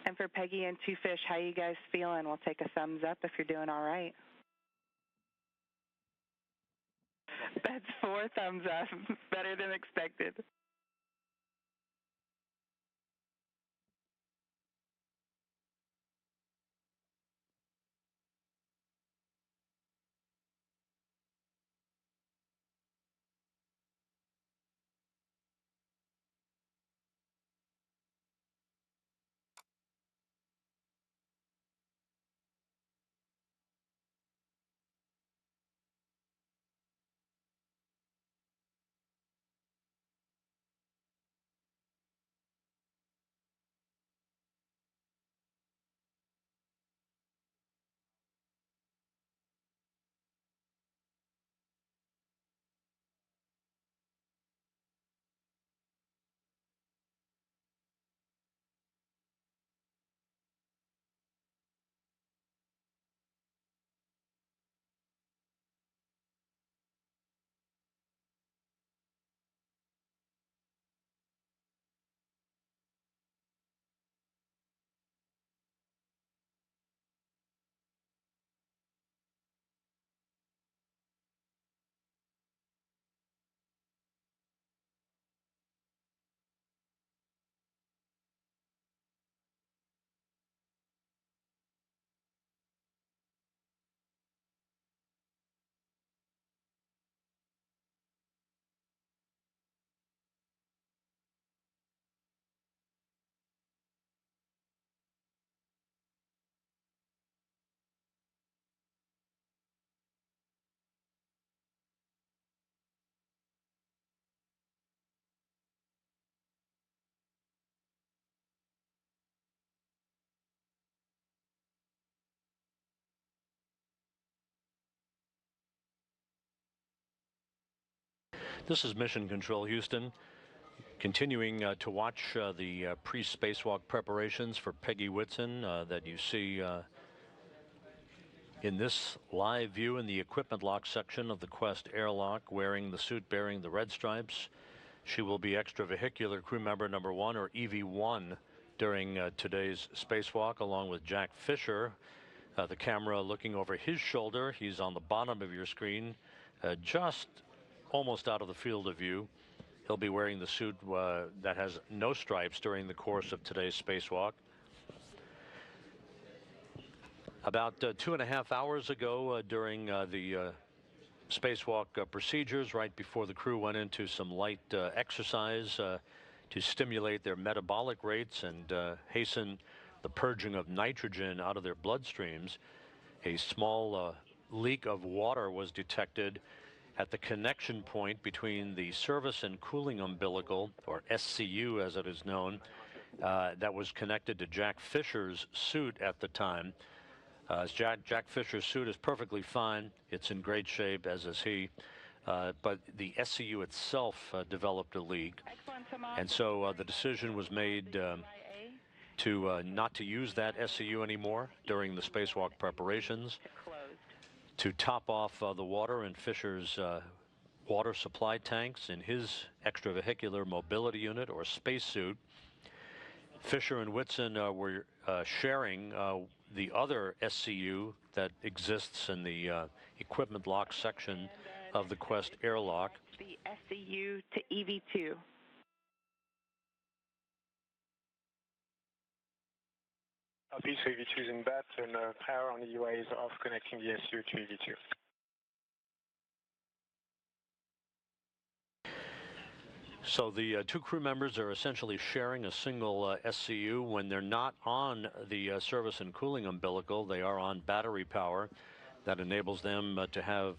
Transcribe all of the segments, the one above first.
And for Peggy and Two Fish, how you guys feeling? We'll take a thumbs up if you're doing all right. That's 4 thumbs up. Better than expected. This is Mission Control Houston, continuing to watch the pre-spacewalk preparations for Peggy Whitson that you see in this live view in the equipment lock section of the Quest airlock, wearing the suit bearing the red stripes. She will be extravehicular crew member number 1, or EV1, during today's spacewalk, along with Jack Fischer. The camera looking over his shoulder. He's on the bottom of your screen, just almost out of the field of view. He'll be wearing the suit that has no stripes during the course of today's spacewalk. About 2.5 hours ago, during the spacewalk procedures, right before the crew went into some light exercise to stimulate their metabolic rates and hasten the purging of nitrogen out of their bloodstreams, a small leak of water was detected at the connection point between the service and cooling umbilical, or SCU as it is known, that was connected to Jack Fischer's suit at the time. Jack Fischer's suit is perfectly fine. It's in great shape, as is he. But the SCU itself developed a leak. And so the decision was made to not to use that SCU anymore during the spacewalk preparations, to top off the water in Fischer's water supply tanks in his extravehicular mobility unit, or spacesuit. Fischer and Whitson were sharing the other SCU that exists in the equipment lock section of the Quest airlock. The SCU to EV2. Copy, so EV2 is in bat, and power on the UA is off, connecting the SCU to EV2. So the two crew members are essentially sharing a single SCU. When they're not on the service and cooling umbilical, they are on battery power. That enables them to have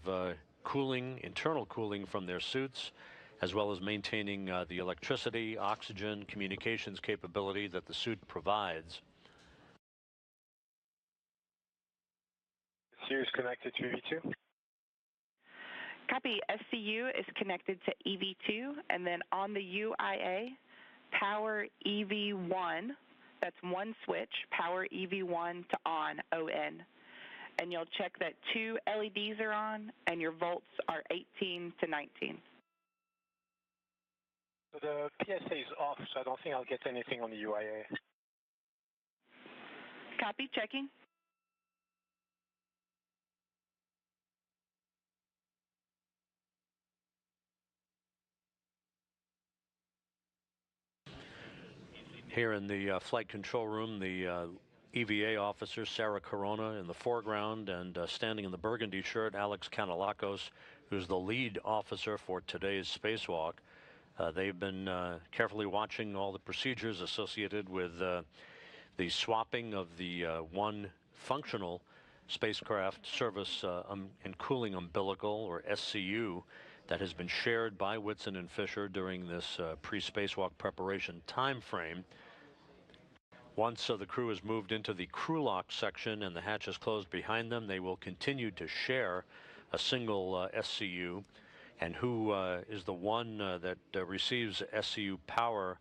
cooling, internal cooling from their suits, as well as maintaining the electricity, oxygen, communications capability that the suit provides. SCU is connected to EV2. Copy. SCU is connected to EV2, and then on the UIA, power EV1, that's one switch, power EV1 to on, ON. And you'll check that 2 LEDs are on, and your volts are 18 to 19. So the PSA is off, so I don't think I'll get anything on the UIA. Copy, checking. Here in the flight control room, the EVA officer, Sarah Corona, in the foreground, and standing in the burgundy shirt, Alex Kanalakos, who's the lead officer for today's spacewalk. They've been carefully watching all the procedures associated with the swapping of the one functional spacecraft service and cooling umbilical, or SCU, that has been shared by Whitson and Fischer during this pre-spacewalk preparation time frame. Once the crew has moved into the crew lock section and the hatch is closed behind them, they will continue to share a single SCU. And who is the one that receives SCU power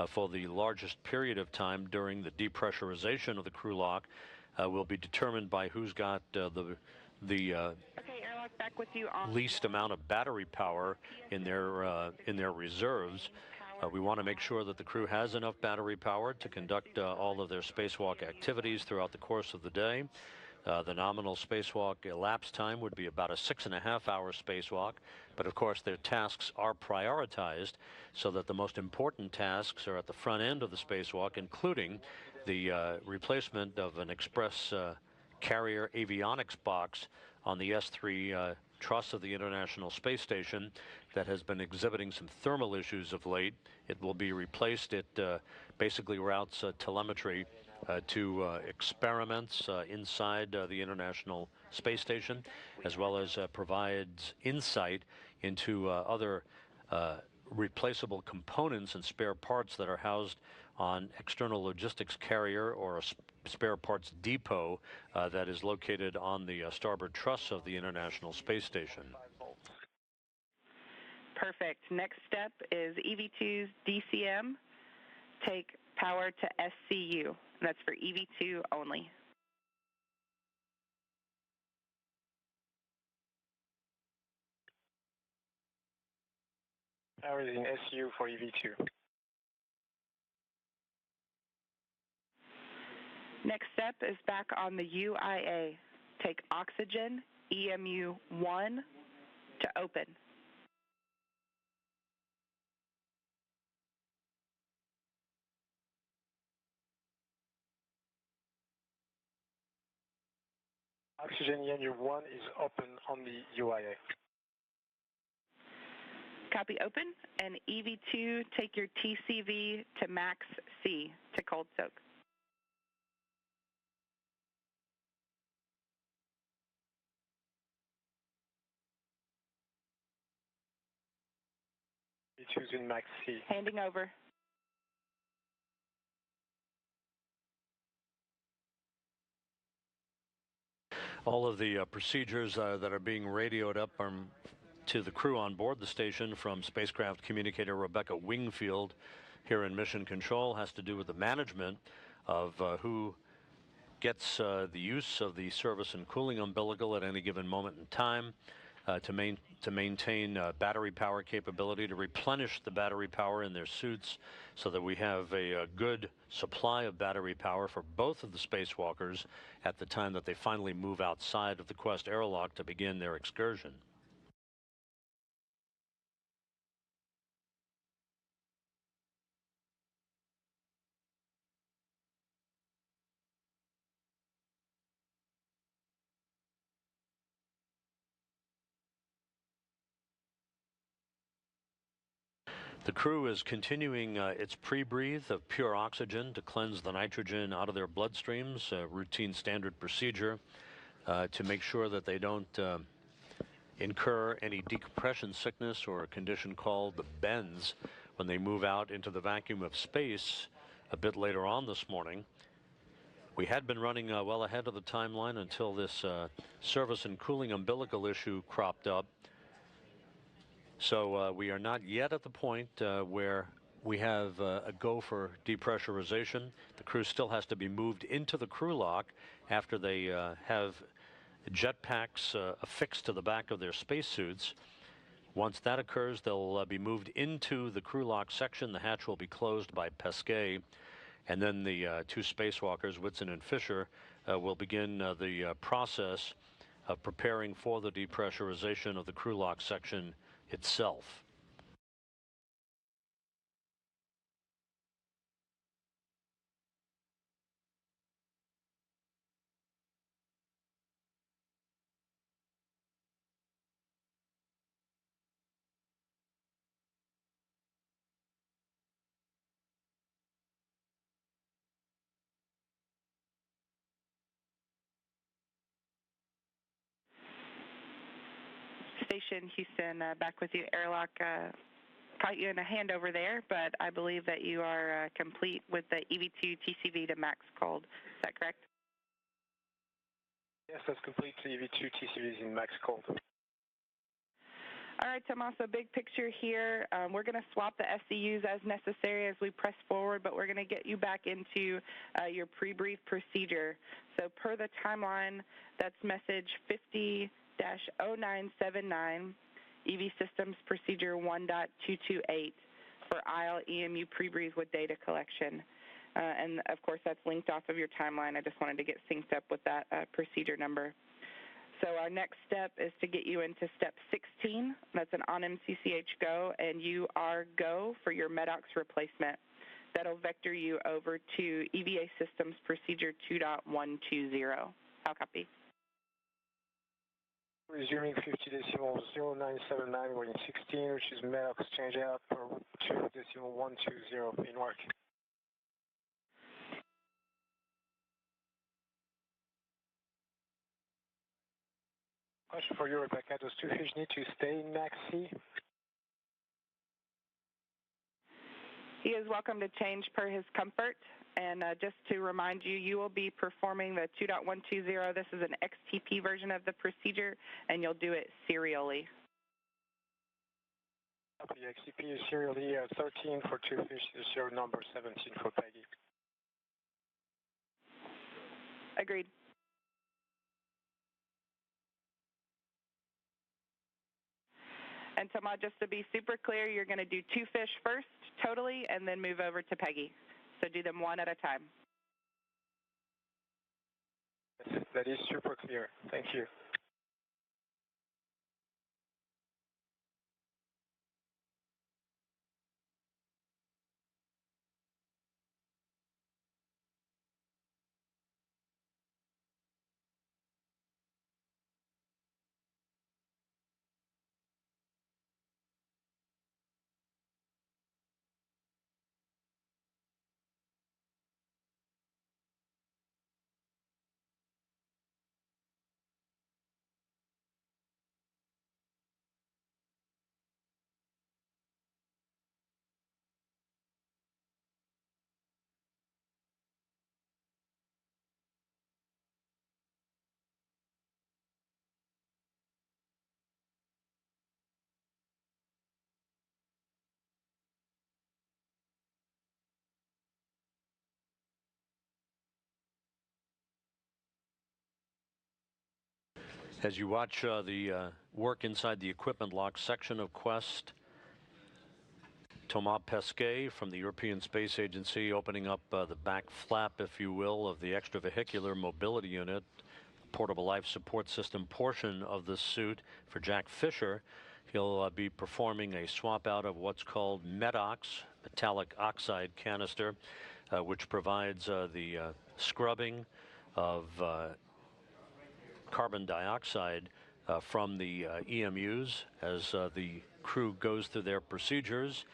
for the largest period of time during the depressurization of the crew lock will be determined by who's got the back with you on least amount of battery power in their reserves. We want to make sure that the crew has enough battery power to conduct all of their spacewalk activities throughout the course of the day. The nominal spacewalk elapsed time would be about a 6.5-hour spacewalk, but of course their tasks are prioritized so that the most important tasks are at the front end of the spacewalk, including the replacement of an express carrier avionics box on the S3 truss of the International Space Station that has been exhibiting some thermal issues of late. It will be replaced. It basically routes telemetry to experiments inside the International Space Station, as well as provides insight into other replaceable components and spare parts that are housed on external logistics carrier or a spare parts depot that is located on the starboard truss of the International Space Station. Perfect. Next step is EV2's DCM. Take power to SCU. That's for EV2 only. Power is in SCU for EV2. Next step is back on the UIA. Take oxygen, EMU 1 to open. Oxygen EMU 1 is open on the UIA. Copy, open. And EV2, take your TCV to max C to cold soak. EV2 is in max C. Handing over. All of the procedures that are being radioed up to the crew on board the station from spacecraft communicator Rebecca Wingfield here in Mission Control has to do with the management of who gets the use of the service and cooling umbilical at any given moment in time to maintain battery power capability, to replenish the battery power in their suits so that we have a good supply of battery power for both of the spacewalkers at the time that they finally move outside of the Quest airlock to begin their excursion. The crew is continuing its pre-breathe of pure oxygen to cleanse the nitrogen out of their bloodstreams, a routine standard procedure to make sure that they don't incur any decompression sickness or a condition called the bends when they move out into the vacuum of space a bit later on this morning. We had been running well ahead of the timeline until this service and cooling umbilical issue cropped up. So we are not yet at the point where we have a go for depressurization. The crew still has to be moved into the crew lock after they have jetpacks affixed to the back of their spacesuits. Once that occurs, they'll be moved into the crew lock section. The hatch will be closed by Pesquet, And then the two spacewalkers, Whitson and Fischer, will begin the process of preparing for the depressurization of the crew lock section itself. Station Houston, back with you. Airlock caught you in a handover there, but I believe that you are complete with the EV2 TCV to max cold. Is that correct? Yes, that's complete. EV2 TCVs in max cold. All right, Tomas, so big picture here. We're going to swap the SCUs as necessary as we press forward, but we're going to get you back into your pre-brief procedure. So per the timeline, that's message 50-0979, EV Systems Procedure 1.228 for IL EMU pre-brief with data collection. And, of course, that's linked off of your timeline. I just wanted to get synced up with that procedure number. So our next step is to get you into step 16. That's an on-MCCH go, and you are go for your MEDOX replacement. That'll vector you over to EVA Systems Procedure 2.120. How copy? Resuming 50.0979 going 16, which is MEDOX change out for 2.120 in work. Question for you, Rebecca. Does two fish need to stay in max C? He is welcome to change per his comfort. And just to remind you, you will be performing the 2.120. This is an XTP version of the procedure, and you'll do it serially. The XTP is serially 13 for two fish, is your number 17 for Peggy. Agreed. And Tomas, just to be super clear, you're going to do two fish first, totally, and then move over to Peggy. So do them one at a time. That is super clear. Thank you. As you watch the work inside the equipment lock section of Quest, Thomas Pesquet from the European Space Agency opening up the back flap, if you will, of the extravehicular mobility unit, portable life support system portion of the suit for Jack Fischer. He'll be performing a swap out of what's called MEDOX, metallic oxide canister, which provides the scrubbing of carbon dioxide from the EMUs as the crew goes through their procedures.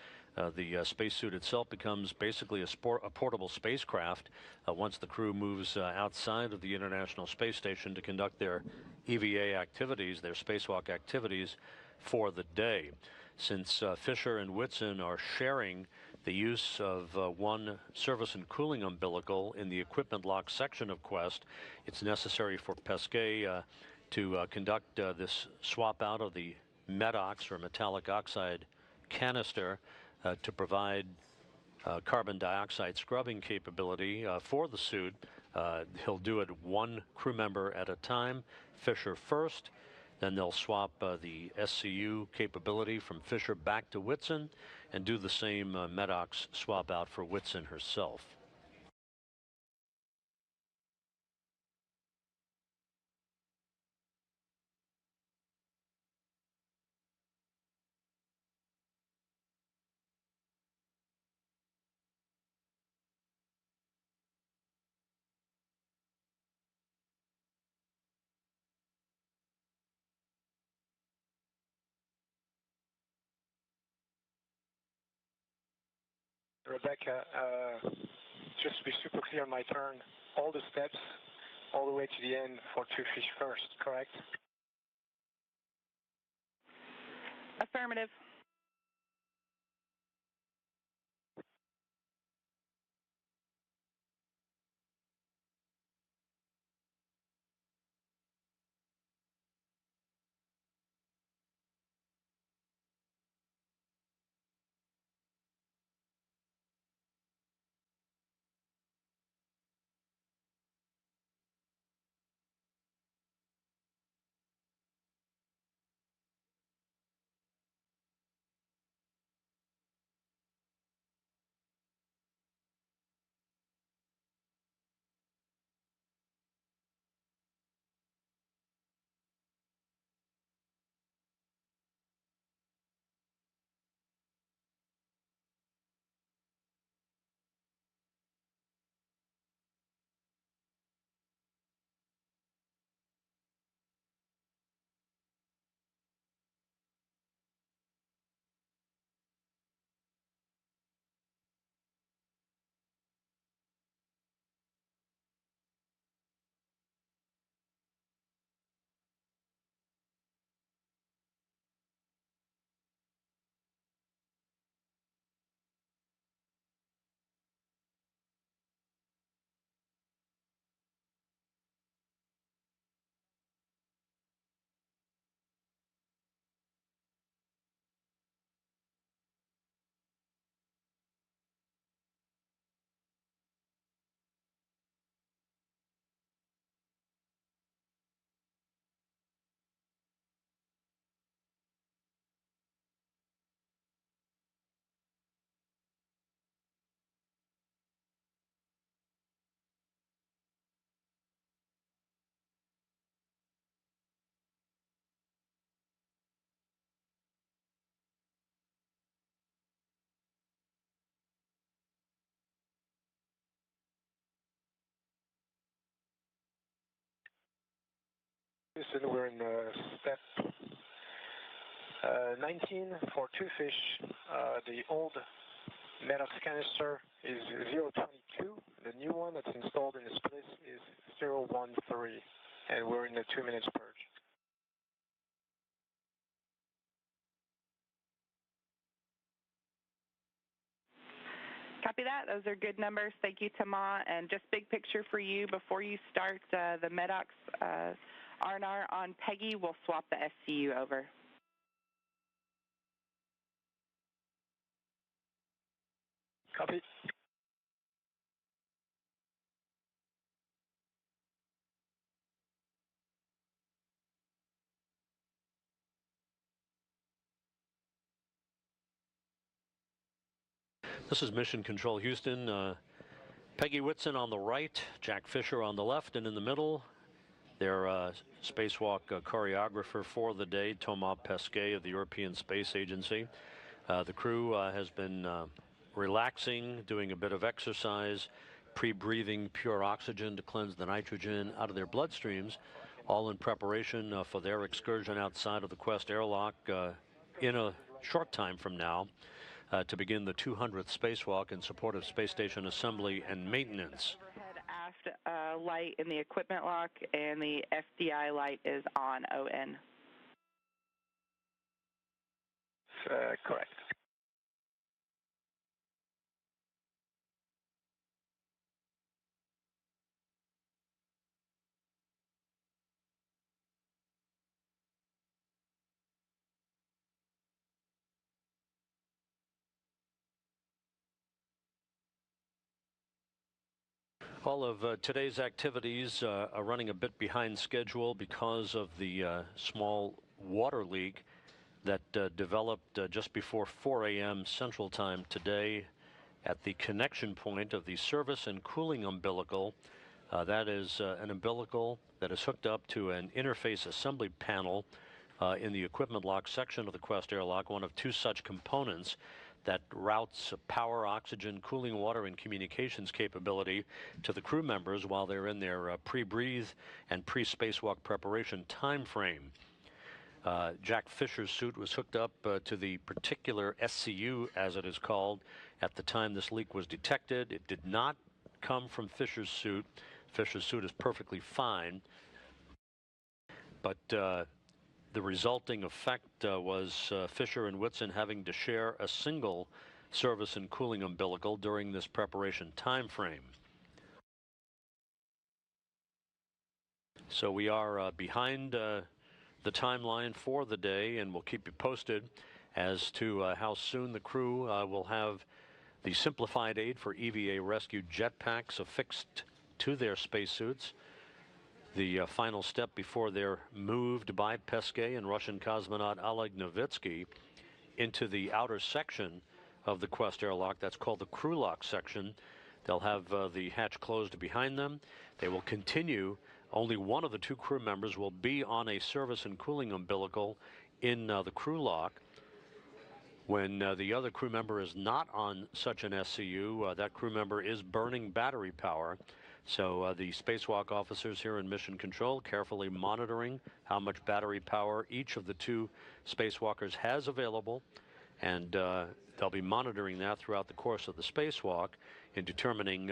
The spacesuit itself becomes basically a portable spacecraft once the crew moves outside of the International Space Station to conduct their EVA activities, their spacewalk activities for the day. Since Fischer and Whitson are sharing the use of one service and cooling umbilical in the equipment lock section of Quest, it's necessary for Pesquet to conduct this swap out of the MEDOX, or metallic oxide canister, to provide carbon dioxide scrubbing capability for the suit. He'll do it one crew member at a time, Fischer first. Then they'll swap the SCU capability from Fischer back to Whitson and do the same MEDOX swap out for Whitson herself. Rebecca, just to be super clear on my turn, all the steps, all the way to the end for 2 fish first, correct? Affirmative. Listen, we're in step 19 for 2 fish. The old Medox canister is 022. The new one that's installed in this place is 013. And we're in the 2 minutes purge. Copy that. Those are good numbers. Thank you, Tama. And just big picture for you, before you start the Medox R&R on Peggy, we'll swap the SCU over. Copy. This is Mission Control Houston. Peggy Whitson on the right, Jack Fischer on the left, and in the middle, their spacewalk choreographer for the day, Thomas Pesquet of the European Space Agency. The crew has been relaxing, doing a bit of exercise, pre-breathing pure oxygen to cleanse the nitrogen out of their bloodstreams, all in preparation for their excursion outside of the Quest airlock in a short time from now to begin the 200th spacewalk in support of space station assembly and maintenance. Overhead aft light in the equipment lock, and the FDI light is on ON. Correct. All of today's activities are running a bit behind schedule because of the small water leak that developed just before 4 a.m. Central Time today at the connection point of the service and cooling umbilical. That is an umbilical that is hooked up to an interface assembly panel in the equipment lock section of the Quest airlock, one of 2 such components that routes power, oxygen, cooling water, and communications capability to the crew members while they're in their pre-breathe and pre-spacewalk preparation time frame. Jack Fischer's suit was hooked up to the particular SCU, as it is called, at the time this leak was detected. It did not come from Fischer's suit. Fischer's suit is perfectly fine, but the resulting effect was Fischer and Whitson having to share a single service and cooling umbilical during this preparation time frame. So we are behind the timeline for the day, and we'll keep you posted as to how soon the crew will have the simplified aid for EVA rescue jetpacks affixed to their spacesuits. The final step before they're moved by Pesquet and Russian cosmonaut Oleg Novitsky into the outer section of the Quest airlock. That's called the crew lock section. They'll have the hatch closed behind them. They will continue. Only one of the two crew members will be on a service and cooling umbilical in the crew lock. When the other crew member is not on such an SCU, that crew member is burning battery power. So the spacewalk officers here in Mission Control carefully monitoring how much battery power each of the two spacewalkers has available. And they'll be monitoring that throughout the course of the spacewalk in determining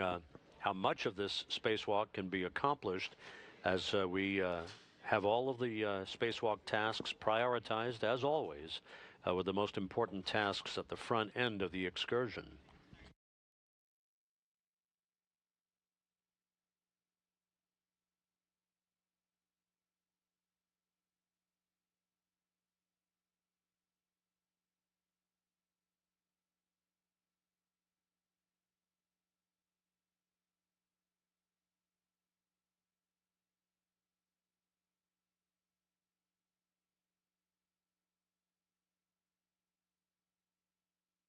how much of this spacewalk can be accomplished as we have all of the spacewalk tasks prioritized, as always, with the most important tasks at the front end of the excursion.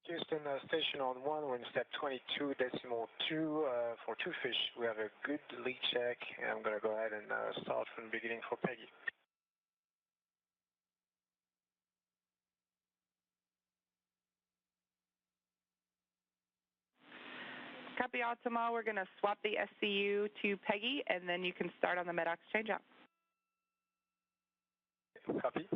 Houston, station on 1, we're in step 22.2 for 2 fish. We have a good leak check, and I'm going to go ahead and start from the beginning for Peggy. Copy, Optima. We're going to swap the SCU to Peggy, and then you can start on the MEDOX changeout. Copy.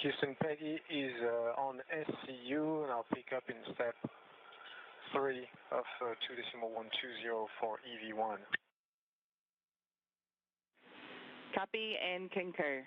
Houston, Peggy is on SCU, and I'll pick up in step 3 of 2.120 for EV1. Copy and concur.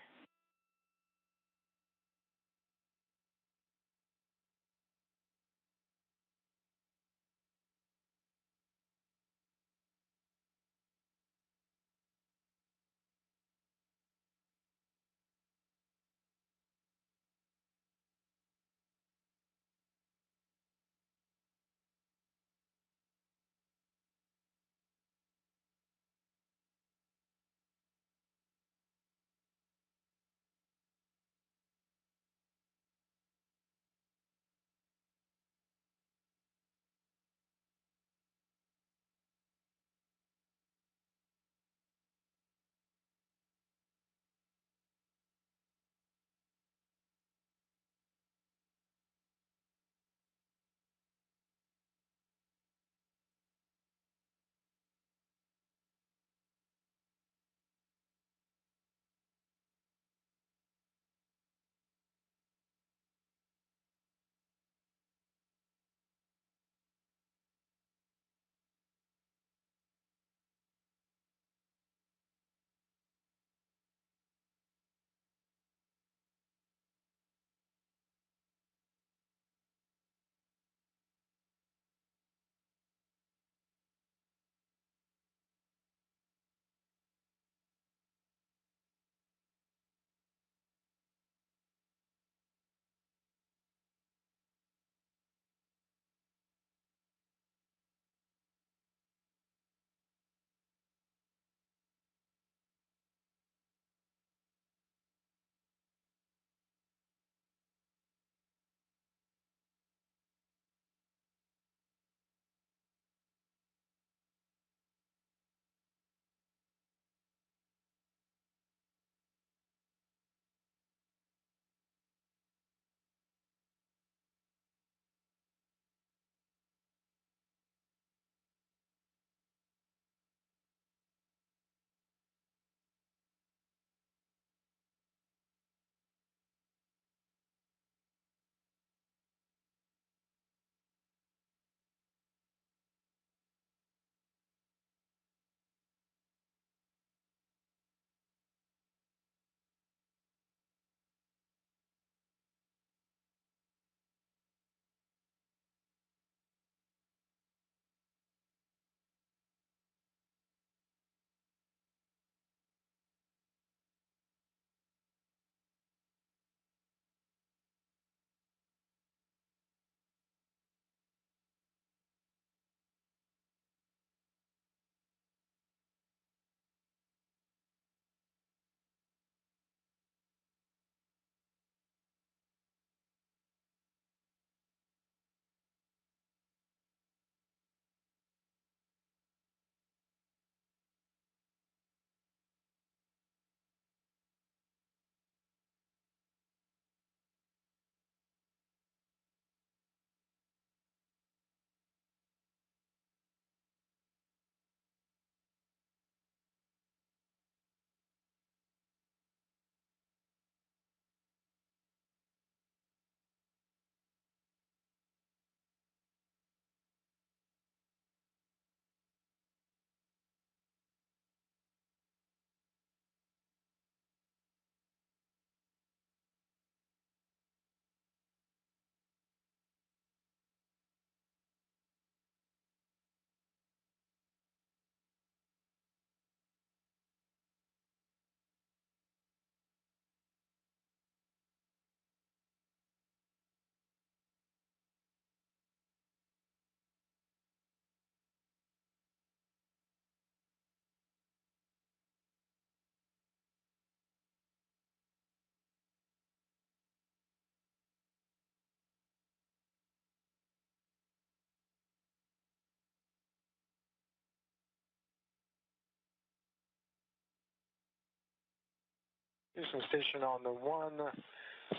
Houston station on the 1,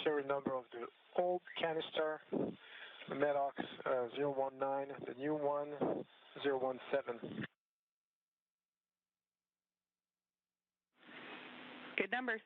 serial number of the old canister, the MEDOX 019, the new one 017. Good numbers.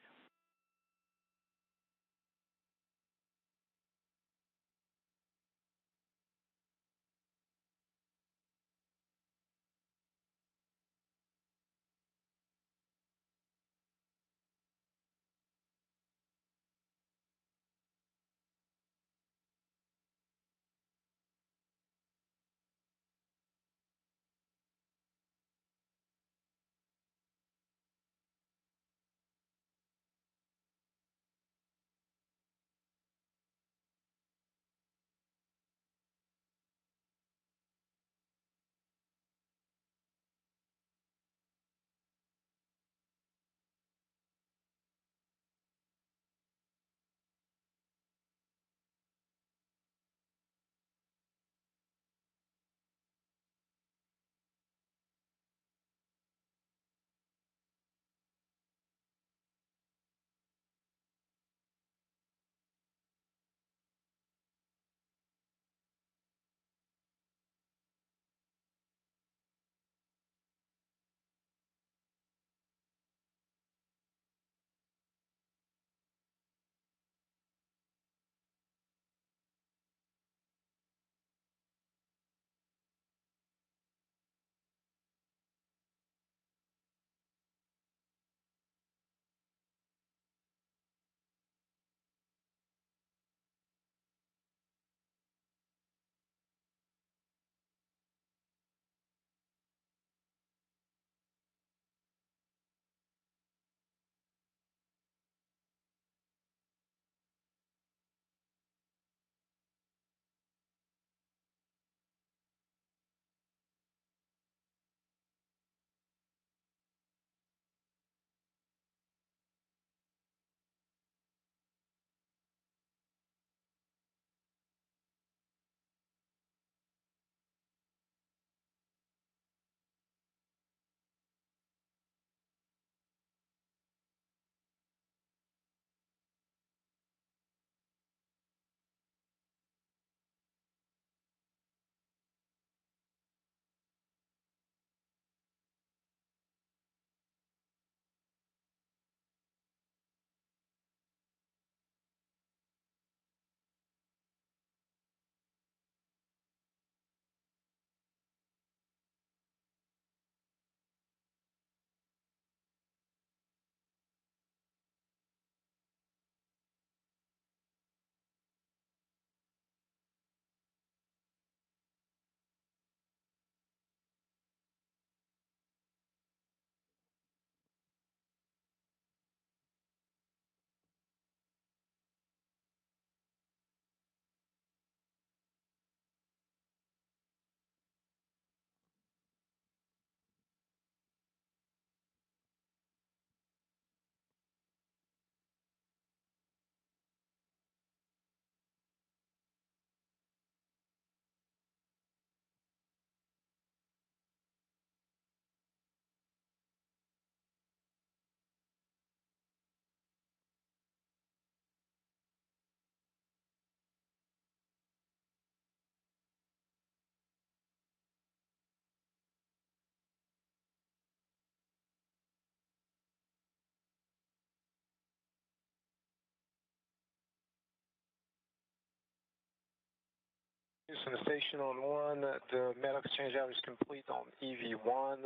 Houston station on 1, the MEDOX changeout is complete on EV1.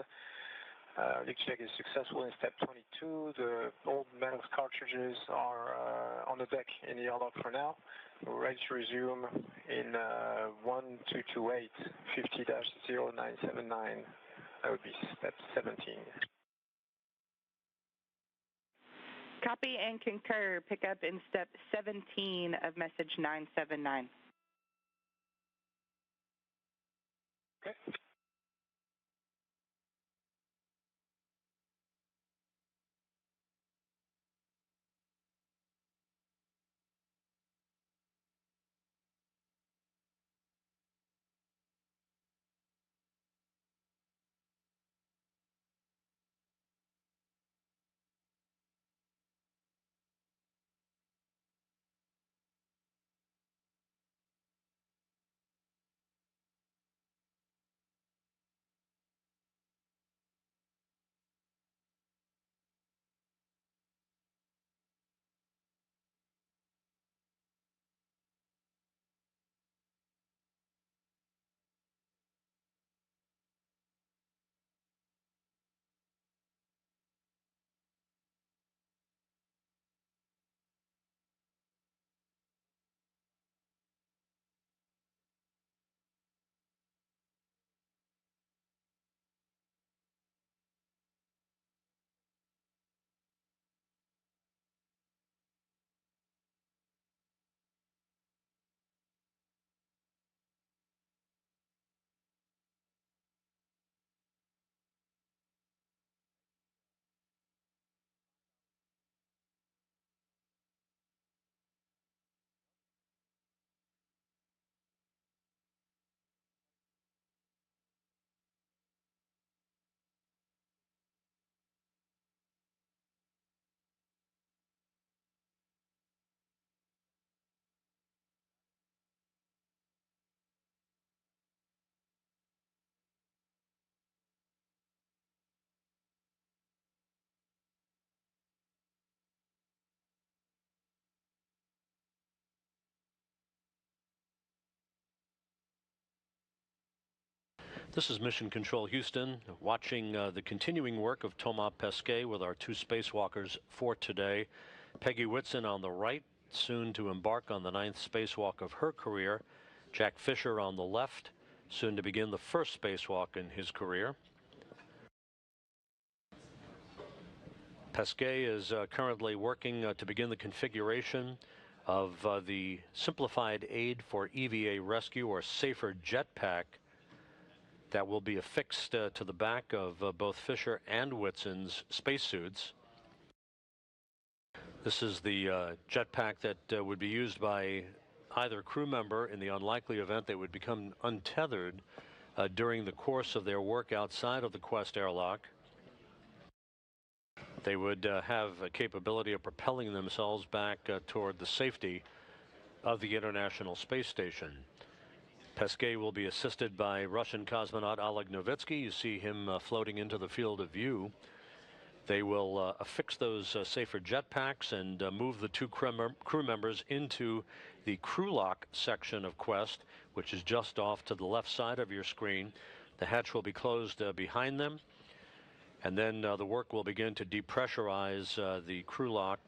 Leak check is successful in step 22. The old MEDOX cartridges are on the deck in the airlock for now. We're ready to resume in 1228 50-0979. That would be step 17. Copy and concur. Pick up in step 17 of message 979. Okay. This is Mission Control Houston, watching the continuing work of Thomas Pesquet with our 2 spacewalkers for today. Peggy Whitson on the right, soon to embark on the 9th spacewalk of her career. Jack Fischer on the left, soon to begin the first spacewalk in his career. Pesquet is currently working to begin the configuration of the Simplified Aid for EVA Rescue, or SAFER jetpack, that will be affixed to the back of both Fischer and Whitson's spacesuits. This is the jetpack that would be used by either crew member in the unlikely event they would become untethered during the course of their work outside of the Quest airlock. They would have a capability of propelling themselves back toward the safety of the International Space Station. Pesquet will be assisted by Russian cosmonaut Oleg Novitsky. You see him floating into the field of view. They will affix those SAFER jetpacks and move the 2 crew members into the crew lock section of Quest, which is just off to the left side of your screen. The hatch will be closed behind them, and then the work will begin to depressurize the crew lock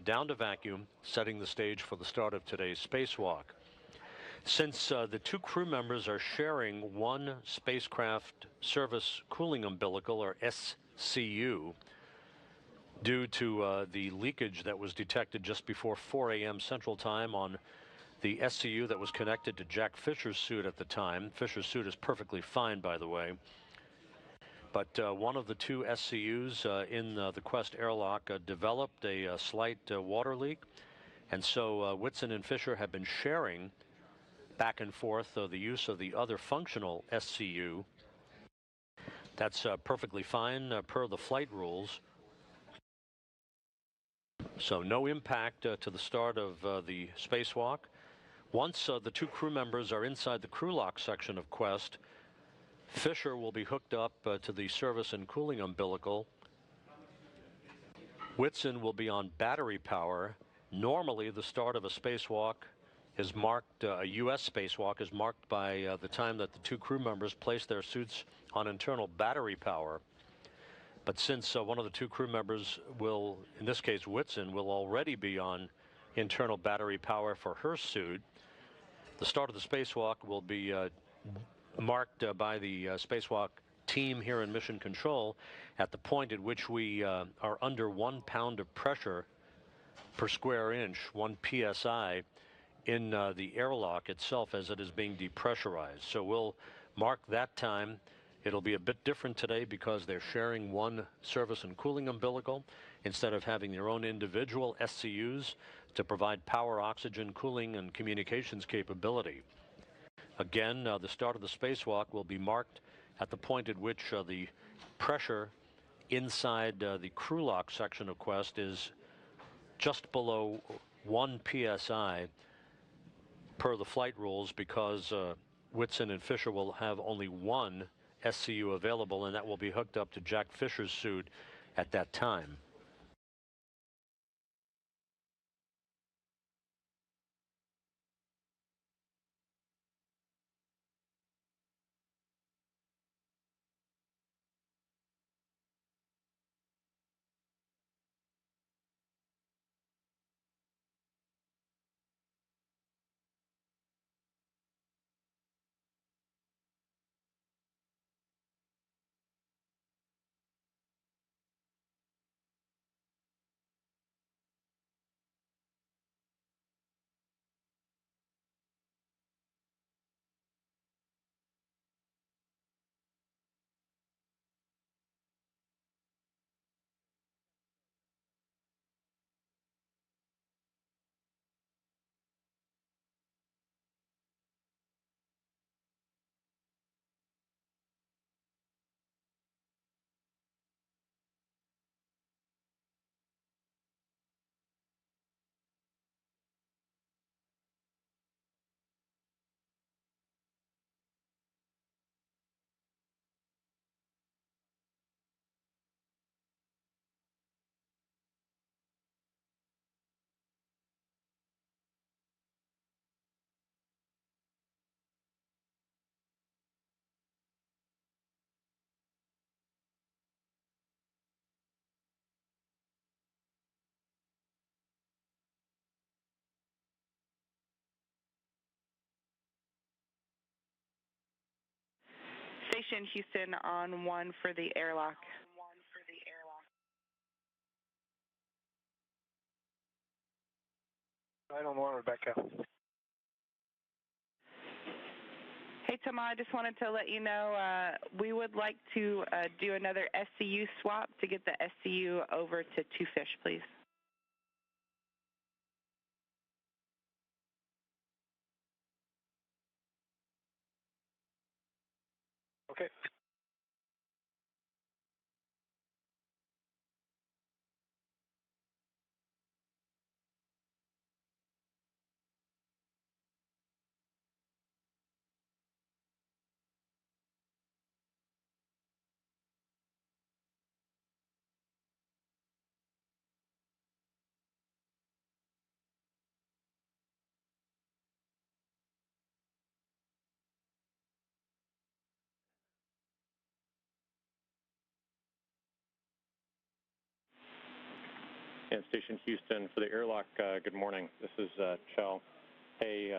down to vacuum, setting the stage for the start of today's spacewalk. Since the 2 crew members are sharing one spacecraft service cooling umbilical, or SCU, due to the leakage that was detected just before 4 a.m. Central Time on the SCU that was connected to Jack Fischer's suit at the time. Fischer's suit is perfectly fine, by the way. But one of the 2 SCUs in the Quest airlock developed a slight water leak, and so Whitson and Fischer have been sharing back and forth the use of the other functional SCU. That's perfectly fine per the flight rules. So no impact to the start of the spacewalk. Once the 2 crew members are inside the crew lock section of Quest, Fischer will be hooked up to the service and cooling umbilical. Whitson will be on battery power. Normally, the start of a spacewalk is marked, a U.S. spacewalk is marked by the time that the 2 crew members place their suits on internal battery power. But since one of the 2 crew members will, in this case Whitson, will already be on internal battery power for her suit, the start of the spacewalk will be marked by the spacewalk team here in Mission Control at the point at which we are under 1 pound of pressure per square inch, 1 psi, in the airlock itself as it is being depressurized. So we'll mark that time. It'll be a bit different today because they're sharing one service and cooling umbilical instead of having their own individual SCUs to provide power, oxygen, cooling, and communications capability. Again, the start of the spacewalk will be marked at the point at which the pressure inside the crew lock section of Quest is just below 1 psi per the flight rules, because Whitson and Fischer will have only one SCU available, and that will be hooked up to Jack Fischer's suit at that time. Station Houston on 1 for the airlock. Right on 1, Rebecca. Hey, Tama, I just wanted to let you know we would like to do another SCU swap to get the SCU over to 2 fish, please. Okay. And Station Houston for the airlock, good morning. This is Chell. Hey,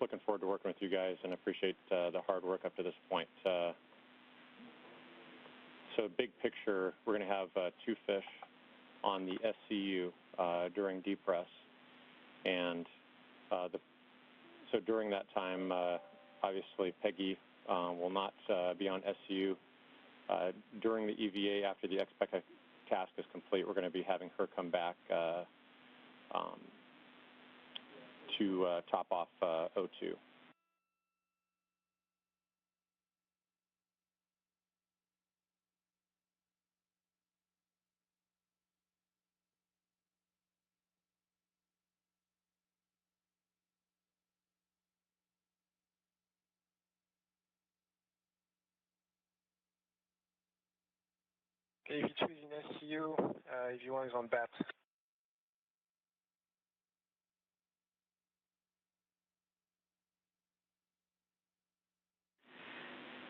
looking forward to working with you guys and appreciate the hard work up to this point. So big picture, we're going to have 2 fish on the SCU during depress. And so during that time, obviously Peggy will not be on SCU. During the EVA, after the expect task is complete, we're going to be having her come back to top off O2. Okay, EV2 is in SCU, EV1 is on BAT.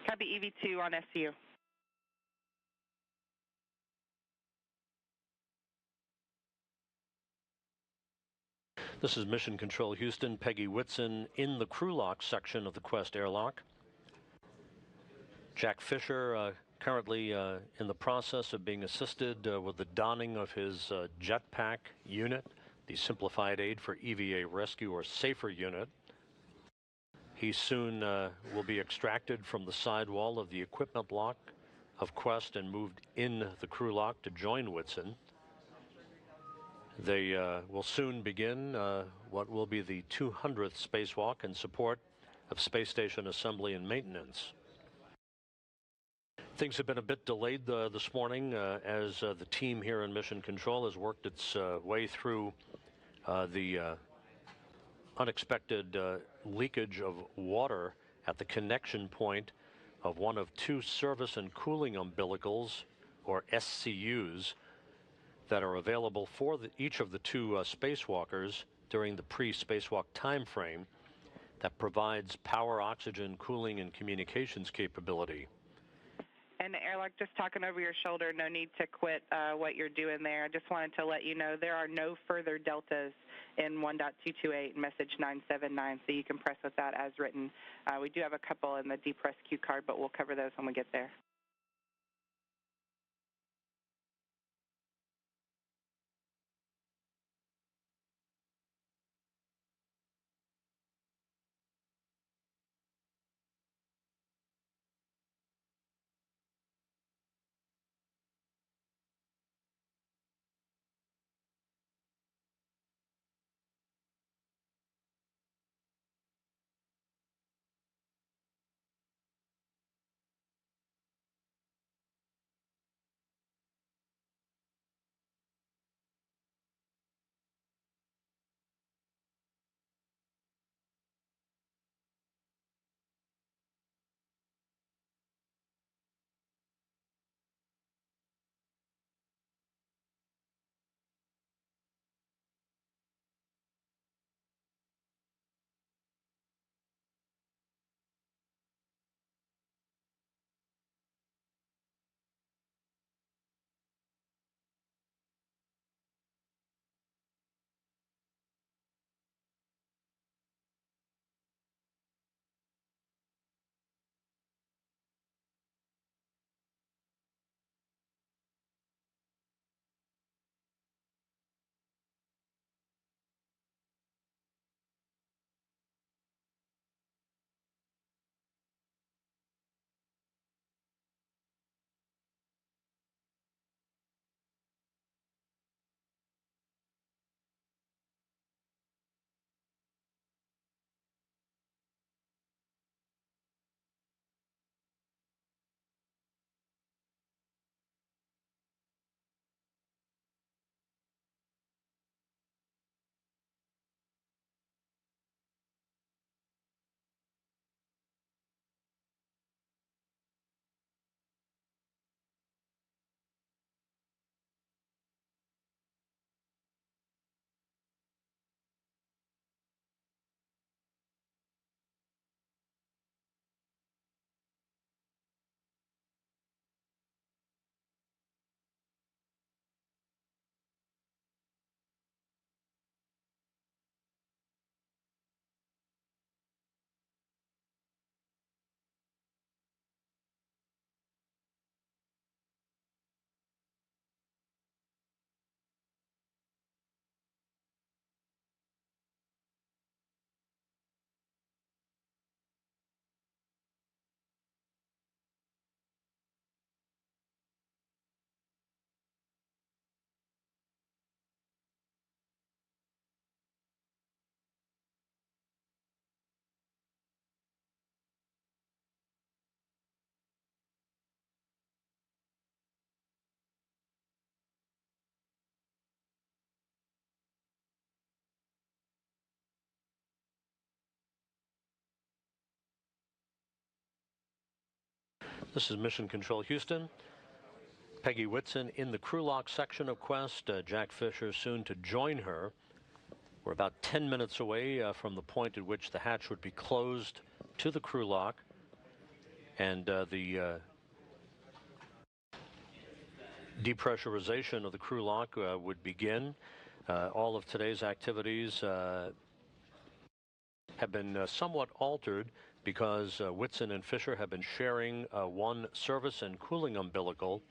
Copy EV2 on SCU. This is Mission Control Houston, Peggy Whitson in the crew lock section of the Quest airlock. Jack Fischer currently in the process of being assisted with the donning of his jetpack unit, the simplified aid for EVA rescue or SAFER unit. He soon will be extracted from the sidewall of the equipment lock of Quest and moved in the crew lock to join Whitson. They will soon begin what will be the 200th spacewalk in support of space station assembly and maintenance. Things have been a bit delayed this morning as the team here in Mission Control has worked its way through the unexpected leakage of water at the connection point of one of 2 service and cooling umbilicals, or SCUs, that are available for each of the 2 spacewalkers during the pre-spacewalk time frame that provides power, oxygen, cooling, and communications capability. And the airlock, just talking over your shoulder, no need to quit what you're doing there. I just wanted to let you know there are no further deltas in 1.228 message 979, so you can press with that as written. We do have a couple in the depress cue card, but we'll cover those when we get there. This is Mission Control Houston. Peggy Whitson in the crew lock section of Quest. Jack Fischer soon to join her. We're about 10 minutes away from the point at which the hatch would be closed to the crew lock. And the depressurization of the crew lock would begin. All of today's activities have been somewhat altered because Whitson and Fischer have been sharing one service and cooling umbilical.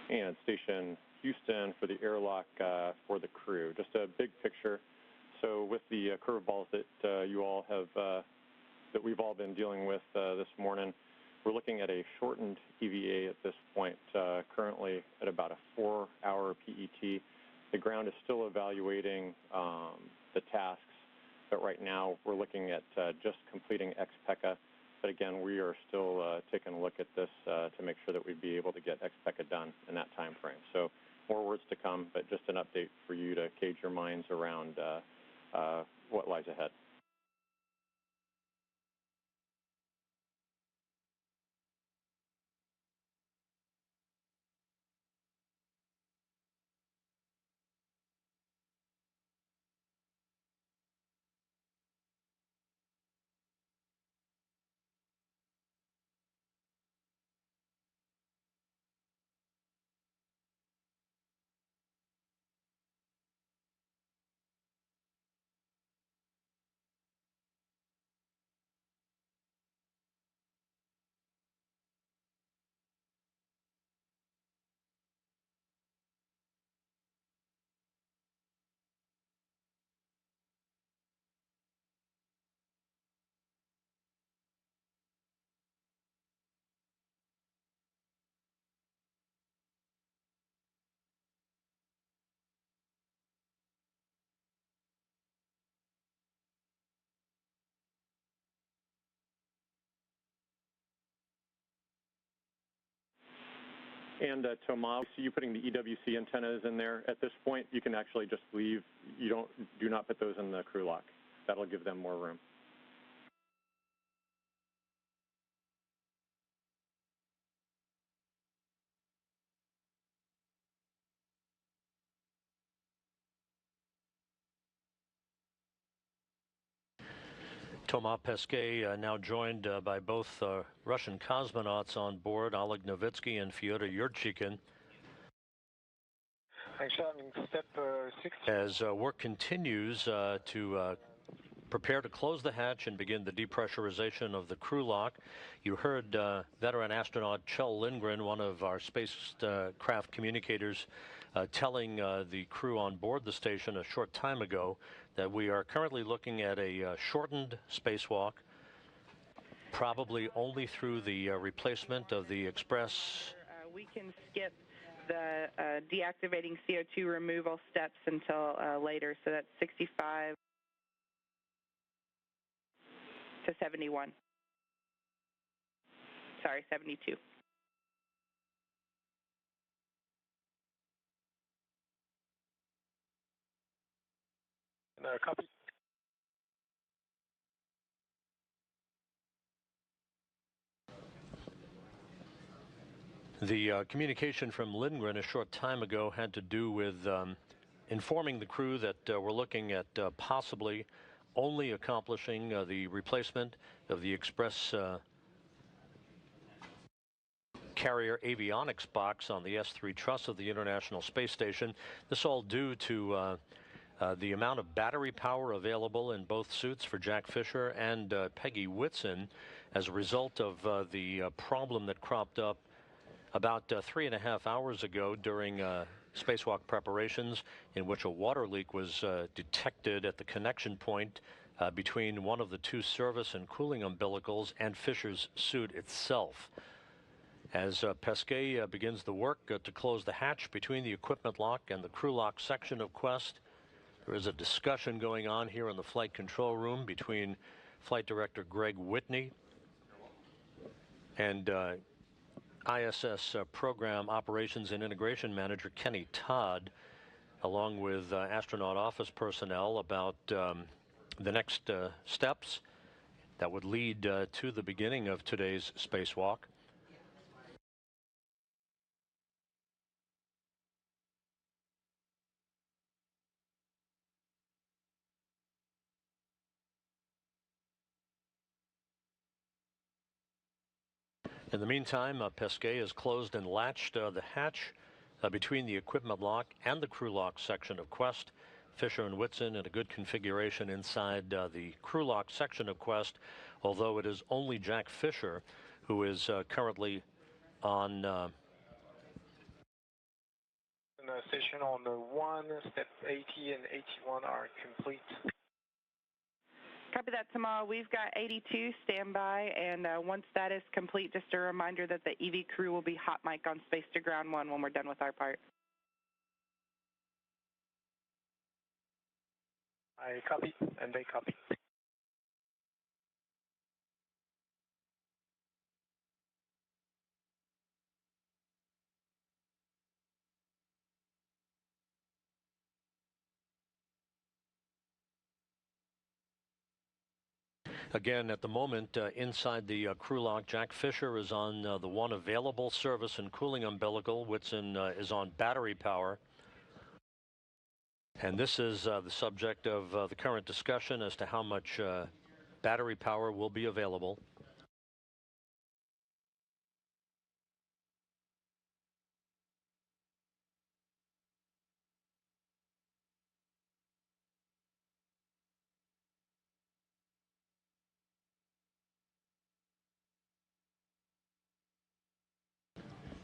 And Station Houston for the airlock for the crew. Just a big picture. So with the curveballs that you all have, that we've all been dealing with this morning, we're looking at a shortened EVA at this point, currently at about a 4-hour PET. The ground is still evaluating the tasks, but right now we're looking at just completing ex-PECA. But again, we are still taking a look at this to make sure that we'd be able to get ex-PECA done in that time frame. So more words to come, but just an update for you to gauge your minds around what lies ahead. And Thomas, I see you putting the EWC antennas in there. At this point, you can actually just leave. You do not put those in the crew lock. That'll give them more room. Thomas Pesquet now joined by both Russian cosmonauts on board, Oleg Novitsky and Fyodor Yurchikhin. Step 6. As work continues to prepare to close the hatch and begin the depressurization of the crew lock. You heard veteran astronaut Kjell Lindgren, one of our spacecraft communicators, telling the crew on board the station a short time ago that we are currently looking at a shortened spacewalk, probably only through the replacement of the Express. We can skip the deactivating CO2 removal steps until later, so that's 65 to 71. Sorry, 72. Copy. The communication from Lindgren a short time ago had to do with informing the crew that we're looking at possibly only accomplishing the replacement of the Express carrier avionics box on the S3 truss of the International Space Station. This all due to The amount of battery power available in both suits for Jack Fischer and Peggy Whitson as a result of the problem that cropped up about 3.5 hours ago during spacewalk preparations, in which a water leak was detected at the connection point between one of the two service and cooling umbilicals and Fischer's suit itself. As Pesquet begins the work to close the hatch between the equipment lock and the crew lock section of Quest, there is a discussion going on here in the flight control room between Flight Director Greg Whitney and ISS Program Operations and Integration Manager Kenny Todd, along with astronaut office personnel, about the next steps that would lead to the beginning of today's spacewalk. In the meantime, Pesquet has closed and latched the hatch between the equipment lock and the crew lock section of Quest. Fischer and Whitson in a good configuration inside the crew lock section of Quest, although it is only Jack Fischer who is currently on station on the 1, step 80 and 81 are complete. Copy that, Tamal. We've got 82 standby, and once that is complete, just a reminder that the EV crew will be hot mic on space to ground 1 when we're done with our part. I copy, and they copy. Again, at the moment, inside the crew lock, Jack Fischer is on the one available service and cooling umbilical. Whitson is on battery power. And this is the subject of the current discussion as to how much battery power will be available.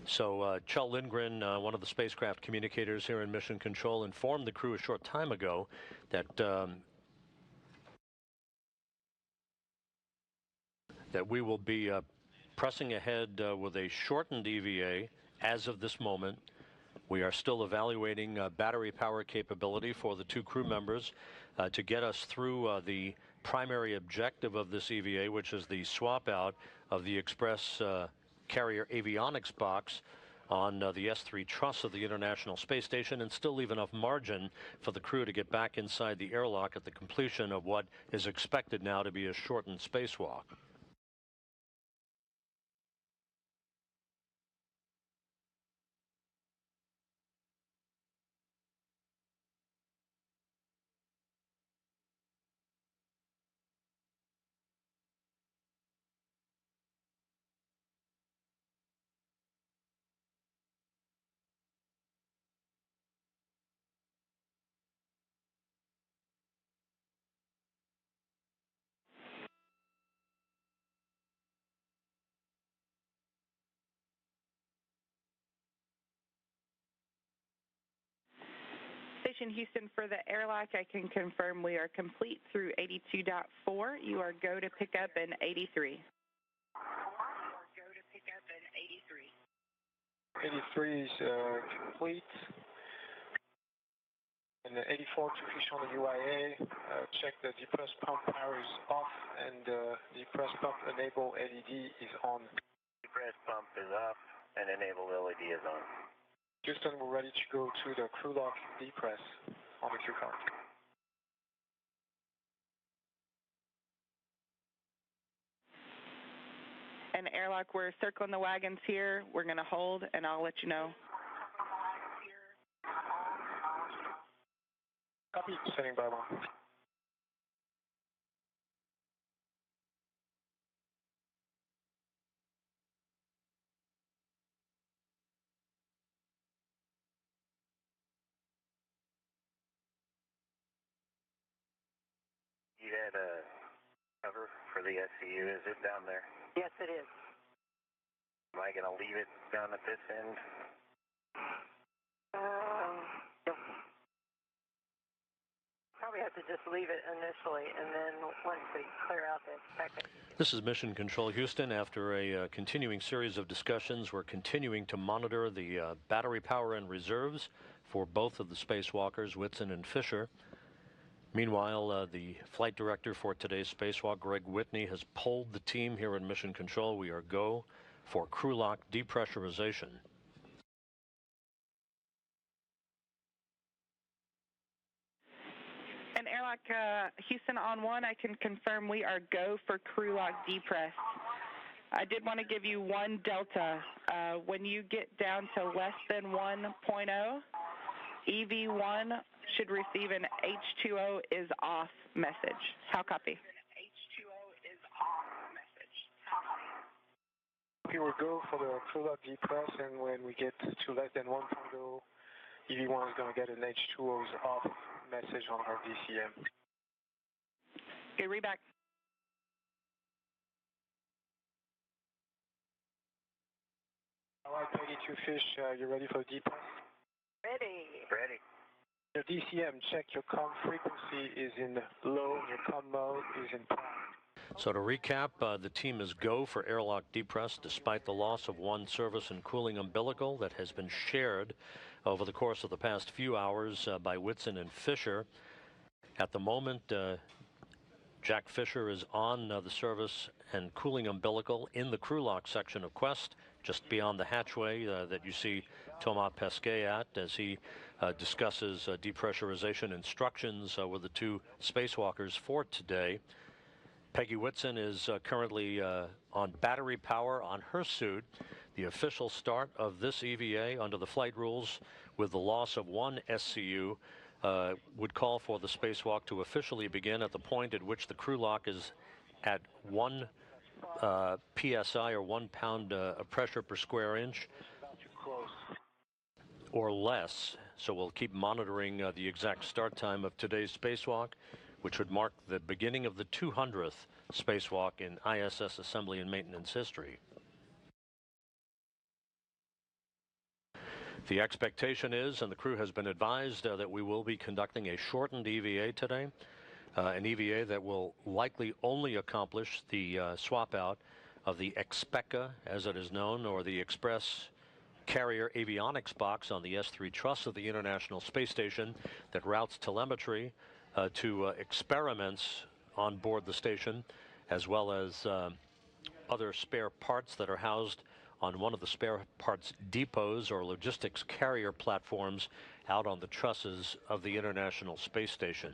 So Kjell Lindgren, one of the spacecraft communicators here in Mission Control, informed the crew a short time ago that that we will be pressing ahead with a shortened EVA as of this moment. We are still evaluating battery power capability for the two crew members to get us through the primary objective of this EVA, which is the swap out of the Express carrier avionics box on the S3 truss of the International Space Station, and still leave enough margin for the crew to get back inside the airlock at the completion of what is expected now to be a shortened spacewalk. Station Houston, for the airlock, I can confirm we are complete through 82.4. You are go to pick up in 83. 83 is complete. And 84 to fish on the UIA. Check the depress pump power is off, and the depress pump enable LED is on. Depress pump is off and enable LED is on. Houston, we're ready to go to the crew lock depress on the crew count. And airlock, we're circling the wagons here. We're going to hold, and I'll let you know. Copy, standing by 1. You had a cover for the SCU, is it down there? Yes, it is. Am I going to leave it down at this end? Yep. Probably have to just leave it initially, and then once we clear out the packet. This is Mission Control Houston. After a continuing series of discussions, we're continuing to monitor the battery power and reserves for both of the spacewalkers, Whitson and Fischer. Meanwhile, the flight director for today's spacewalk, Greg Whitney, has polled the team here in Mission Control. We are go for crew lock depressurization. And airlock Houston on 1, I can confirm we are go for crew lock depress. I did want to give you one delta. When you get down to less than 1.0, EV1 should receive an H2O is off message. How copy? H2O is off message. We will go for the crew lock depress, and when we get to less than 1.0, EV1 is going to get an H2O is off message on our DCM. Okay, reback. All right, Peggy 2 Fish, you ready for the depress? Ready. Ready. Your DCM, check your comm frequency is in low, your comm mode is in prime. So to recap, the team is go for airlock depress despite the loss of one service and cooling umbilical that has been shared over the course of the past few hours by Whitson and Fischer. At the moment, Jack Fischer is on the service and cooling umbilical in the crew lock section of Quest, just beyond the hatchway that you see Thomas Pesquet at as he discusses depressurization instructions with the two spacewalkers for today. Peggy Whitson is currently on battery power on her suit. The official start of this EVA under the flight rules with the loss of one SCU would call for the spacewalk to officially begin at the point at which the crew lock is at 1 PSI or 1 pound of pressure per square inch or less. So we'll keep monitoring the exact start time of today's spacewalk, which would mark the beginning of the 200th spacewalk in ISS assembly and maintenance history. The expectation is, and the crew has been advised, that we will be conducting a shortened EVA today, an EVA that will likely only accomplish the swap out of the EXPECA, as it is known, or the Express Carrier Avionics box on the S3 truss of the International Space Station that routes telemetry to experiments on board the station, as well as other spare parts that are housed on one of the spare parts depots or logistics carrier platforms out on the trusses of the International Space Station.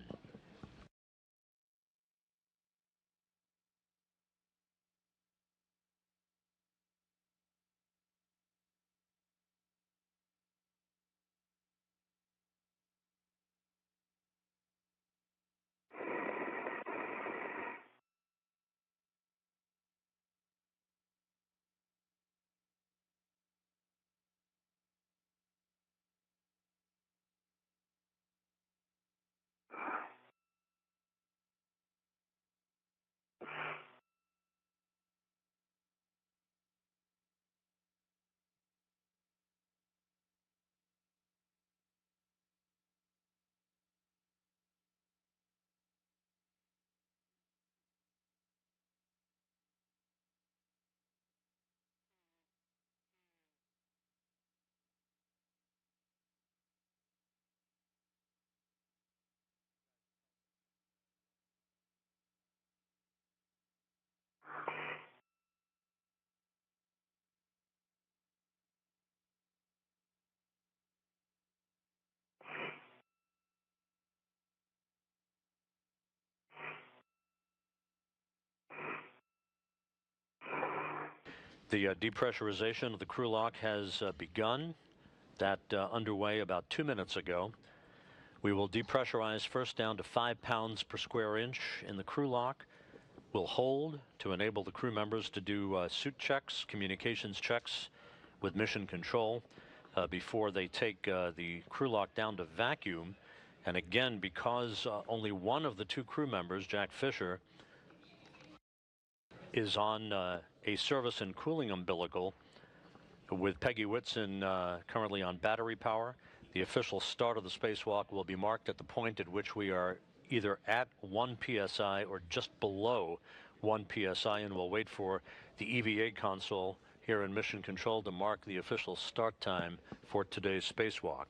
The depressurization of the crew lock has begun. That underway about 2 minutes ago. We will depressurize first down to 5 pounds per square inch in the crew lock. We'll hold to enable the crew members to do suit checks, communications checks with mission control before they take the crew lock down to vacuum And again, because only one of the two crew members, Jack Fischer, is on a service and cooling umbilical, with Peggy Whitson currently on battery power, the official start of the spacewalk will be marked at the point at which we are either at 1 psi or just below 1 psi, and we'll wait for the EVA console here in Mission Control to mark the official start time for today's spacewalk.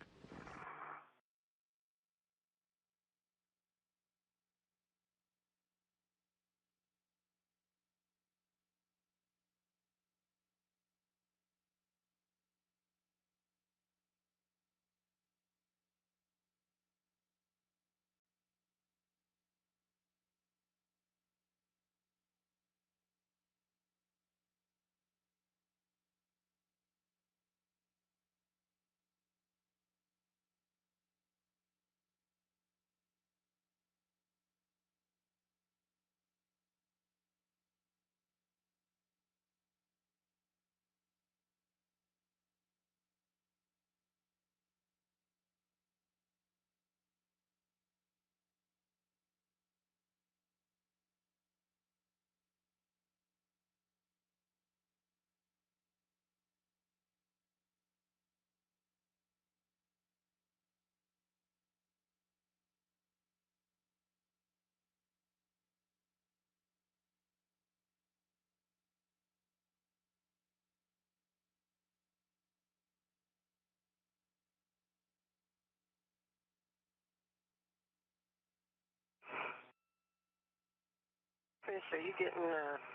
Fischer, are you getting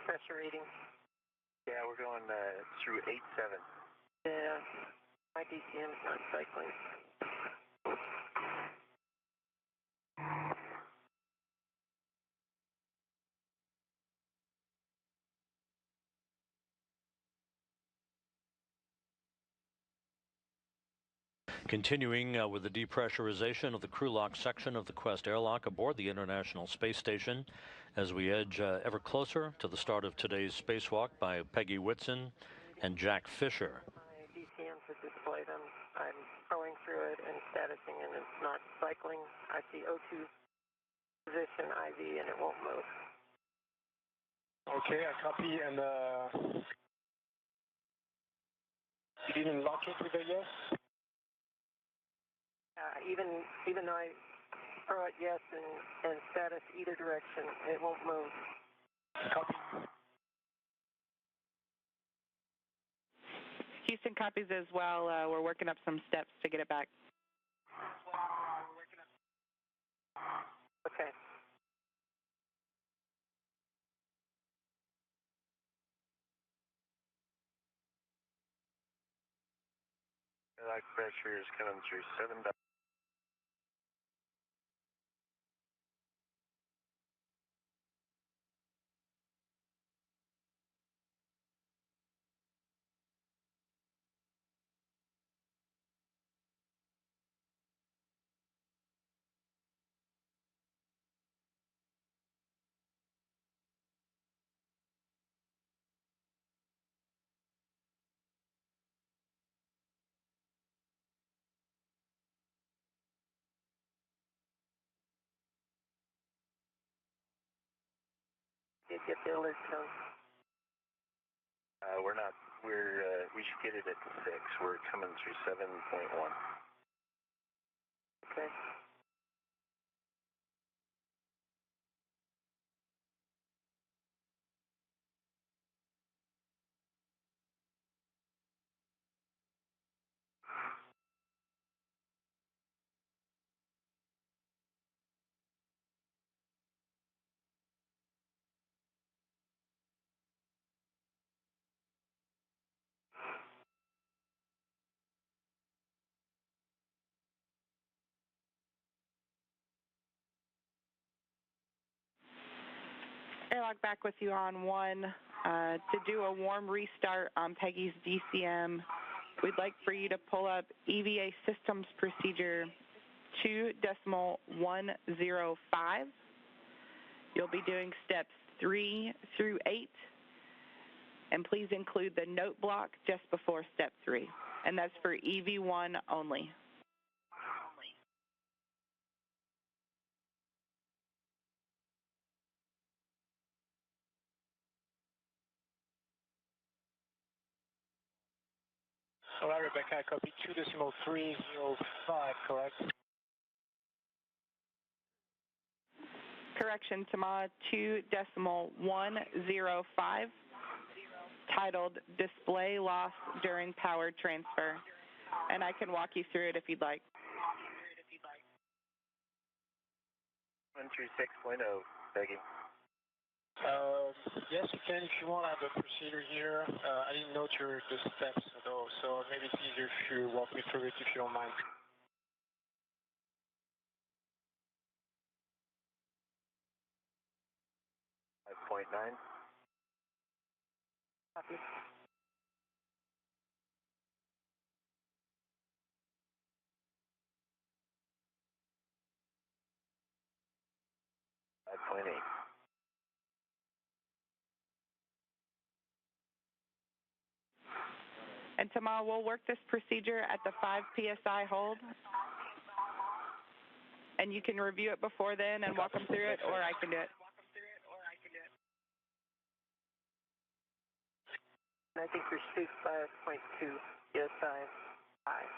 pressure readings? Yeah, we're going through 8-7. Yeah, my DCM is not cycling. Continuing with the depressurization of the crew lock section of the Quest airlock aboard the International Space Station as we edge ever closer to the start of today's spacewalk by Peggy Whitson and Jack Fischer. My DCMs are displayed. I'm going through it and statusing, and it's not cycling. I see O2 position IV, and it won't move. Okay, I copy, and you didn't lock it with a yes? Even though I throw it yes and status either direction, it won't move. Copy. Houston copies as well. We're working up some steps to get it back. Okay. Airlock pressure is coming through 7. Did get the alert tone. We're not. We should get it at 6. We're coming through 7.1. Okay. Airlock back with you on 1. To do a warm restart on Peggy's DCM, we'd like for you to pull up EVA Systems Procedure 2.105. You'll be doing steps 3 through 8, and please include the note block just before step 3, and that's for EV1 only. All right, Rebecca, I copy 2.305, correct? Correction, Tama, 2.105, titled Display Loss During Power Transfer. And I can walk you through it if you'd like. 136.0, Peggy. Yes, you can if you want. I have a procedure here. I didn't note the steps though, so maybe it's easier if you walk me through it if you don't mind. .9. Copy. .8. And Tama, we'll work this procedure at the 5 psi hold. And you can review it before then and walk them through it, or I can do it. I think you're 5.2 psi high.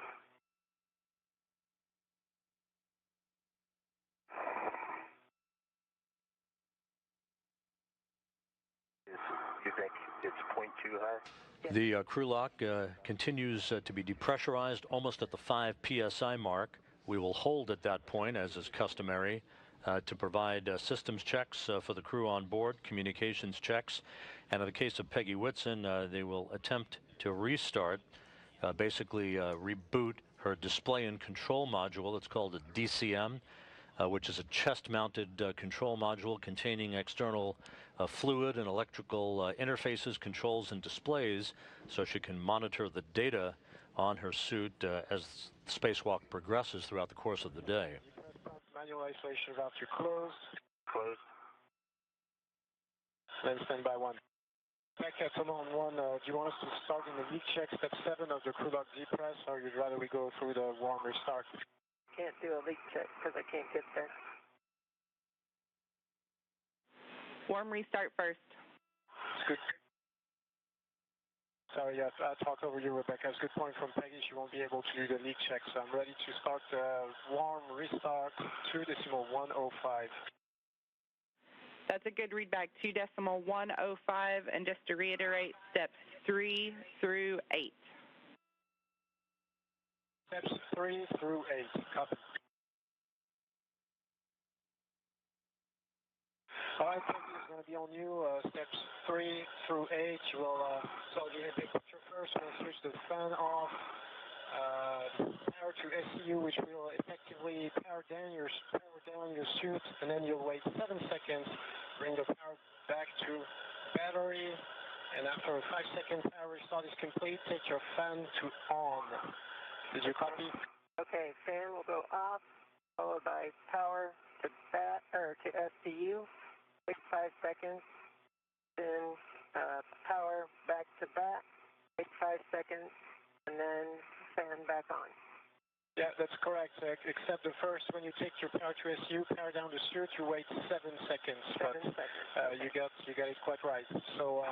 You think it's .2 high? The crew lock continues to be depressurized almost at the 5 psi mark. We will hold at that point, as is customary, to provide systems checks for the crew on board, communications checks, and in the case of Peggy Whitson, they will attempt to restart, basically reboot her display and control module. It's called a DCM, which is a chest-mounted control module containing external fluid and electrical interfaces, controls, and displays, so she can monitor the data on her suit as the spacewalk progresses throughout the course of the day. Manual isolation valve closed. Closed. Then standby 1. Back at on 1, do you want us to start in the leak check, step 7 of the crew lock depress, or you'd rather we go through the warm restart? Can't do a leak check because I can't get there. Warm restart first. Good. Sorry, yes, I talked over you, Rebecca. It's a good point from Peggy. She won't be able to do the leak check, so I'm ready to start the warm restart 2.105. That's a good readback, 2.105, and just to reiterate, steps 3 through 8. Steps 3 through 8. Copy. All right, Peggy, it's going to be on you. Steps 3 through 8. You will, so you have a picture first. We'll switch the fan off. Power to SCU, which will effectively power down your suit, and then you'll wait 7 seconds, bring the power back to battery, and after a 5-second power restart is complete, take your fan to on. Did you copy? Okay, fan will go off, followed by power to to SCU. Wait 5 seconds, then power back to bat. Wait 5 seconds, and then fan back on. Yeah, that's correct. Except the first, when you take your power to SU, power down the suit, you wait 7 seconds. 7 seconds. You got it quite right. So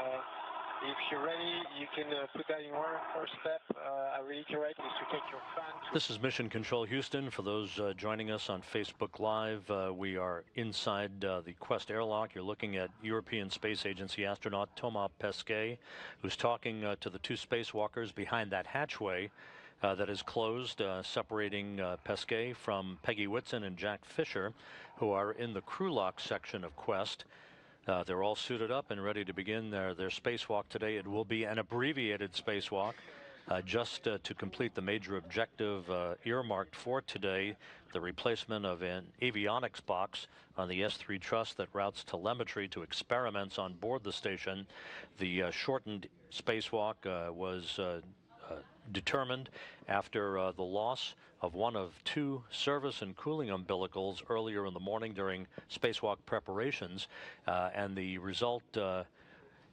if you're ready, you can put that in order. First step, I reiterate, is to take your fan to... This is Mission Control Houston. For those joining us on Facebook Live, we are inside the Quest airlock. You're looking at European Space Agency astronaut Thomas Pesquet, who's talking to the 2 spacewalkers behind that hatchway that is closed, separating Pesquet from Peggy Whitson and Jack Fischer, who are in the crew lock section of Quest. They're all suited up and ready to begin their spacewalk today. It will be an abbreviated spacewalk, just to complete the major objective earmarked for today, the replacement of an avionics box on the S3 truss that routes telemetry to experiments on board the station. The shortened spacewalk was determined after the loss of one of 2 service and cooling umbilicals earlier in the morning during spacewalk preparations, and the result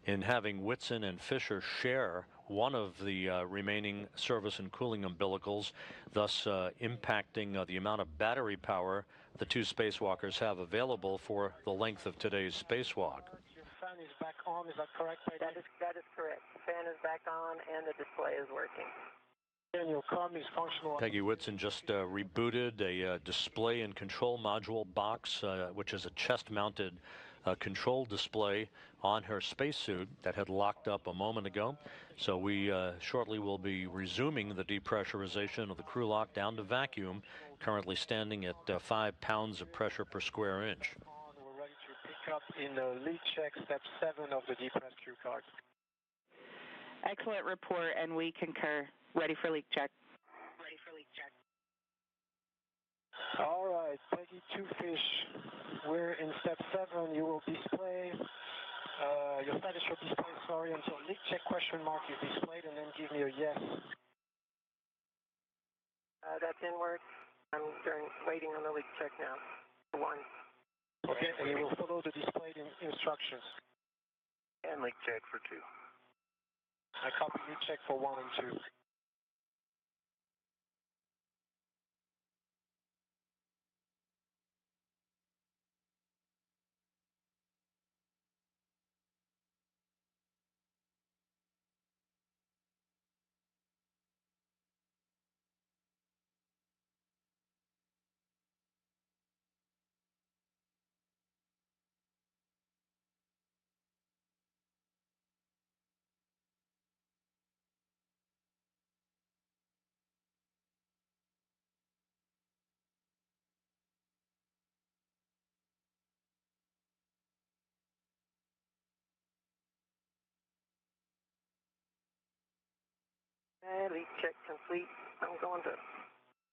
in having Whitson and Fischer share one of the remaining service and cooling umbilicals, thus impacting the amount of battery power the 2 spacewalkers have available for the length of today's spacewalk. Your fan is back on, is that correct, Peggy? That is correct. The fan is back on and the display is working. And your comm is functional. Peggy Whitson just rebooted a display and control module box, which is a chest-mounted control display on her spacesuit that had locked up a moment ago. So we shortly will be resuming the depressurization of the crew lock down to vacuum, currently standing at 5 pounds of pressure per square inch. We're ready to pick up in leak check step 7 of the depressed crew card. Excellent report, and we concur. Ready for leak check. All right, Peggy 2 fish. We're in step 7. You will display, your status will display, sorry, until leak check question mark is displayed, and then give me a yes. That's inward. I'm waiting on the leak check now. 1. Okay, and you will follow the displayed instructions. And leak check for 2. I copy leak check for 1 and 2. Leak check complete. I'm going to.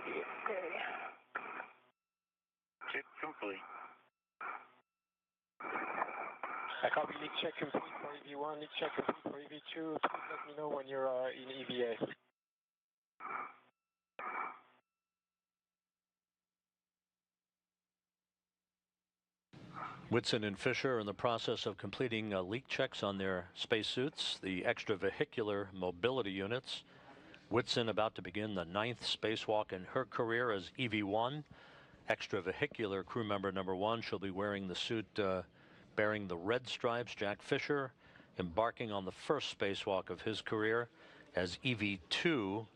Okay. Check complete. I copy leak check complete for EV1, leak check complete for EV2. Please let me know when you're in EVA. Whitson and Fischer are in the process of completing leak checks on their spacesuits, the extravehicular mobility units. Whitson about to begin the 9th spacewalk in her career as EV1. Extravehicular crew member number 1, she'll be wearing the suit bearing the red stripes. Jack Fischer embarking on the first spacewalk of his career as EV2.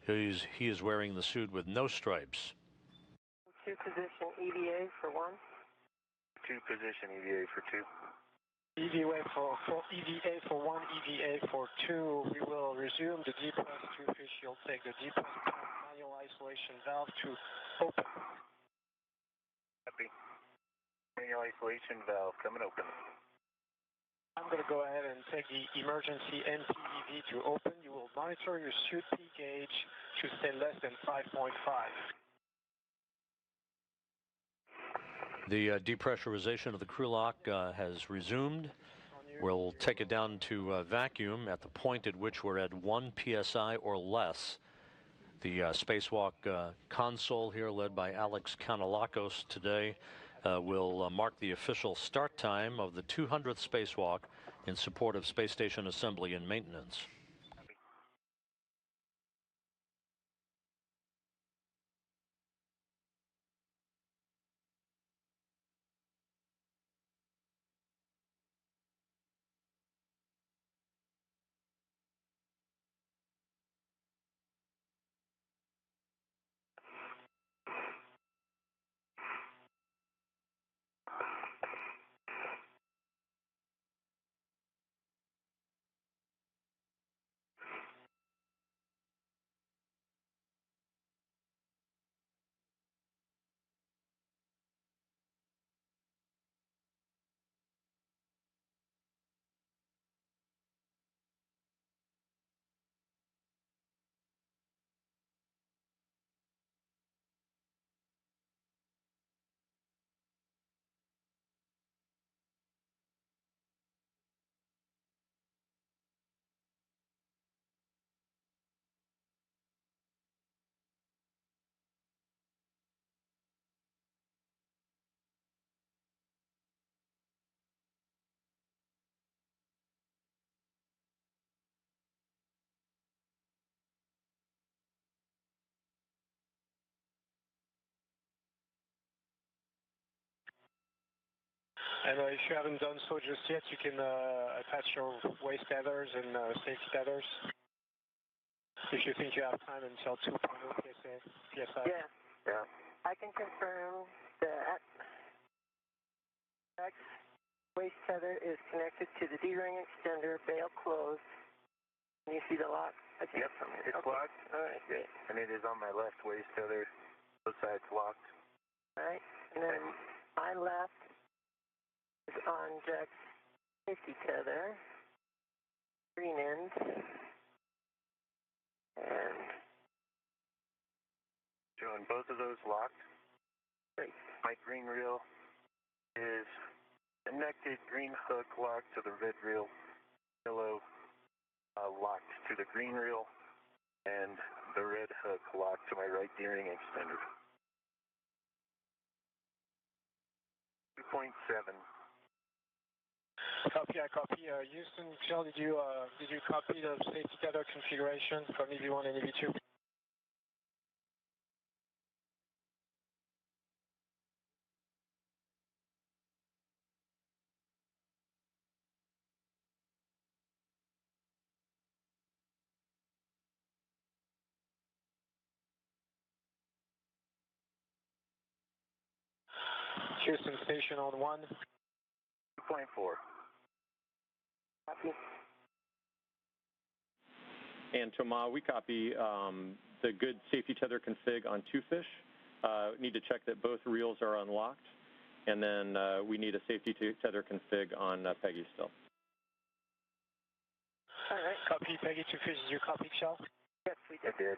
He is wearing the suit with no stripes. 2 position EVA for 1. 2 position EVA for 2. EVA for 1, EVA for 2. We will resume the depressed 2 fish. You'll take the depressed manual isolation valve to open. Copy. Manual isolation valve coming open. I'm going to go ahead and take the emergency NPVV to open. You will monitor your suit P gauge to stay less than 5.5. The depressurization of the crew lock has resumed. We'll take it down to vacuum at the point at which we're at 1 psi or less. The spacewalk console here, led by Alex Kanalakos today, will mark the official start time of the 200th spacewalk in support of space station assembly and maintenance. And if you haven't done so just yet, you can attach your waist tethers and safety tethers. if you think you have time until 2.0 PSI. Yeah. I can confirm that waste tether is connected to the D-ring extender, bail closed. Can you see the lock? Yep, it's locked. All right, great. And it is on my left waste tether. Both sides locked. All right, and then my left is on Jack's safety tether, green end, and Showing both of those locked. great. My green reel is connected, green hook locked to the red reel, yellow locked to the green reel, and the red hook locked to my right D-ring extender. 2.7. Copy, I copy. Houston, Michelle, did you copy the safety tether configuration from EV1 and EV2? Houston station on 1. 2.4. Copy. And Thomas, we copy the good safety tether config on 2-fish. Need to check that both reels are unlocked, and then we need a safety tether config on Peggy still. All right. Copy, Peggy, 2-fish. Did you copy, Michelle? Yes, we did. I did.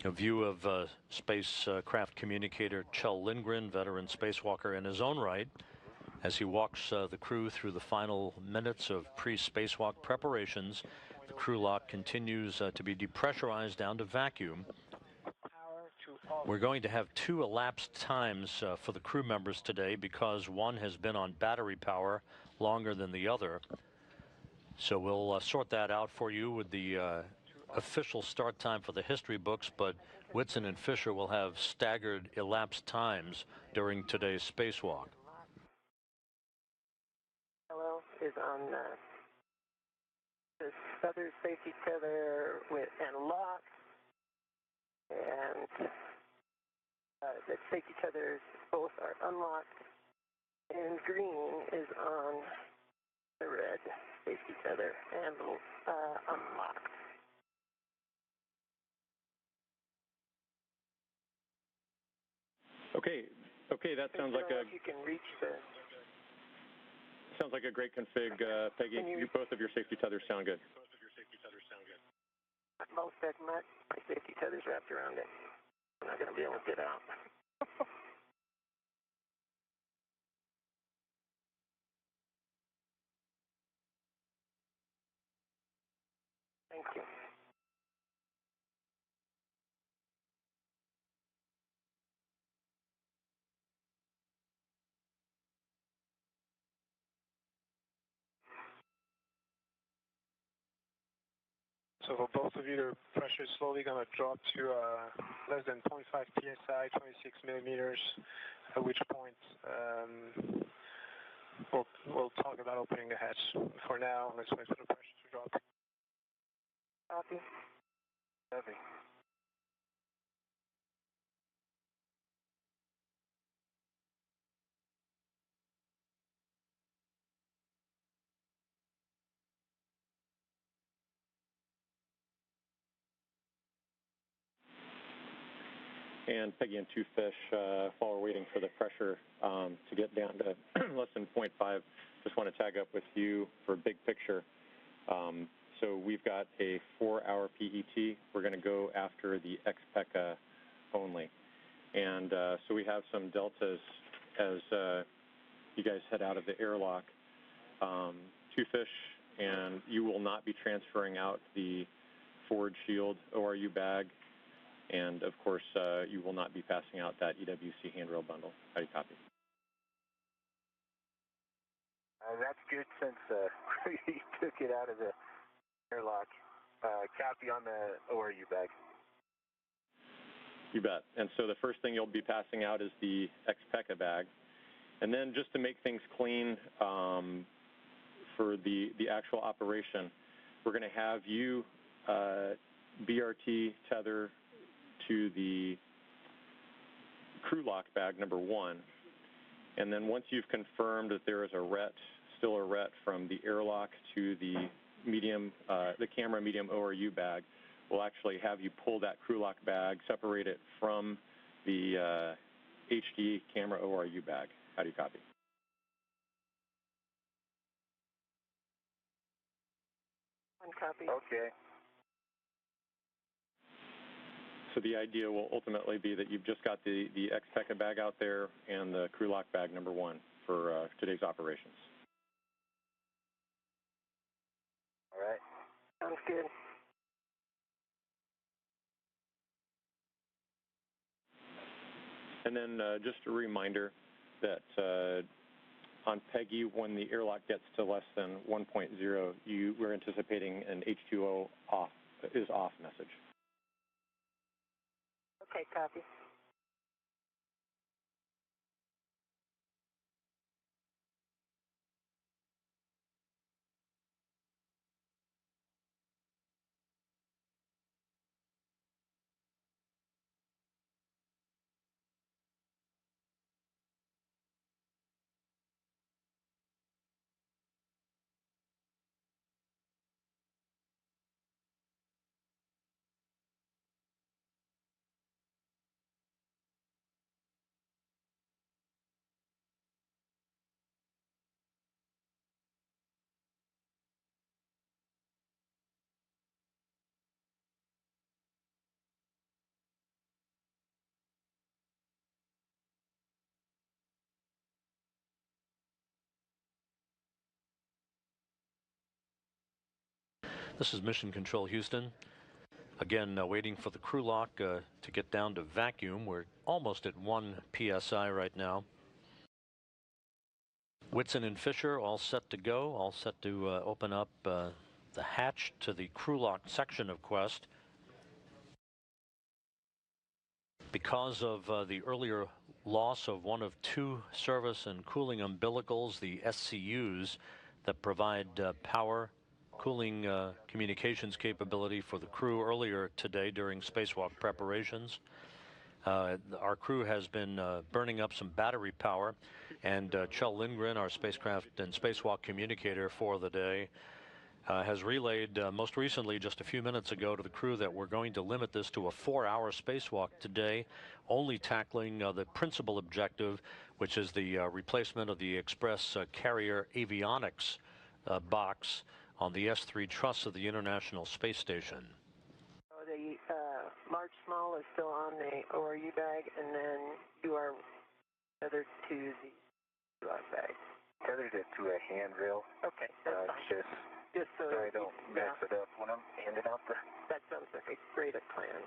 A view of spacecraft communicator Kjell Lindgren, veteran spacewalker in his own right, as he walks the crew through the final minutes of pre-spacewalk preparations. The crew lock continues to be depressurized down to vacuum. We're going to have 2 elapsed times for the crew members today because one has been on battery power longer than the other. So we'll sort that out for you with the official start time for the history books, but Whitson and Fischer will have staggered elapsed times during today's spacewalk. Hello is on the southern safety tether and lock, and the safety tethers both are unlocked, and green is on the red safety tether and unlocked. Okay, that sounds like a. You can reach the. Sounds like a great config, Peggy. Both of your safety tethers sound good. Most of my safety tether's wrapped around it. I'm not going to be able to get out. Thank you. So for both of you, the pressure is slowly going to drop to less than 0.5 psi, 26 millimeters, at which point we'll talk about opening the hatch. For now, let's wait for the pressure to drop. Copy. Copy. And Peggy and 2-fish, while we're waiting for the pressure to get down to less than 0.5, just want to tag up with you for big picture. So we've got a 4-hour PET. We're going to go after the XPECA only. And so we have some deltas as you guys head out of the airlock. 2-fish, and you will not be transferring out the forward shield ORU bag. And, of course, you will not be passing out that EWC handrail bundle. How do you copy? That's good since you took it out of the airlock. Copy on the ORU bag. You bet. And so the first thing you'll be passing out is the XPECA bag. And then just to make things clean, for the actual operation, we're going to have you BRT tether to the crew lock bag number 1, and then once you've confirmed that there is still a ret from the airlock to the camera medium ORU bag, we'll actually have you pull that crew lock bag, separate it from the HD camera ORU bag. How do you copy? One copy. Okay. So the idea will ultimately be that you've just got the X-Peka bag out there and the crew lock bag number 1 for today's operations. All right. Sounds good. And then just a reminder that on Peggy, when the airlock gets to less than 1.0, we're anticipating an H2O is off message. Okay, copy. This is Mission Control Houston. Again, waiting for the crew lock to get down to vacuum. We're almost at 1 PSI right now. Whitson and Fischer all set to go, all set to open up the hatch to the crew lock section of Quest. Because of the earlier loss of one of 2 service and cooling umbilicals, the SCUs that provide power, cooling communications capability for the crew earlier today during spacewalk preparations. Our crew has been burning up some battery power, and Kjell Lindgren, our spacecraft and spacewalk communicator for the day, has relayed most recently just a few minutes ago to the crew that we're going to limit this to a 4-hour spacewalk today, only tackling the principal objective, which is the replacement of the Express carrier avionics box on the S3 truss of the International Space Station. So the large small is still on the ORU bag, and then you are tethered to the lock bag. Tethered it to a handrail. Okay, that's fine. Just so I don't mess it up when I'm handing out the... That sounds like a great plan.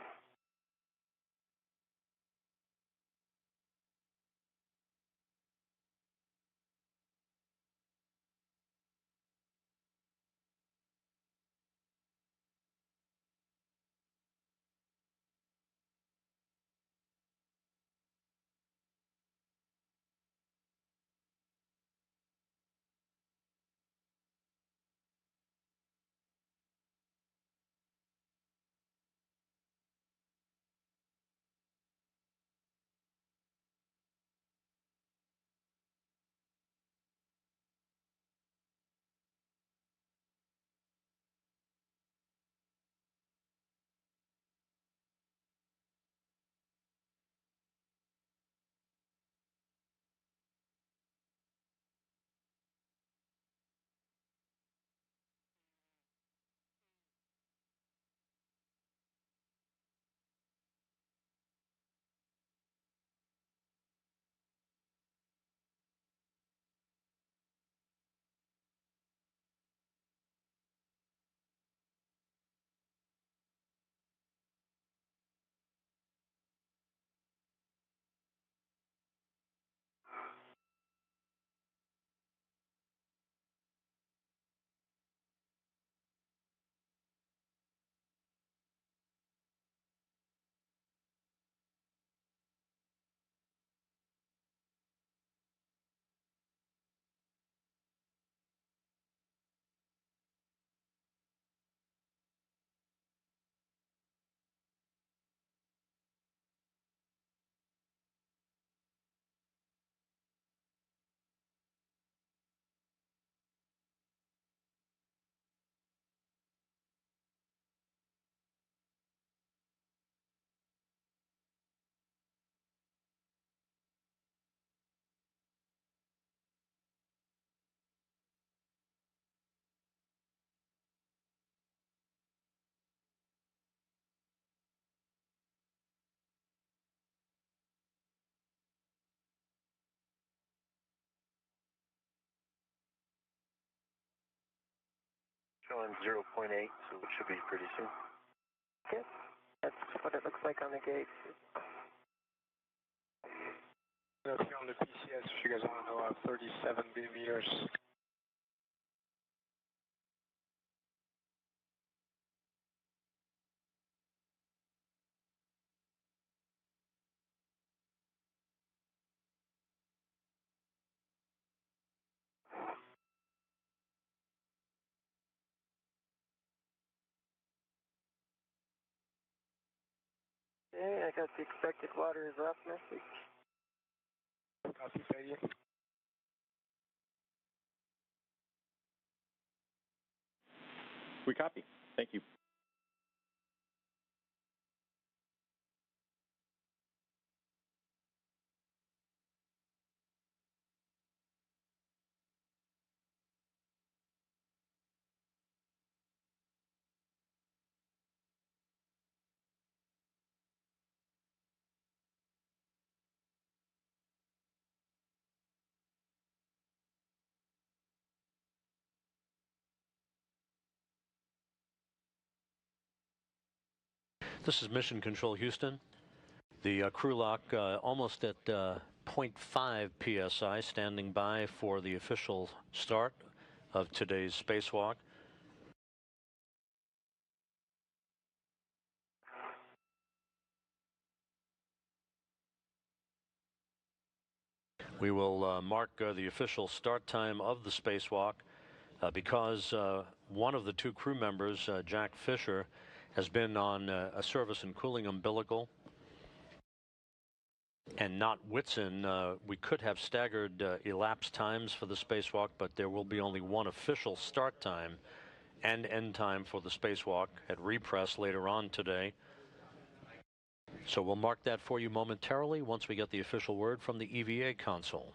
showing 0.8, so it should be pretty soon. Okay. That's what it looks like on the gauge. Up here on the PCS, if you guys want to know, 37 millimeters. Okay, I got the expected water is off message. Copy, Peggy. We copy. Thank you. This is Mission Control Houston. The crew lock almost at 0.5 psi, standing by for the official start of today's spacewalk. We will mark the official start time of the spacewalk because one of the two crew members, Jack Fischer, has been on a service and cooling umbilical, and not Whitson. We could have staggered elapsed times for the spacewalk, but there will be only one official start time and end time for the spacewalk at repress later on today. So we'll mark that for you momentarily once we get the official word from the EVA console.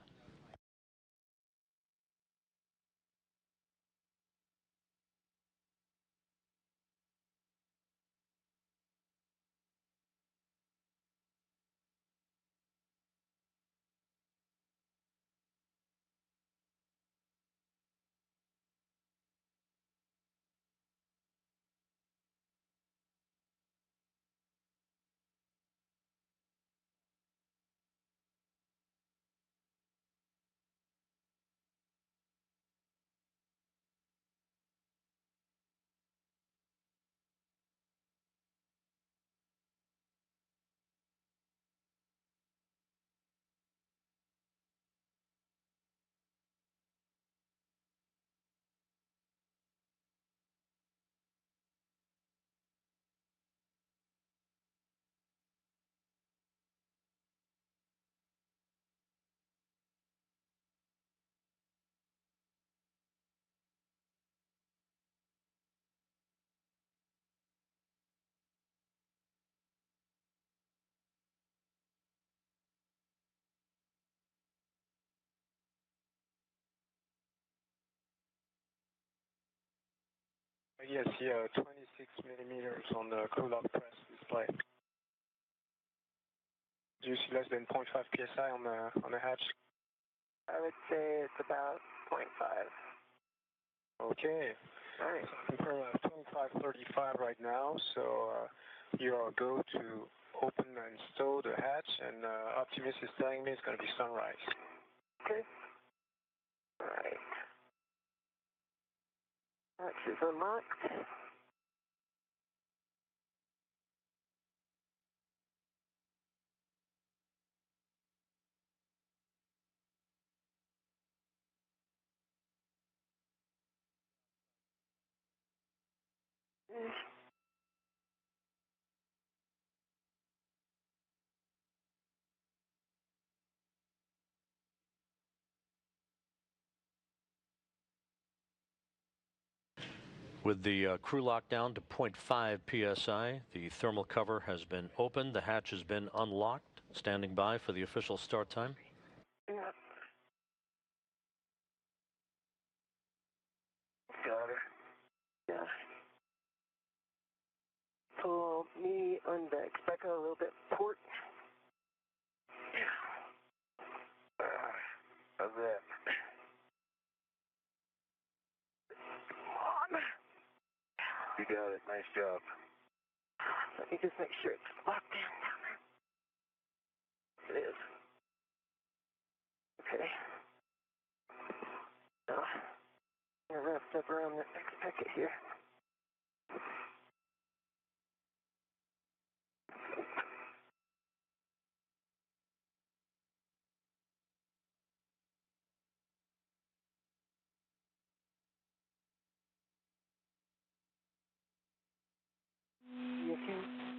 Yes, 26 millimeters on the crew lock press display. Do you see less than 0.5 psi on the hatch? I would say it's about 0.5. Okay. All right. So confirm 2535 right now, so you are go to open and stow the hatch, and Optimus is telling me it's going to be sunrise. Okay. All right. Hatch is unlocked. With the crew lock down to 0.5 psi, the thermal cover has been opened, the hatch has been unlocked, standing by for the official start time. Yeah. Got her. Yeah. Pull me on the back a little bit port. How's that? Come on. You got it. Nice job. Let me just make sure it's locked in down there. It is. Okay. Now, I'm going to wrap up around the packet here.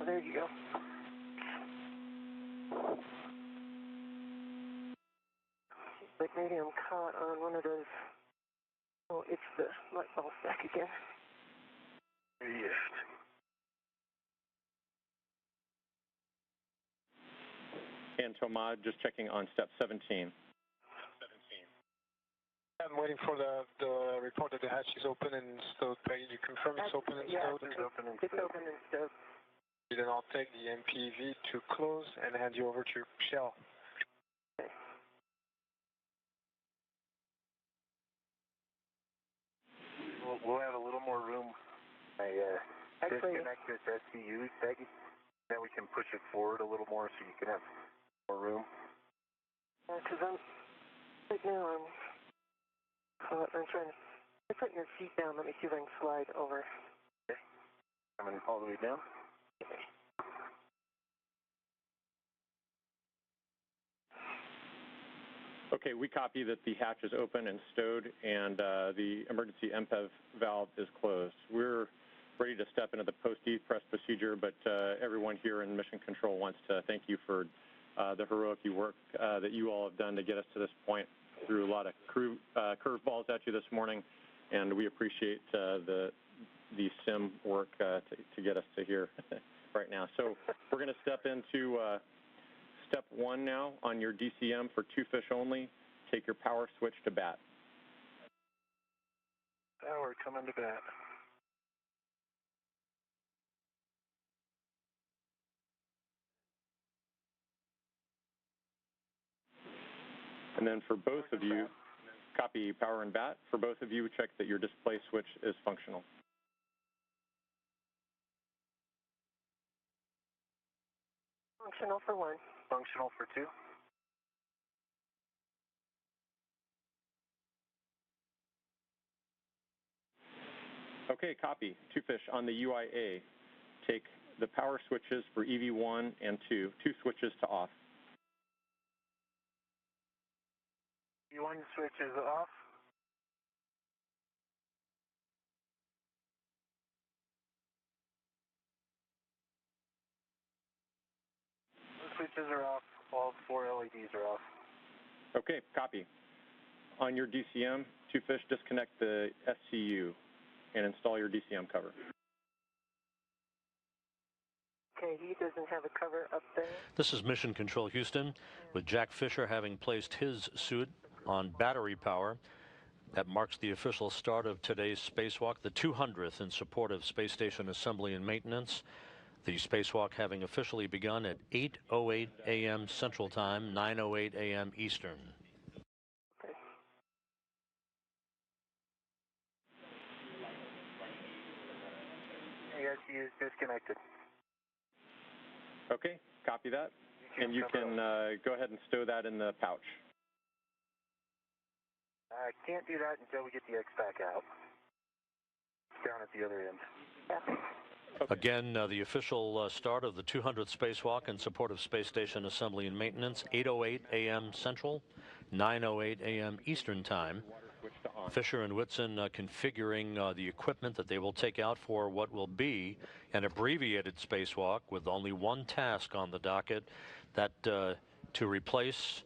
Oh, there you go. Like maybe I'm caught on one of those. Oh, it's the light ball stack again. Yes. And Tomad, just checking on step 17. I'm waiting for the report that the hatch is open and stowed. Peggy, you confirm it's open and stowed? Yeah, it's open and stowed. Then I'll take the MPV to close and hand you over to Shell. Okay. We'll have a little more room. I disconnect this SCU, Peggy. Then we can push it forward a little more so you can have more room. Because right now I'm trying to, put your feet down. Let me see if I can slide over. Okay. Coming all the way down. Okay. Okay, we copy that the hatch is open and stowed, and the emergency MPEV valve is closed. We're ready to step into the post-depress procedure, but everyone here in Mission Control wants to thank you for the heroic work that you all have done to get us to this point. Threw a lot of curveballs at you this morning, and we appreciate the sim work to get us to here right now. So we're going to step into step 1 now on your DCM for 2 fish only. Take your power switch to bat. Power coming to bat. And then for both of you, copy power and bat. For both of you, check that your display switch is functional. Functional for 1. Functional for 2. Okay, copy. 2 fish on the UIA. Take the power switches for EV1 and 2 switches to off. EV1 switch is off. The switches are off. All 4 LEDs are off. Okay, copy. On your DCM, 2 fish, disconnect the SCU and install your DCM cover. Okay, he doesn't have a cover up there. This is Mission Control Houston, with Jack Fischer having placed his suit on battery power. That marks the official start of today's spacewalk, the 200th in support of space station assembly and maintenance. The spacewalk having officially begun at 8:08 a.m. Central Time, 9:08 a.m. Eastern. Okay. Yes, he is disconnected. Okay, copy that. And you can go ahead and stow that in the pouch. I can't do that until we get the X-Pack out. It's down at the other end. Yeah. Okay. Again, the official start of the 200th Spacewalk in support of space station assembly and maintenance, 8:08 a.m. Central, 9:08 a.m. Eastern Time. Fischer and Whitson configuring the equipment that they will take out for what will be an abbreviated spacewalk with only one task on the docket, that to replace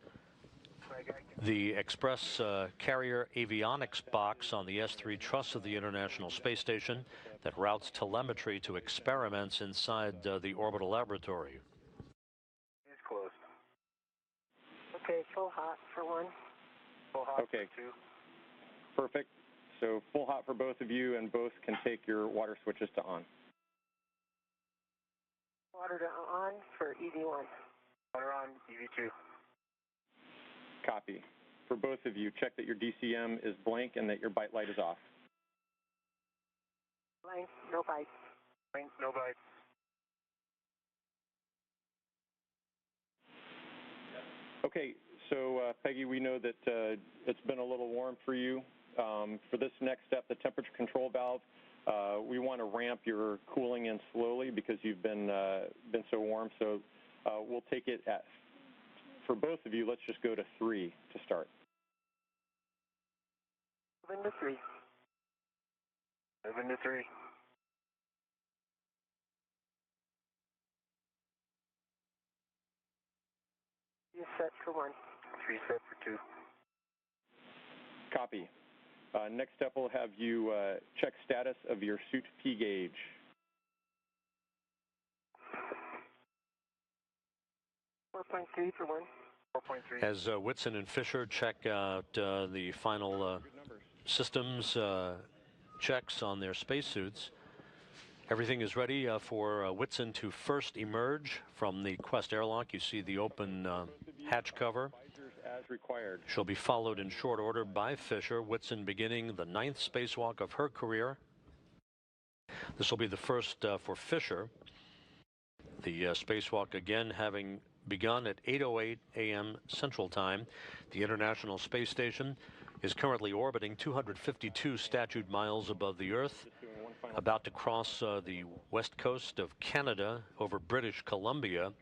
the Express Carrier Avionics box on the S3 truss of the International Space Station that routes telemetry to experiments inside the orbital laboratory. It's closed. Okay, full hot for 1. Full hot Okay. for 2. Perfect. So full hot for both of you, and both can take your water switches to on. Water to on for EV1. Water on, EV2. Copy. For both of you, check that your DCM is blank and that your bite light is off. Length, no bites. Length, no bites. Okay, so Peggy, we know that it's been a little warm for you. For this next step, the temperature control valve, we want to ramp your cooling in slowly because you've been so warm. So we'll take it at, for both of you, let's just go to 3 to start. 7 to 3. 7 to 3. You set for 1. 3 set for 2. Copy. Next step, we'll have you check status of your suit P gauge. 4.3 for 1. 4.3. As Whitson and Fischer check out the final systems checks on their spacesuits, everything is ready for Whitson to first emerge from the Quest airlock. You see the open hatch cover. As required. She'll be followed in short order by Fischer, Whitson beginning the 9th spacewalk of her career. This will be the first for Fischer. The spacewalk again having begun at 8:08 a.m. Central Time. The International Space Station is currently orbiting 252 statute miles above the Earth, about to cross the west coast of Canada over British Columbia,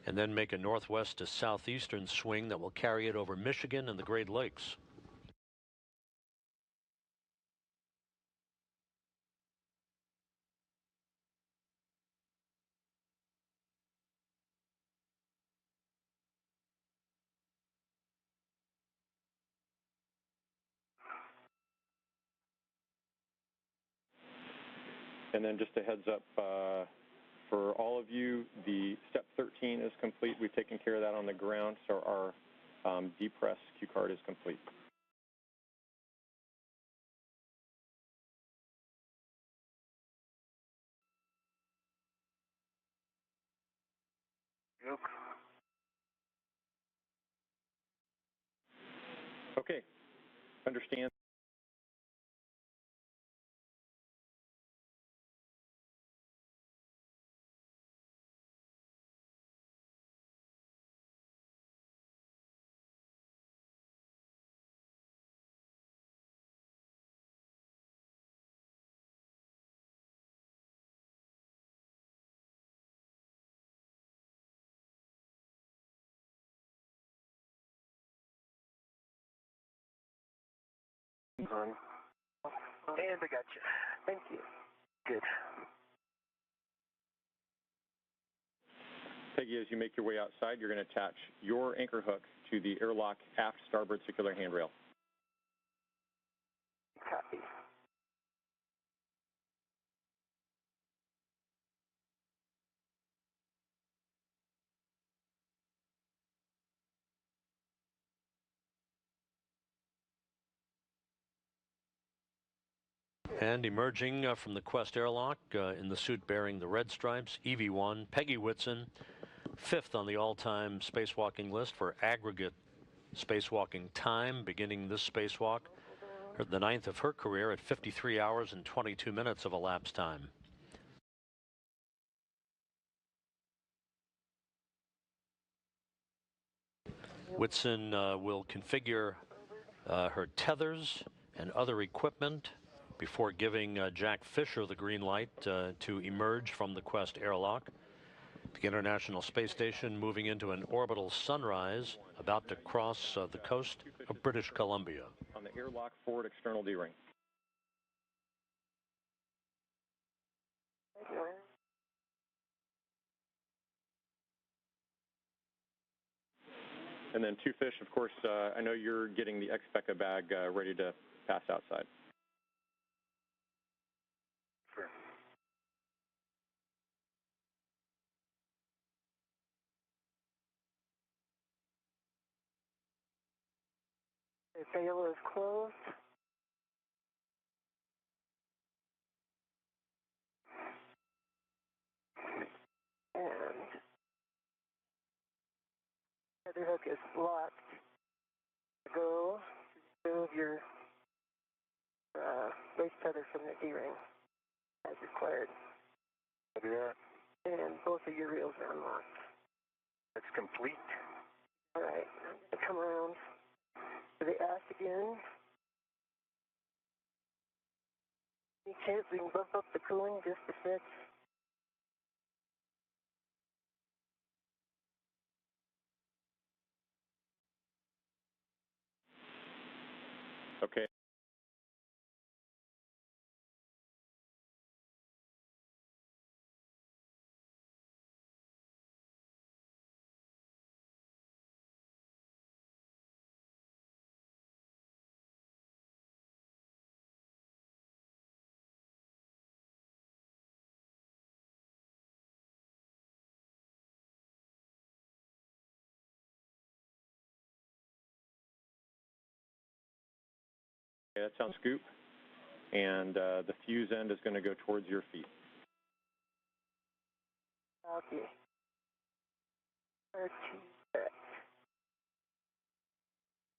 and then make a northwest to southeastern swing that will carry it over Michigan and the Great Lakes. And then just a heads up for all of you, the step 13 is complete. We've taken care of that on the ground, so our depress cue card is complete. Yep. Okay, understand. On. And I got you. Thank you. Good. Peggy, as you make your way outside, you're going to attach your anchor hook to the airlock aft starboard circular handrail. Copy. And emerging from the Quest airlock in the suit bearing the red stripes, EV1, Peggy Whitson, 5th on the all-time spacewalking list for aggregate spacewalking time, beginning this spacewalk, the 9th of her career at 53 hours and 22 minutes of elapsed time. Whitson will configure her tethers and other equipment before giving Jack Fischer the green light to emerge from the Quest airlock. The International Space Station moving into an orbital sunrise, about to cross the coast of British Columbia. On the airlock forward external D-ring. And then 2 fish, of course, I know you're getting the Expecca bag ready to pass outside. Sure. The veil is closed. And the other hook is locked. Go remove your base tether from the D-ring. as required. Copy that. And both of your reels are unlocked. That's complete. All right, I'm going to come around to the aft again. Any chance we can bump up the cooling just a bit? Okay. That sounds scoop. And the fuse end is going to go towards your feet. Okay. The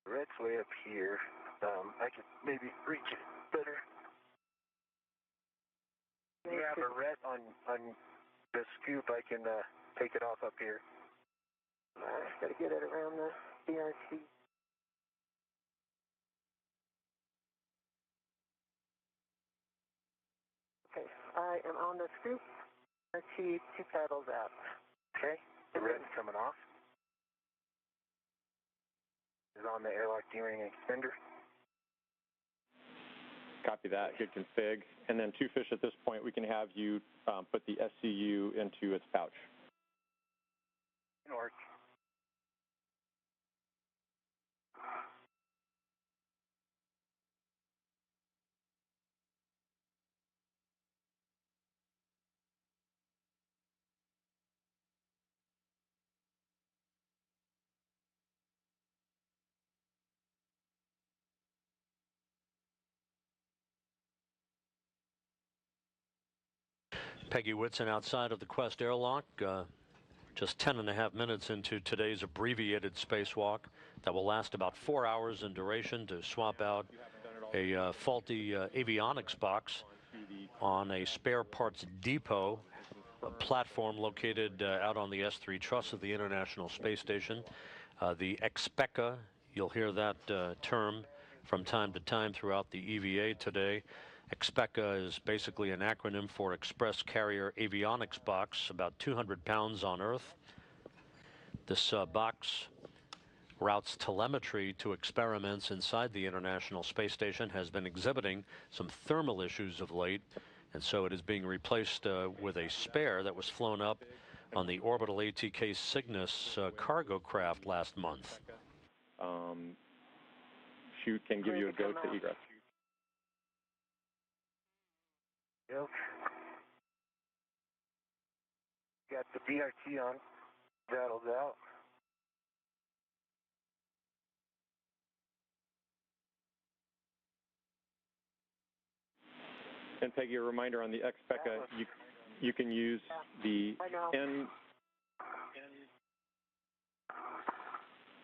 red's way up here. I could maybe reach it better. You have a red on the scoop. I can take it off up here. Got to get it around the BRT. Okay, I am on the scoop. BRT, 2 paddles out. Okay, the red's coming off. Is on the airlock D-ring extender. Copy that. Good config. And then 2 fish at this point, we can have you put the SCU into its pouch. Can work. Peggy Whitson outside of the Quest airlock, just 10.5 minutes into today's abbreviated spacewalk that will last about 4 hours in duration to swap out a faulty avionics box on a spare parts depot, a platform located out on the S3 truss of the International Space Station. The EXPECA, you'll hear that term from time to time throughout the EVA today. EXPECA is basically an acronym for Express Carrier Avionics Box, about 200 pounds on Earth. This box routes telemetry to experiments inside the International Space Station, has been exhibiting some thermal issues of late, and so it is being replaced with a spare that was flown up on the orbital ATK Cygnus cargo craft last month. Chute can give you a go to egress. Yep. Got the BRT on. Rattles out. And Peggy, a reminder on the EXPECA, you can use the N.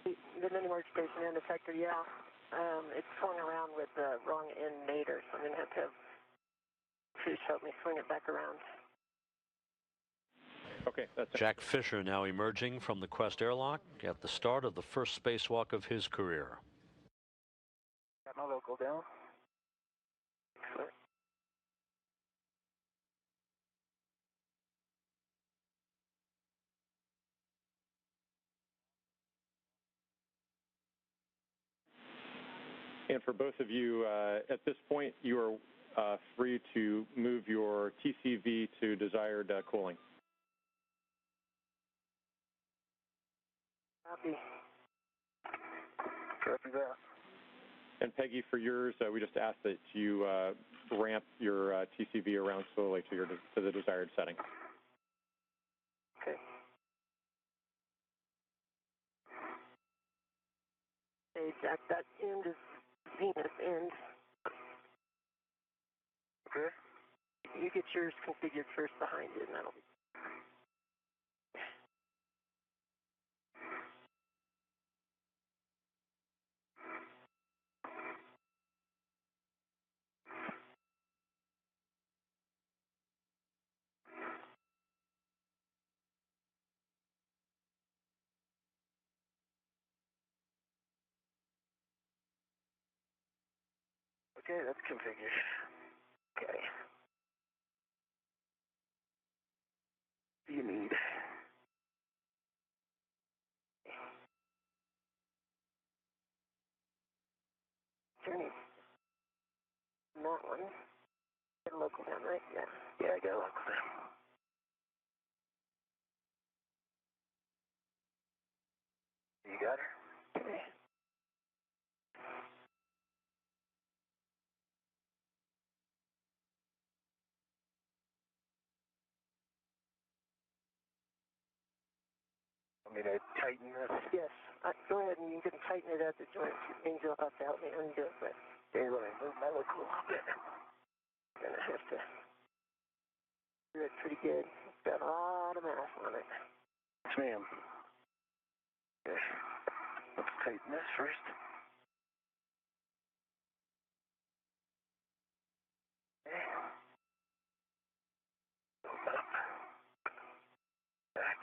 The mini workstation and effector, yeah. It's swung around with the wrong end nadir, so I'm going to have Fish help me swing it back around. Okay, that's it. Jack Fischer now emerging from the Quest airlock at the start of the first spacewalk of his career. Got my local down. Excellent. And for both of you, at this point, you are free to move your TCV to desired cooling. Copy. Copy that. And Peggy, for yours, we just ask that you ramp your TCV around slowly to the desired setting. Okay. Hey, Jack, that end is Venus end. Okay. You get yours configured first behind it, and that'll be. Okay, that's configured. Okay. What do you need? Journey. That one. Get a local down, right? Yeah. Yeah, I got a local down. You got her? Okay. Want me to tighten this? Yes. Go ahead and you can tighten it at the joints. Angel will have to help me undo it, but Okay, let me move my local a little bit. I'm going to have to do it pretty good. It's got a lot of mass on it. Yes, ma'am. Okay. Let's tighten this first. Okay. Up. Back.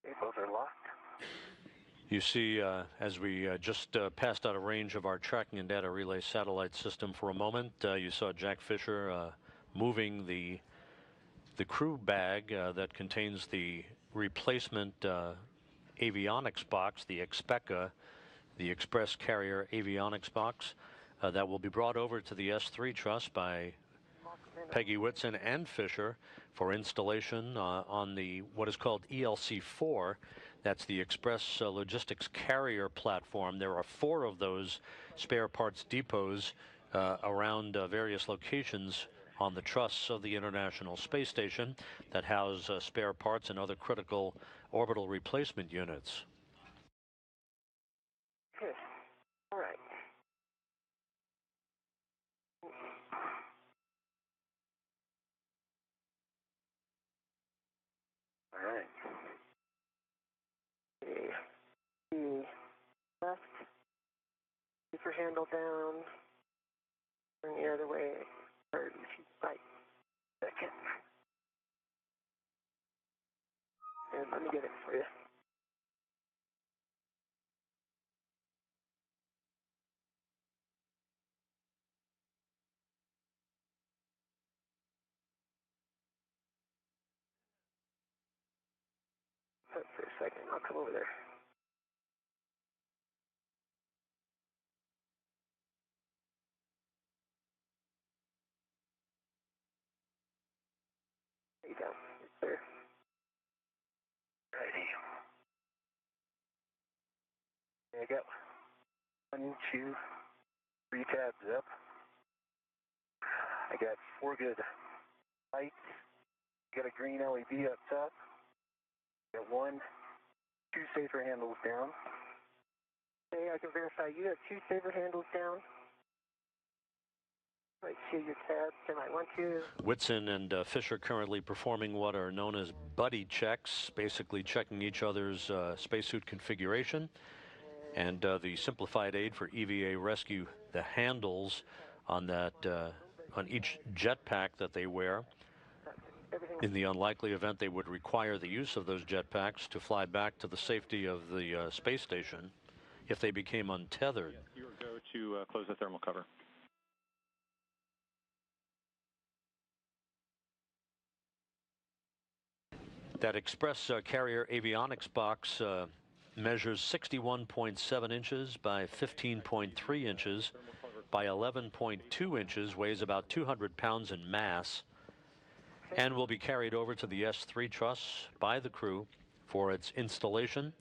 Okay, both are locked. You see, as we just passed out of range of our tracking and data relay satellite system for a moment, you saw Jack Fischer moving the crew bag that contains the replacement avionics box, the EXPECA, the Express Carrier Avionics box, that will be brought over to the S3 truss by Peggy, Whitson, and Fischer for installation on the what is called ELC-4. That's the Express Logistics Carrier platform. There are 4 of those spare parts depots around various locations on the truss of the International Space Station that house spare parts and other critical orbital replacement units. Good. All right. All right. Okay. The left. Keep your handle down. Turn the other way. Or if you like. Second. And let me get it for you. Hold for a second. I'll come over there. There you go. Yes, sir. Righty. Okay, I got 1, 2, 3 tabs up. I got 4 good lights. Got a green LED up top. Got 1, 2 safer handles down. Okay, I can verify you have 2 saver handles down. Right, see your tabs. Am I 1, 2? Whitson and Fischer currently performing what are known as buddy checks, basically checking each other's spacesuit configuration. And the simplified aid for EVA rescue, the handles on that on each jetpack that they wear, in the unlikely event they would require the use of those jetpacks to fly back to the safety of the space station if they became untethered. Yes, you go to close the thermal cover. That Express Carrier Avionics box measures 61.7 inches by 15.3 inches by 11.2 inches, weighs about 200 pounds in mass, and will be carried over to the S3 truss by the crew for its installation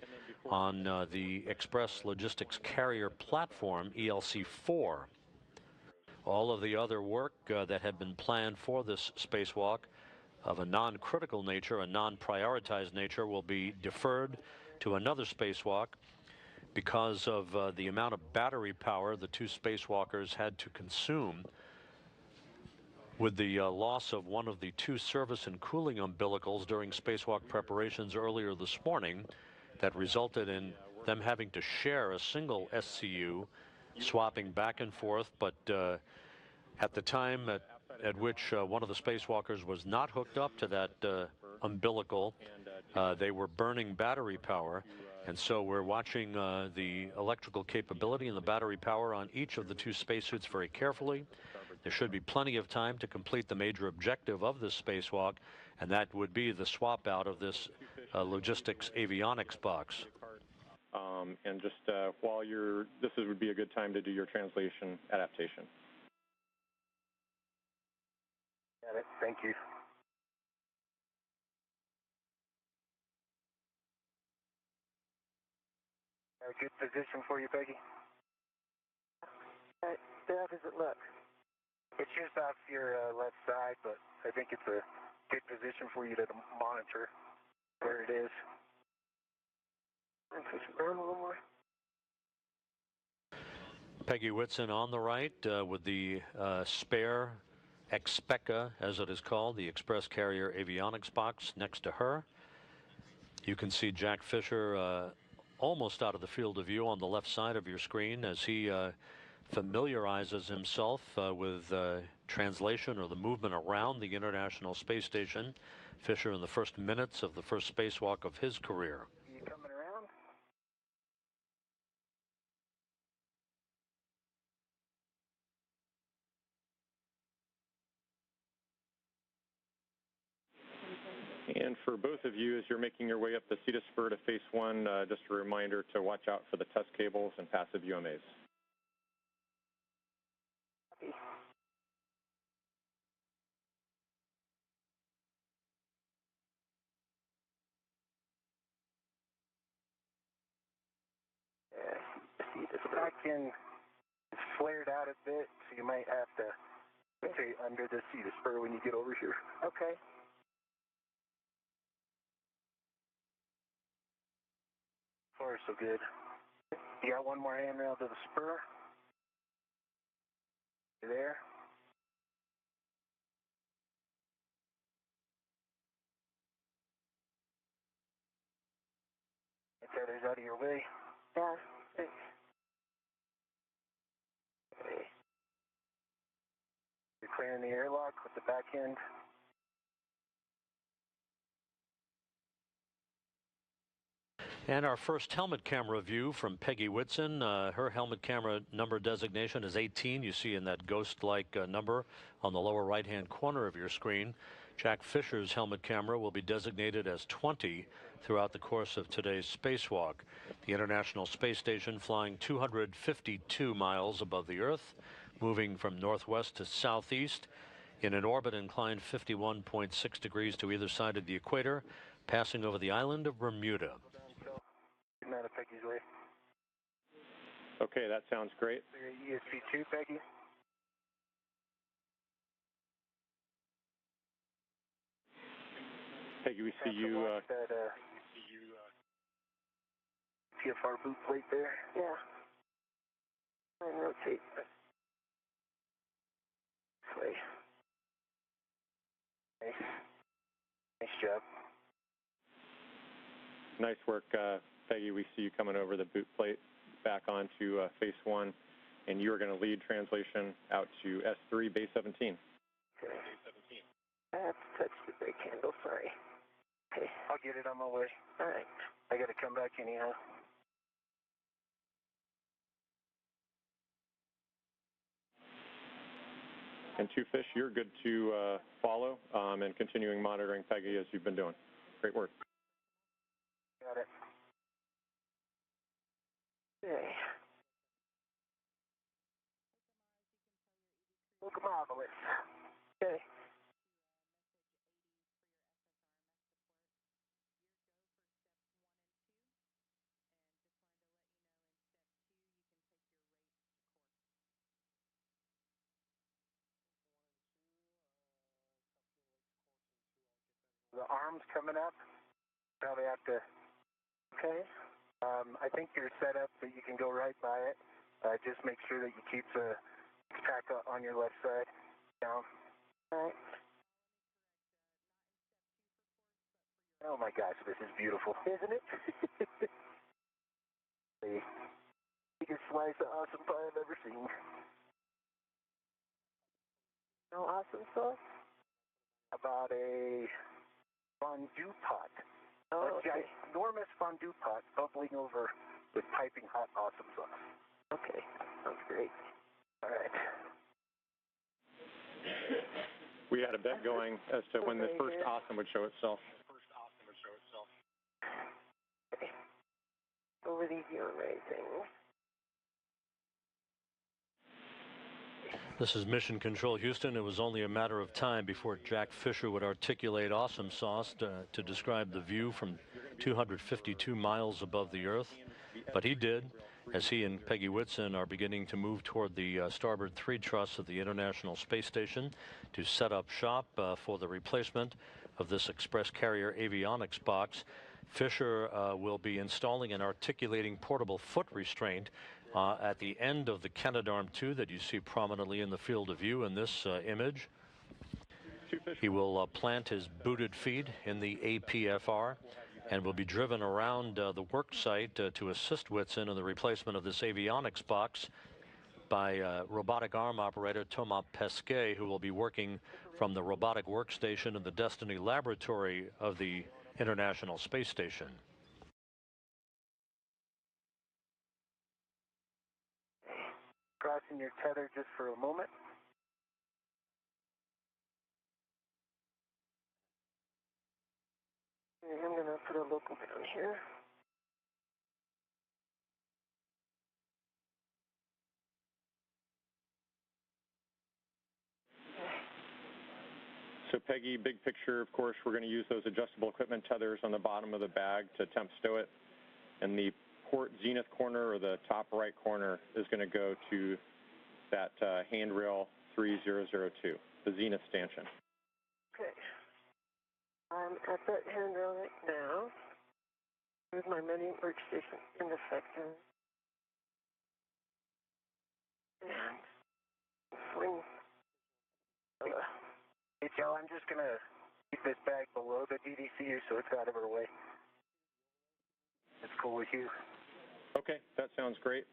on the Express Logistics Carrier platform, ELC-4. All of the other work that had been planned for this spacewalk of a non-critical nature, a non-prioritized nature, will be deferred to another spacewalk because of the amount of battery power the 2 spacewalkers had to consume with the loss of one of the 2 service and cooling umbilicals during spacewalk preparations earlier this morning that resulted in them having to share a single SCU, swapping back and forth, but at the time at which one of the spacewalkers was not hooked up to that umbilical, they were burning battery power, And so we're watching the electrical capability and the battery power on each of the two spacesuits very carefully. There should be plenty of time to complete the major objective of this spacewalk, and that would be the swap out of this logistics avionics box. And just while would be a good time to do your translation adaptation. Got it. Thank you. A good position for you, Peggy? How does it look? It's just off your left side, but I think it's a good position for you to monitor where it is. Push it down a little more. Peggy Whitson on the right with the spare Expecca, as it is called, the Express Carrier Avionics box next to her. You can see Jack Fischer almost out of the field of view on the left side of your screen as he familiarizes himself with translation or the movement around the International Space Station. Fischer in the first minutes of the first spacewalk of his career. You coming around? And for both of you, as you're making your way up the CETA spur to Phase 1, just a reminder to watch out for the test cables and passive UMAs. The back end is flared out a bit, so you might have to stay under the CETA spur when you get over here. Okay. So far, so good. You got one more handrail to the spur. You there? Get others out of your way. Yeah, thanks. Okay. You're clearing the airlock with the back end. And our first helmet camera view from Peggy Whitson. Her helmet camera number designation is 18. You see in that ghost-like number on the lower right-hand corner of your screen. Jack Fischer's helmet camera will be designated as 20 throughout the course of today's spacewalk. The International Space Station flying 252 miles above the Earth, moving from northwest to southeast in an orbit inclined 51.6 degrees to either side of the equator, passing over the island of Bermuda. Getting out of Peggy's way. Okay, that sounds great. ESP2, Peggy. Peggy, we see you. That TFR boot plate there. Yeah. And rotate this way. Nice. Nice job. Nice work, Peggy. We see you coming over the boot plate back onto Phase 1, and you are going to lead translation out to S3, Bay 17. Okay. I have to touch the brake handle, sorry. Okay. I'll get it on my way. All right. I got to come back anyhow. And Two Fish, you're good to follow and continuing monitoring Peggy as you've been doing. Great work. Got it. Okay. Look marvelous. Okay. The arm's coming up. Probably have to. Okay. I think you're set up that you can go right by it. Just make sure that you keep the pack on your left side down. All right. Oh my gosh, this is beautiful, isn't it? The biggest slice of awesome pie I've ever seen. No awesome sauce? About a fondue pot. Oh, a ginormous fondue pot bubbling over with piping hot awesome sauce. okay. Sounds great. All right. We had a bet going as to when the first awesome would show itself. Okay. Over these raising. This is Mission Control Houston. It was only a matter of time before Jack Fischer would articulate awesome sauce to describe the view from 252 miles above the Earth. But he did, as he and Peggy Whitson are beginning to move toward the starboard 3 truss of the International Space Station to set up shop for the replacement of this express carrier avionics box. Fischer will be installing an articulating portable foot restraint at the end of the Canadarm2 that you see prominently in the field of view in this image. He will plant his booted feet in the APFR and will be driven around the work site to assist Whitson in the replacement of this avionics box by robotic arm operator Thomas Pesquet, who will be working from the robotic workstation in the Destiny Laboratory of the International Space Station. Crossing your tether just for a moment. I'm going to put a local down here. So Peggy, big picture, of course, we're going to use those adjustable equipment tethers on the bottom of the bag to attempt stow it. And the port zenith corner, or the top right corner, is going to go to that handrail 3002, the zenith stanchion. Okay. I'm at that handrail right now. Here's my menu workstation in the section. And swing. Hey, Joe, I'm just going to keep this bag below the DDCU so it's out of our way. It's cool with you. Okay, that sounds great.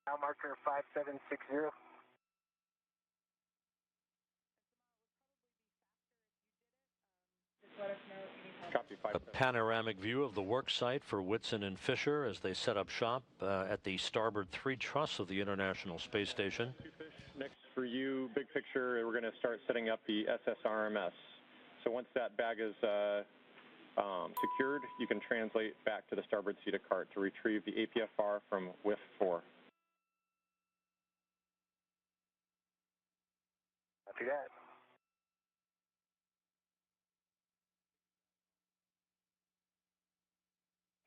Now marker 5760. A panoramic view of the work site for Whitson and Fischer as they set up shop at the starboard 3 truss of the International Space Station. Next for you, big picture, we're going to start setting up the SSRMS. So once that bag is secured, you can translate back to the starboard seat of cart to retrieve the APFR from WIF 4. Copy that.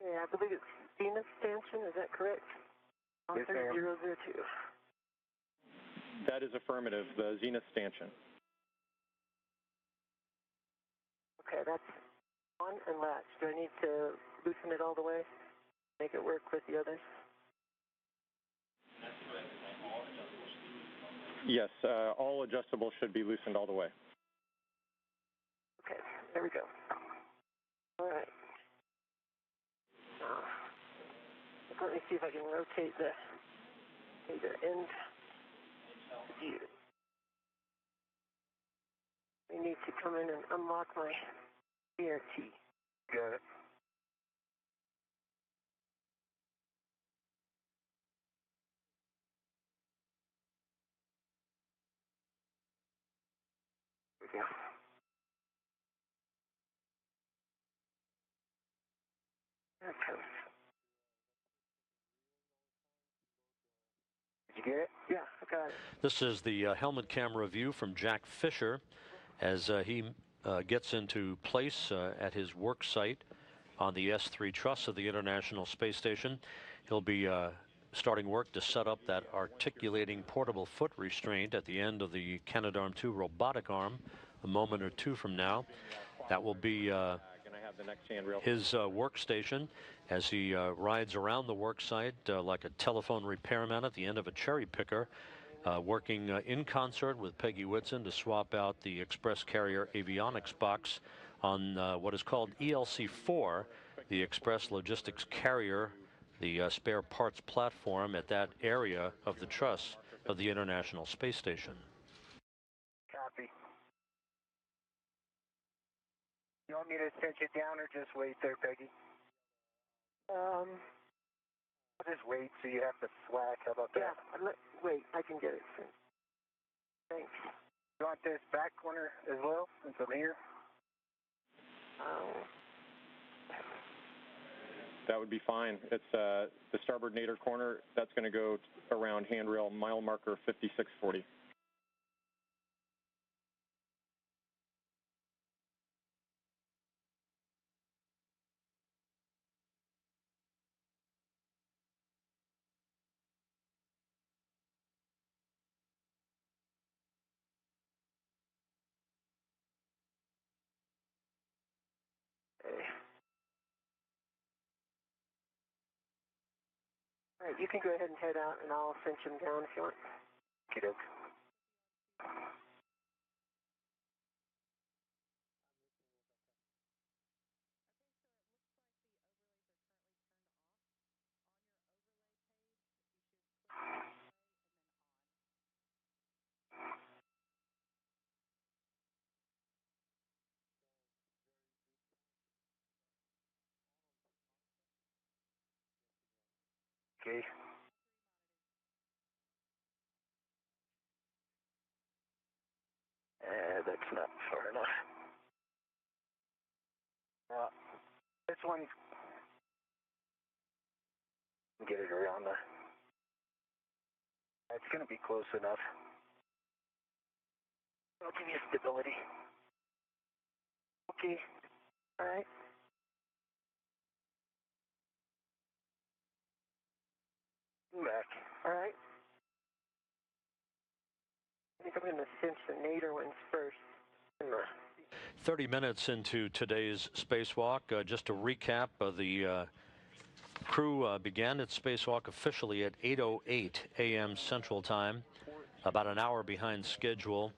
Yeah, I believe it's zenith stanchion, is that correct? On Yes, ma'am. 3002. That is affirmative, the zenith stanchion. Okay, that's on and latch. Do I need to loosen it all the way? Make it work with the others? Yes, all adjustables should be loosened all the way. Okay, there we go. All right. Now, let me see if I can rotate the end view. We need to come in and unlock my BRT. Got it. Yeah. There it comes. Did you get it? Yeah, I got it. This is the helmet camera view from Jack Fischer as he gets into place at his work site on the S3 truss of the International Space Station. He'll be starting work to set up that articulating portable foot restraint at the end of the Canadarm2 robotic arm a moment or two from now. That will be his workstation as he rides around the work site like a telephone repairman at the end of a cherry picker, working in concert with Peggy Whitson to swap out the express carrier avionics box on what is called ELC-4, the express logistics carrier, the spare parts platform at that area of the truss of the International Space Station. Copy. You want me to cinch it down or just wait there, Peggy? I'll just wait so you have to slack. How about that? Yeah, wait, I can get it cinched. Thanks. You want this back corner as well, since I'm here? That would be fine. It's the starboard nadir corner. That's going to go around handrail mile marker 5640. All right, you can go ahead and head out, and I'll cinch him down if you want. Okey-doke. Okay. That's not far enough. This one's... Get it around the... It's going to be close enough. It'll give you stability. Okay. All right. Back. All right. I think I'm going to cinch the nadir ones first. 30 minutes into today's spacewalk, just to recap, the crew began its spacewalk officially at 8:08 a.m. Central Time, about an hour behind schedule.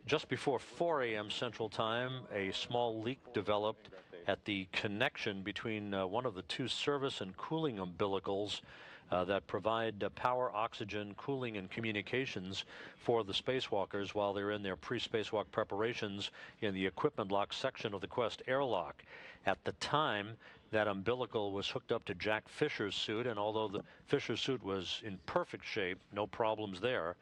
Just before 4 a.m. Central Time, a small leak developed at the connection between one of the two service and cooling umbilicals that provide power, oxygen, cooling, and communications for the spacewalkers while they're in their pre-spacewalk preparations in the equipment lock section of the Quest airlock. At the time, that umbilical was hooked up to Jack Fischer's suit, and although the Fischer suit was in perfect shape, no problems there,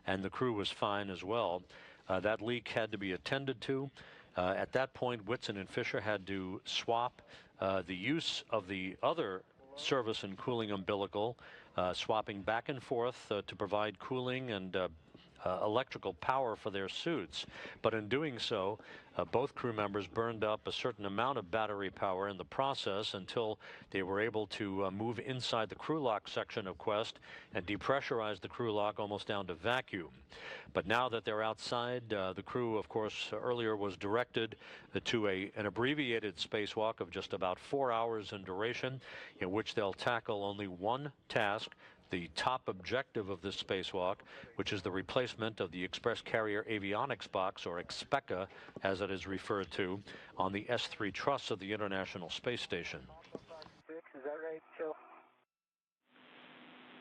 and the crew was fine as well, that leak had to be attended to. At that point, Whitson and Fischer had to swap the use of the other service and cooling umbilical, swapping back and forth to provide cooling and electrical power for their suits. But in doing so, both crew members burned up a certain amount of battery power in the process until they were able to move inside the crew lock section of Quest and depressurize the crew lock almost down to vacuum. But now that they're outside, the crew, of course, earlier was directed to an abbreviated spacewalk of just about 4 hours in duration, in which they'll tackle only one task, the top objective of this spacewalk, which is the replacement of the Express Carrier Avionics Box, or EXPECA, as it is referred to, on the S3 truss of the International Space Station. Is that right, Phil?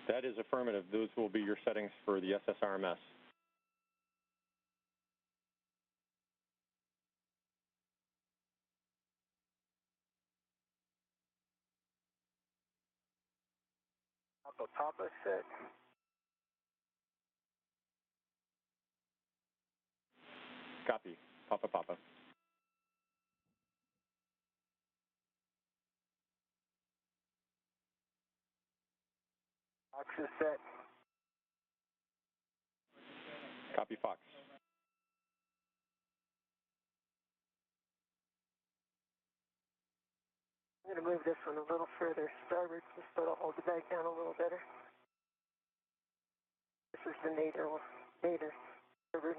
That is affirmative. Those will be your settings for the SSRMS. Papa set. Copy. Papa, Papa. Fox is set. Copy, Fox. I'm going to move this one a little further starboard just so it'll hold the bag down a little better. This is the nadir starboard.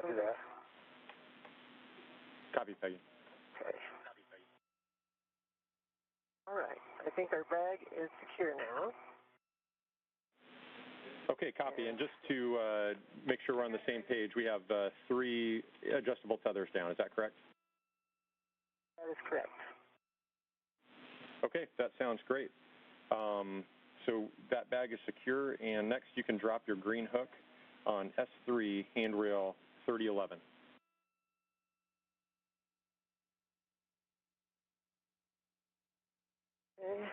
Do that. Copy, Peggy. Okay. All right. I think our bag is secure now. Okay, copy. And just to make sure we're on the same page, we have 3 adjustable tethers down. Is that correct? That is correct. Okay, that sounds great. So that bag is secure, and next you can drop your green hook on S3 handrail 3011. Okay.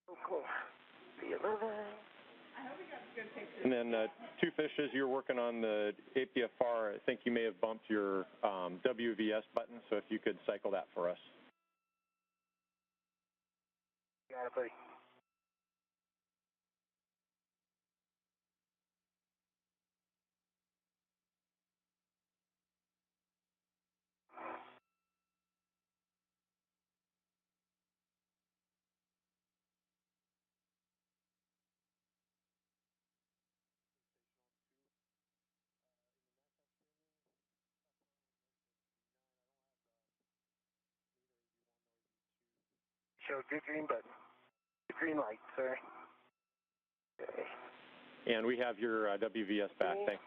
Oh, cool. B11. And then two fishes, you're working on the APFR. I think you may have bumped your WVS button, so if you could cycle that for us. Got it, buddy. Show good green button. Good green light, sir. Okay. And we have your WVS back. Thanks.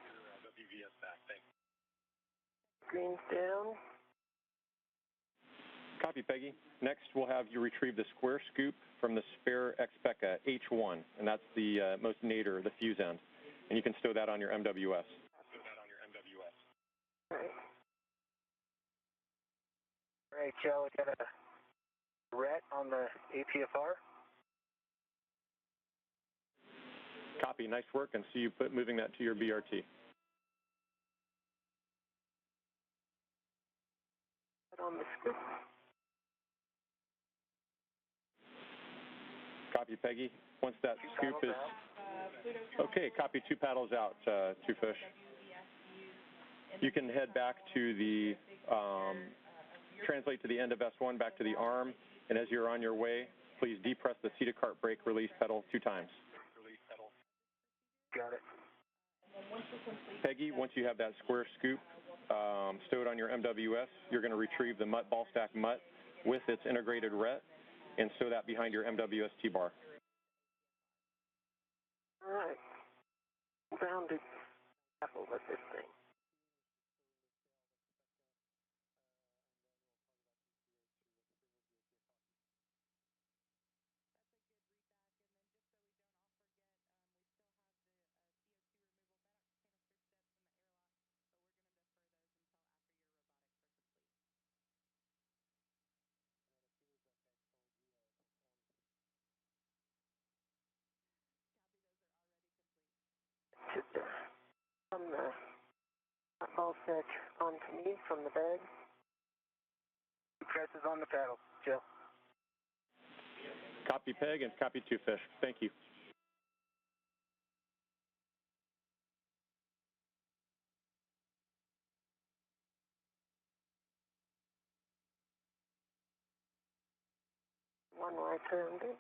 Green's down. Copy, Peggy. Next, we'll have you retrieve the square scoop from the spare XPECA H1, and that's the most nadir, the fuse end. And you can stow that on your MWS. All right, Joe, we got a ret on the APFR. Copy, nice work, and see you moving that to your BRT. On the scoop. Copy, Peggy. Once that scoop is... Okay, copy, 2 paddles out, 2 fish. You can head back to the... translate to the end of S1, back to the arm, and as you're on your way, please depress the seat cart brake release pedal 2 times. Got it. Peggy, once you have that square scoop stowed on your MWS, you're going to retrieve the mutt ball stack mutt with its integrated ret and stow that behind your MWS T-bar. All right. Rounded apple with this thing. From the ball stack onto me from the bag. Presses on the paddle, Joe. Copy, Peg, and copy, 2 fish. Thank you. One right turned in.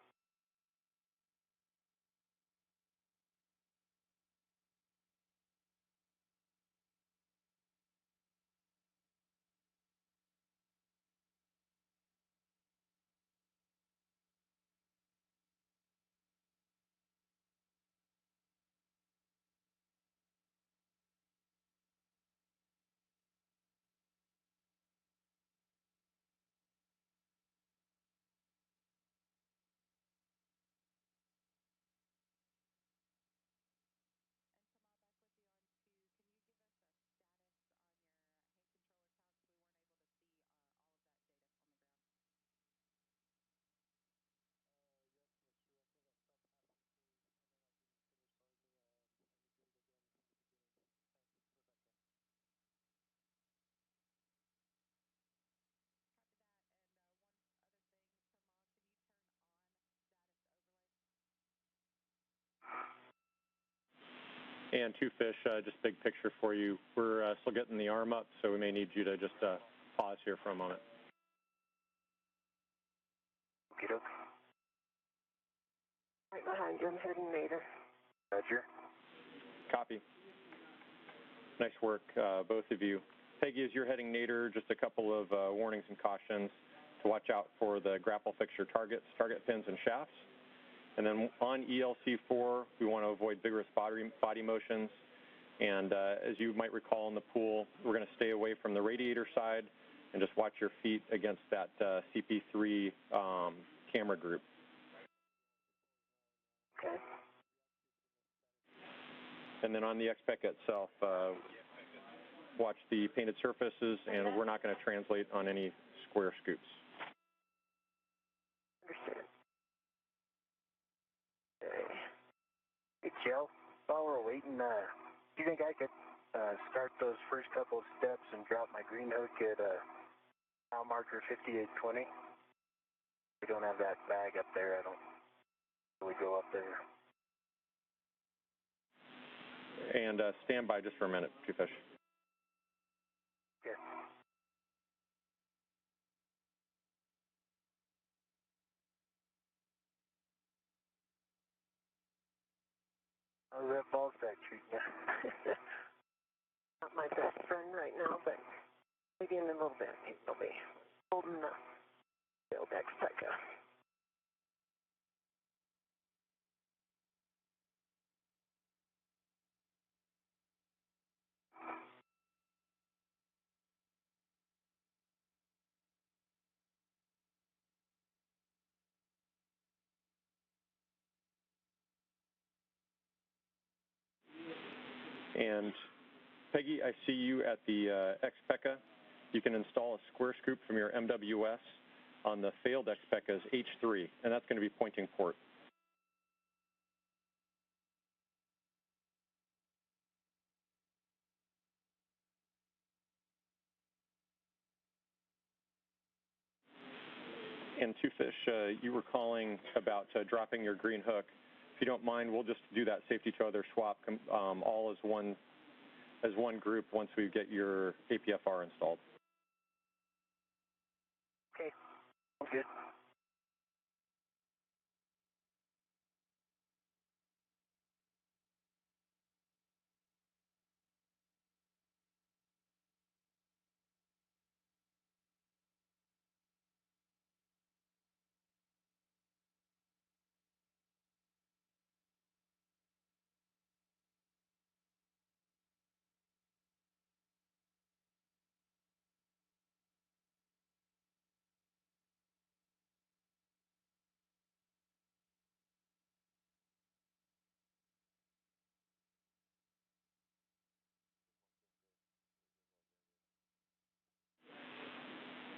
And 2 fish, just big picture for you. We're still getting the arm up, so we may need you to just pause here for a moment. Okey-doke. Right behind you, I'm heading nadir. Roger. Copy. Nice work, both of you. Peggy, as you're heading nadir, just a couple of warnings and cautions to watch out for the grapple fixture targets, target pins and shafts. And then on ELC4, we want to avoid vigorous body motions. And as you might recall in the pool, we're going to stay away from the radiator side and just watch your feet against that CP3 camera group. Okay. And then on the XPEC itself, watch the painted surfaces, and we're not going to translate on any square scoops. Understood. Okay. Hey, Joe, while we're waiting, do you think I could start those first couple of steps and drop my green hook at mile marker 5820? We don't have that bag up there. I don't really go up there. And stand by just for a minute, Two Fish. Okay. How's that ball sack treating you? Not my best friend right now, but maybe in a little bit he'll be holding the tail deck Pekka. And Peggy, I see you at the X-PECA. You can install a square scoop from your MWS on the failed X-PECA's H3, and that's going to be pointing port. And Two Fish, you were calling about dropping your green hook. If you don't mind, we'll just do that safety to other swap all as one group once we get your APFR installed. Okay, good.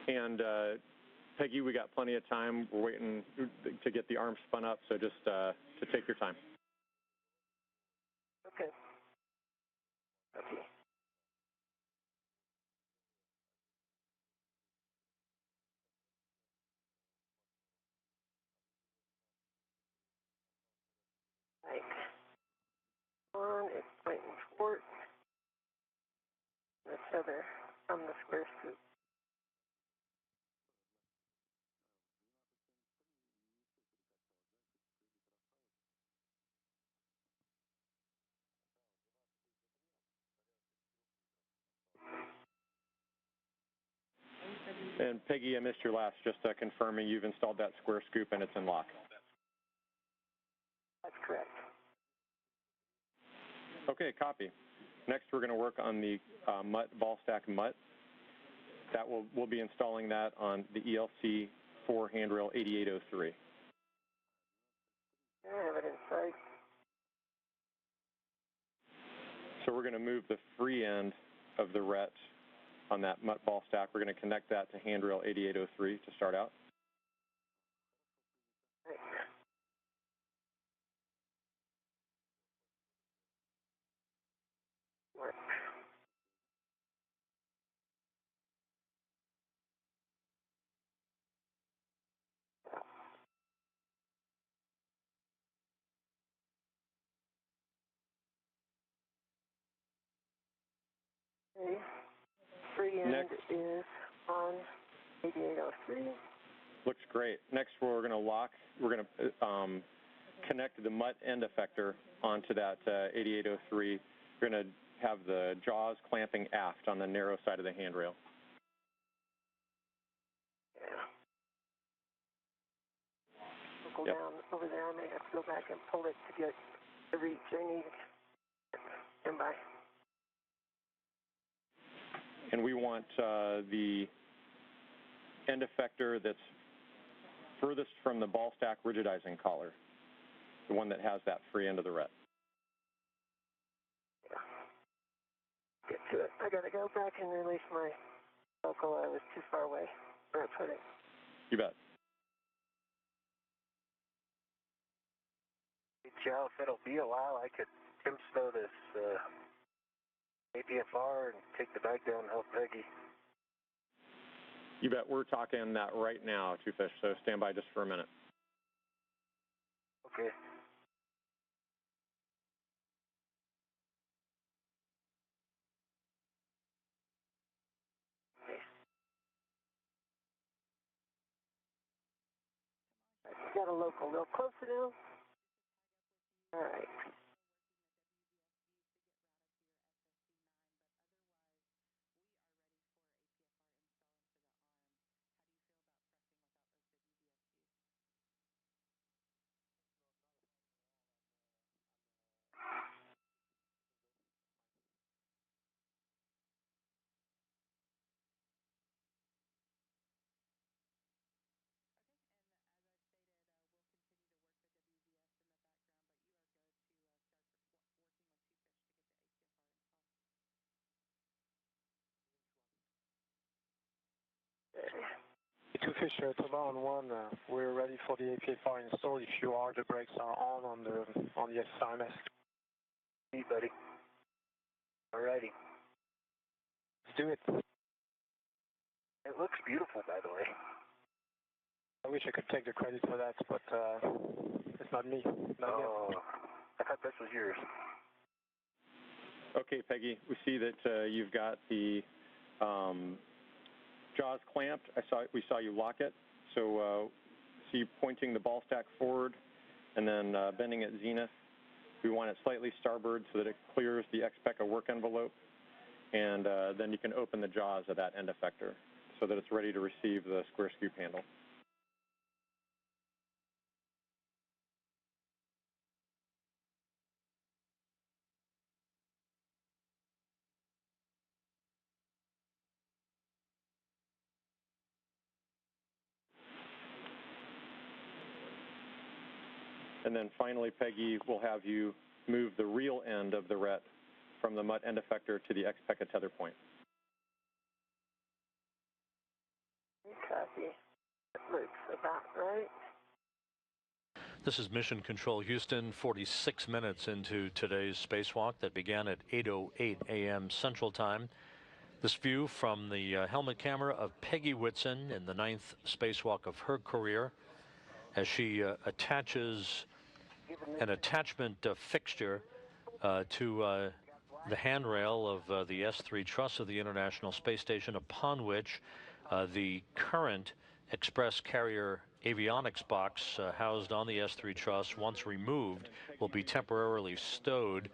And Peggy, we got plenty of time. We're waiting to get the arm spun up, so just to take your time. Okay. Okay. Right. On, it's pointing toward the feather from the square scoop. And Peggy, I missed your last, just confirming you've installed that square scoop and it's in lock. That's correct. Okay, copy. Next, we're going to work on the ball stack mutt. That we'll be installing that on the ELC 4 handrail 8803. I have it inside. So we're going to move the free end of the ret on that mutt ball stack. We're going to connect that to handrail 8803 to start out. Right. Work. Okay. Free end Next. is on 8803. Looks great. Next, we're going to lock. We're going to connect the mutt end effector onto that 8803. We're going to have the jaws clamping aft on the narrow side of the handrail. Yeah. We'll go down over there. I may have to go back and pull it to get the reach I need. Stand by. And we want the end effector that's furthest from the ball stack rigidizing collar, the one that has that free end of the ret. get to it. I gotta go back and release my local. I was too far away where I put it. You bet. Hey, Joe, if it'll be a while, I could stow this APFR and take the bag down and help Peggy. You bet. We're talking that right now, Two Fish, so stand by just for a minute. Okay. I got a local a little closer now. All right. Two Fish, Toba on 1, we're ready for the APFR install if you are. The brakes are on the SRMS. Hey, buddy. Alrighty. Let's do it. It looks beautiful, by the way. I wish I could take the credit for that, but it's not me. Oh, I thought this was yours. Okay, Peggy, we see that you've got the jaws clamped. We saw you lock it. So see you pointing the ball stack forward and then bending at zenith. We want it slightly starboard so that it clears the XPECA work envelope. And then you can open the jaws of that end effector so that it's ready to receive the square scoop handle. And then finally, Peggy, we'll have you move the real end of the RET from the MUT end effector to the XPECA tether point. Copy. That looks about right. This is Mission Control Houston, 46 minutes into today's spacewalk that began at 8:08 a.m. Central Time. This view from the helmet camera of Peggy Whitson in the 9th spacewalk of her career as she attaches an attachment fixture to the handrail of the S3 truss of the International Space Station, upon which the current express carrier avionics box housed on the S3 truss, once removed, will be temporarily stowed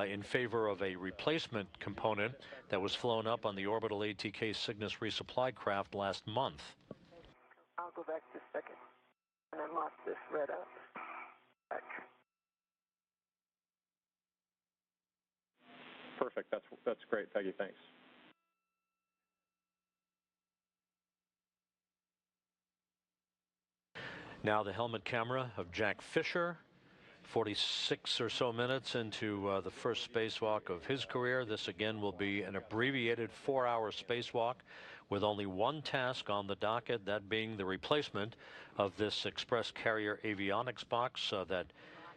in favor of a replacement component that was flown up on the orbital ATK Cygnus resupply craft last month. I'll go back just a second and unlock this red up. Back. Perfect. That's great, Peggy. Thanks. Now the helmet camera of Jack Fischer, 46 or so minutes into the first spacewalk of his career. This again will be an abbreviated 4-hour spacewalk with only one task on the docket, that being the replacement of this express carrier avionics box that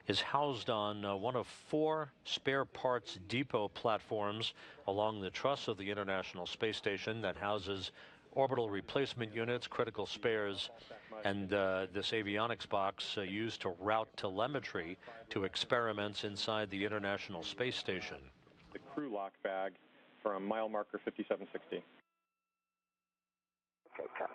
is housed on one of 4 spare parts depot platforms along the truss of the International Space Station that houses orbital replacement units, critical spares, and this avionics box used to route telemetry to experiments inside the International Space Station. The crew lock bag from mile marker 5760. Okay, copy.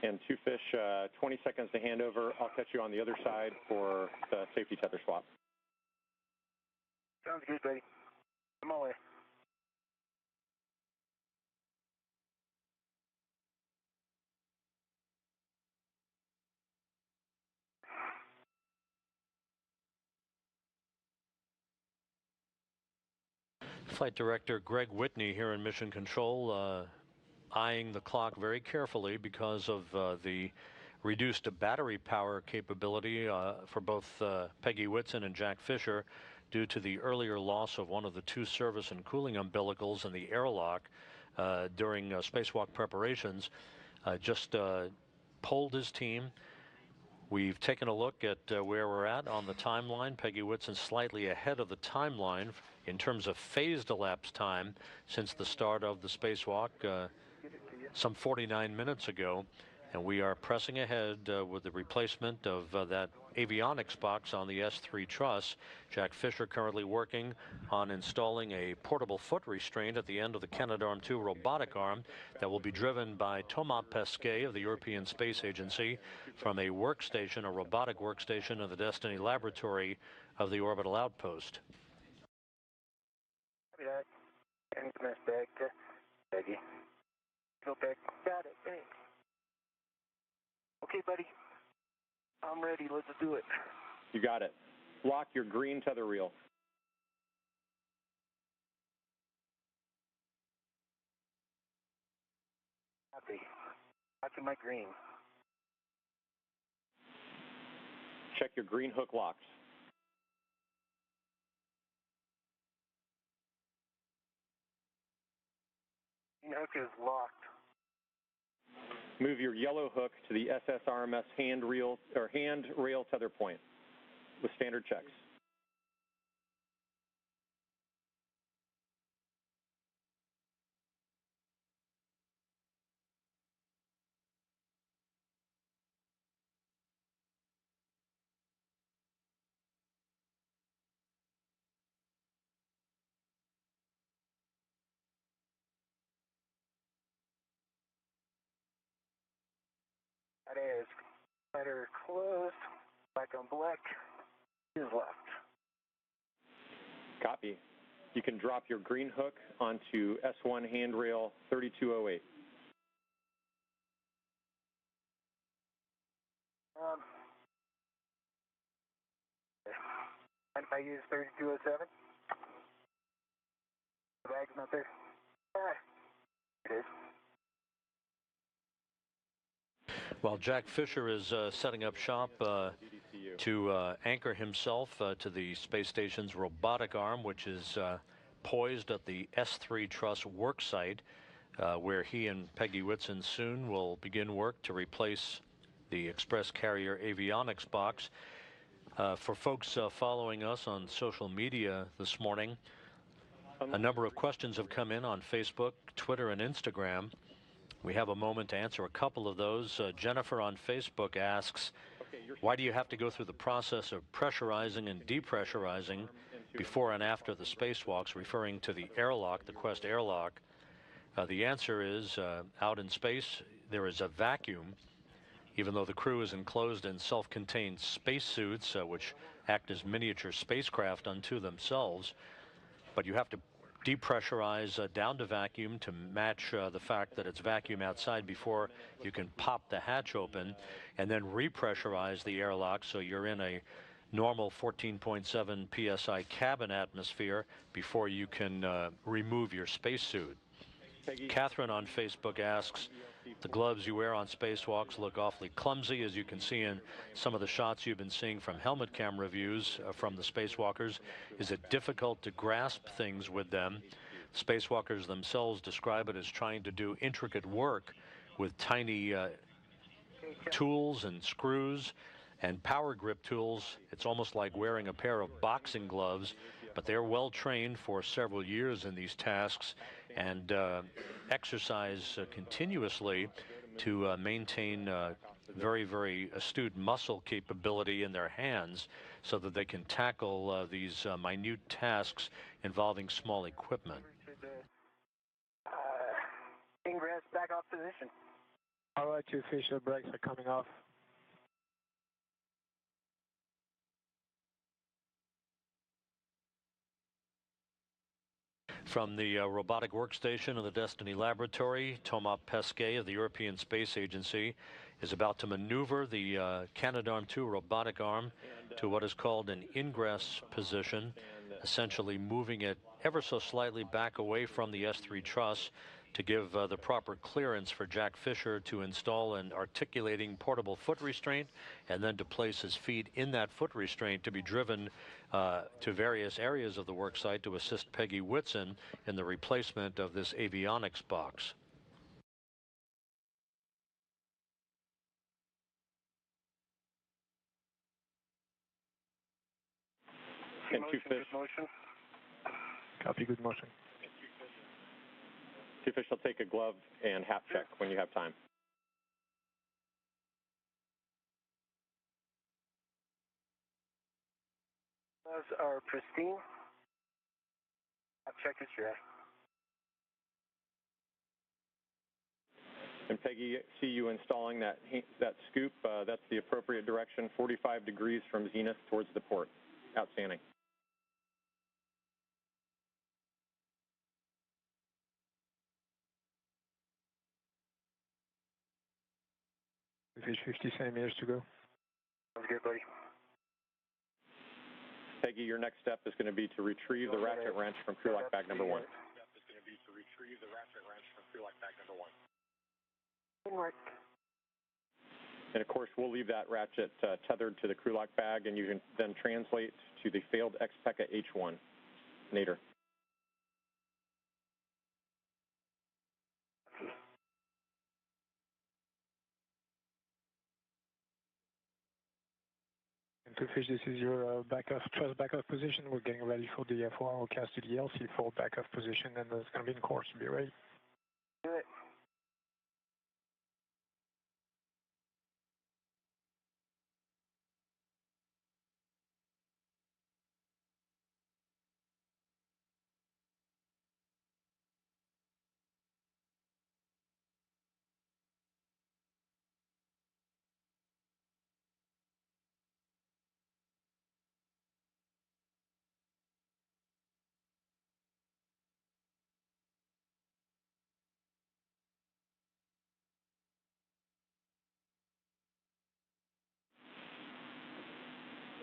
And Two Fish, 20 seconds to hand over. I'll catch you on the other side for the safety tether swap. Sounds good, buddy. I'm on my way. Flight Director Greg Whitney here in Mission Control, eyeing the clock very carefully because of the reduced battery power capability for both Peggy Whitson and Jack Fischer due to the earlier loss of one of the two service and cooling umbilicals in the airlock during spacewalk preparations. Just polled his team. We've taken a look at where we're at on the timeline. Peggy Whitson slightly ahead of the timeline in terms of phased elapsed time since the start of the spacewalk some 49 minutes ago. And we are pressing ahead with the replacement of that avionics box on the S3 truss. Jack Fischer currently working on installing a portable foot restraint at the end of the Canadarm2 robotic arm that will be driven by Thomas Pesquet of the European Space Agency from a workstation, a robotic workstation in the Destiny Laboratory of the Orbital Outpost. Copy that. And commence back to Peggy. Go back. Got it. Thanks. Okay, buddy. I'm ready. Let's do it. You got it. Lock your green tether reel. Copy. Locking my green. Check your green hook locks. Green hook is locked. Move your yellow hook to the SSRMS hand rail tether point with standard checks. That is letter closed. Black on black is left. Copy. You can drop your green hook onto S1 handrail 3208. And if I use 3207? The bag's not there. It is. While Jack Fischer is setting up shop to anchor himself to the space station's robotic arm, which is poised at the S3 truss work site, where he and Peggy Whitson soon will begin work to replace the express carrier avionics box. For folks following us on social media this morning, a number of questions have come in on Facebook, Twitter, and Instagram. We have a moment to answer a couple of those. Jennifer on Facebook asks, why do you have to go through the process of pressurizing and depressurizing before and after the spacewalks, referring to the airlock, the Quest airlock? The answer is, out in space, there is a vacuum, even though the crew is enclosed in self-contained spacesuits, which act as miniature spacecraft unto themselves. But you have to depressurize down to vacuum to match the fact that it's vacuum outside before you can pop the hatch open, and then repressurize the airlock so you're in a normal 14.7 psi cabin atmosphere before you can remove your spacesuit. Catherine on Facebook asks, the gloves you wear on spacewalks look awfully clumsy, as you can see in some of the shots you've been seeing from helmet camera views from the spacewalkers. Is it difficult to grasp things with them? Spacewalkers themselves describe it as trying to do intricate work with tiny tools and screws and power grip tools. It's almost like wearing a pair of boxing gloves, but they're well trained for several years in these tasks and exercise continuously to maintain very, very astute muscle capability in their hands so that they can tackle these minute tasks involving small equipment. Ingress back off position. All right, two Fischer, brakes are coming off. From the robotic workstation of the Destiny Laboratory, Thomas Pesquet of the European Space Agency is about to maneuver the Canadarm2 robotic arm to what is called an ingress position, essentially moving it ever so slightly back away from the S3 truss to give the proper clearance for Jack Fischer to install an articulating portable foot restraint and then to place his feet in that foot restraint to be driven to various areas of the worksite to assist Peggy Whitson in the replacement of this avionics box. And two fish. Motion. Copy, good motion. Two fish will take a glove and hat check when you have time. Gloves are pristine. Check is dry. And Peggy, see you installing that scoop. That's the appropriate direction, 45 degrees from zenith towards the port. Outstanding. Fish 50 centimeters to go. Sounds good, buddy. Peggy, your next step is going to be to retrieve the ratchet wrench from crew lock bag number 1. Good work. And of course, we'll leave that ratchet tethered to the crew lock bag, and you can then translate to the failed XPECA H1. Nader. And to fish, this is your thrust backoff position. We're getting ready for the 4-hour cast to the LC for backoff position, and it's going to be in course. Be ready. Do it.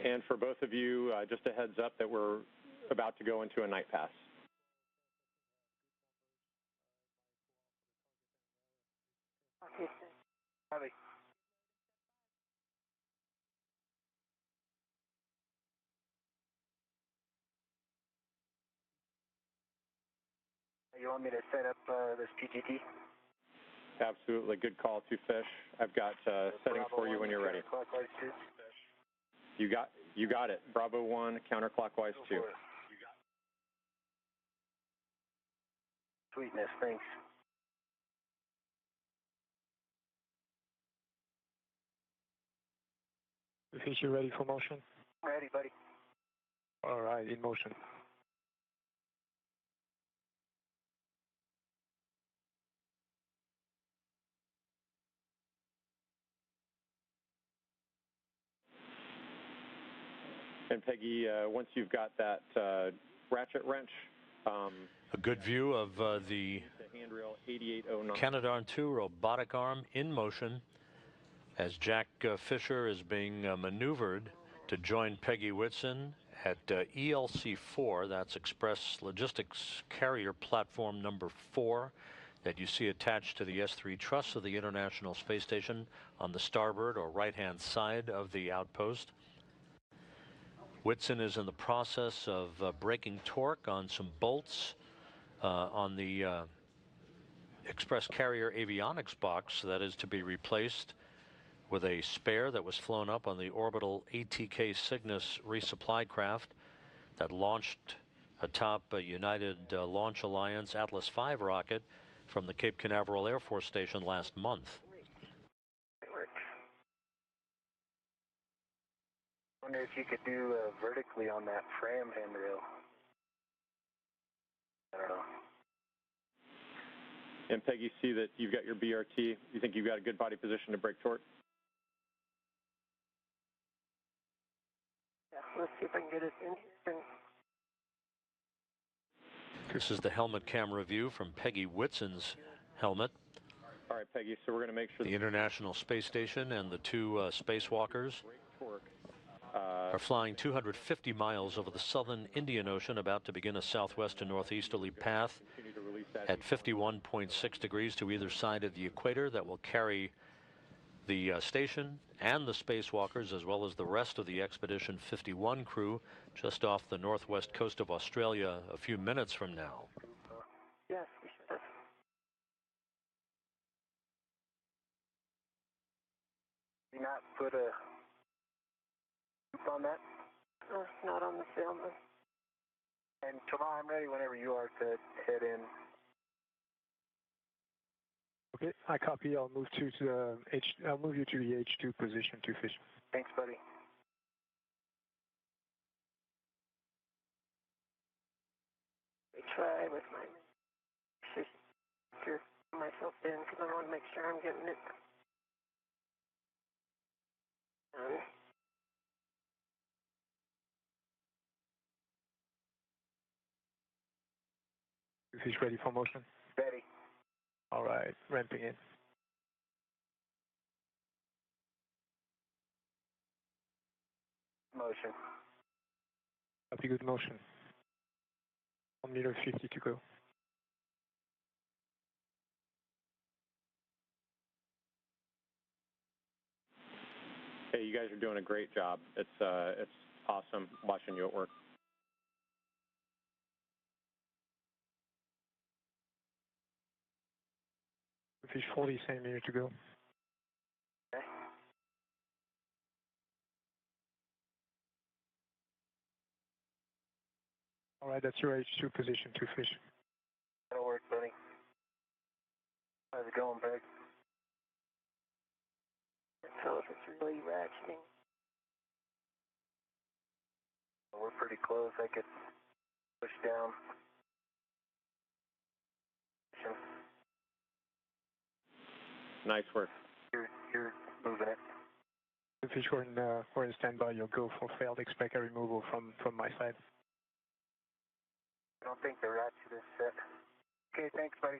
And for both of you, just a heads up that we're about to go into a night pass. Okay, copy. You want me to set up this PGT? Absolutely. Good call, two fish. I've got settings for you when you're ready. Clockwise 2. You got it. Bravo 1, counterclockwise 2. Sweetness, thanks. Fish, you ready for motion? Ready, buddy. All right, in motion. And Peggy, once you've got that ratchet wrench, a good view of the handrail 8809. Canadarm2 robotic arm in motion as Jack Fischer is being maneuvered to join Peggy Whitson at ELC-4, that's Express Logistics Carrier Platform number 4, that you see attached to the S3 truss of the International Space Station on the starboard or right-hand side of the outpost. Whitson is in the process of breaking torque on some bolts on the Express Carrier avionics box that is to be replaced with a spare that was flown up on the orbital ATK Cygnus resupply craft that launched atop a United Launch Alliance Atlas V rocket from the Cape Canaveral Air Force Station last month. I wonder if you could do vertically on that Fram handrail. I don't know. And Peggy, see that you've got your BRT. You think you've got a good body position to break torque? Yeah, let's see if I can get it in here. This is the helmet camera view from Peggy Whitson's helmet. All right, Peggy, so we're going to make sure the International Space Station and the two spacewalkers are flying 250 miles over the southern Indian Ocean, about to begin a southwest to northeasterly path at 51.6 degrees to either side of the equator that will carry the station and the spacewalkers, as well as the rest of the Expedition 51 crew, just off the northwest coast of Australia a few minutes from now. Yes, we should have. Did you not put a loop on that? Not on the film. And Tomas, I'm ready whenever you are to head in. Okay, I copy. I'll move you to the H2 position, 2 fish. Thanks, buddy. I try with my sister myself in because I want to make sure I'm getting it done. Fish ready for motion? Ready. All right, ramping in. Motion. Copy, good motion. 1 meter 50 to go. Hey, you guys are doing a great job. It's awesome watching you at work. Fish 40 centimeters to go. Okay. All right, that's your H2 position, 2 fish. That'll work, buddy. How's it going, Peg? So if it's really ratcheting. We're pretty close. I could push down. Nice work. You're moving it. The fish we're in standby. You'll go for failed. Expect a removal from my side. I don't think the ratchet is set. Okay, thanks, buddy.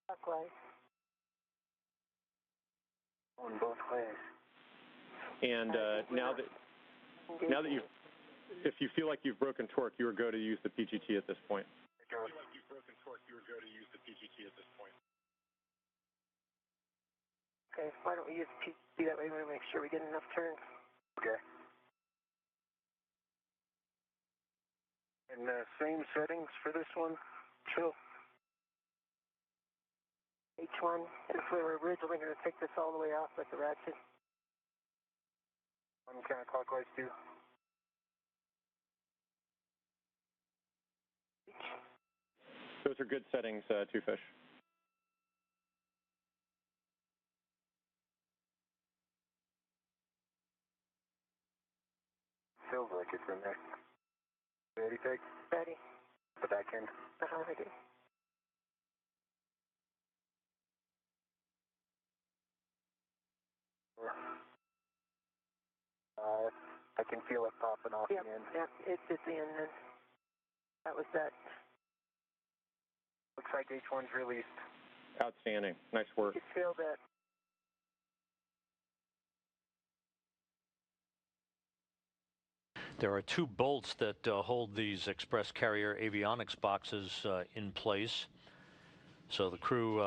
Clockwise. Going both ways. And now that you, if you feel like you've broken torque, you are go to use the PGT at this point. Okay, why don't we use PGT that way? We want to make sure we get enough turns. Okay. And same settings for this one? Chill. H1, if we were originally going to take this all the way off with the ratchet. I'm counterclockwise too. Those are good settings, 2 fish. Feels like it's in there. Ready, Peg? Ready. The back end. Ready. I can feel it popping off Yep, the end. yep, it's at the end then. That was that. Looks like H1's released. Outstanding. Nice work. You feel that. There are two bolts that hold these express carrier avionics boxes in place. So the crew,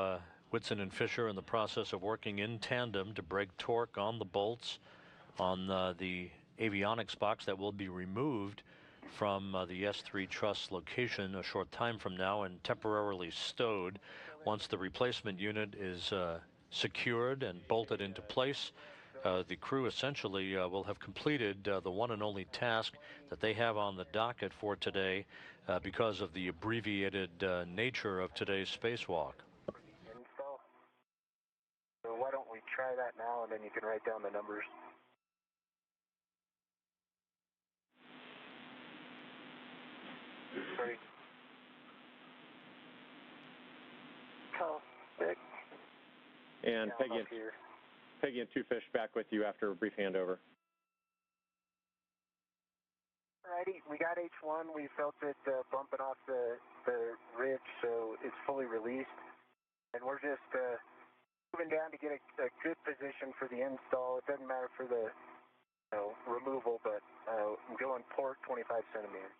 Whitson and Fischer, in the process of working in tandem to break torque on the bolts on the avionics box that will be removed from the S3 truss location a short time from now and temporarily stowed. Once the replacement unit is secured and bolted into place, the crew essentially will have completed the one and only task that they have on the docket for today because of the abbreviated nature of today's spacewalk. Install. So why don't we try that now, and then you can write down the numbers. Ready? Call. Big. And Down Peggy and 2 fish back with you after a brief handover. Right. Alrighty, we got H1. We felt it bumping off the ridge, so it's fully released. And we're just moving down to get a good position for the install. It doesn't matter for the removal, but I'm going port 25 centimeters.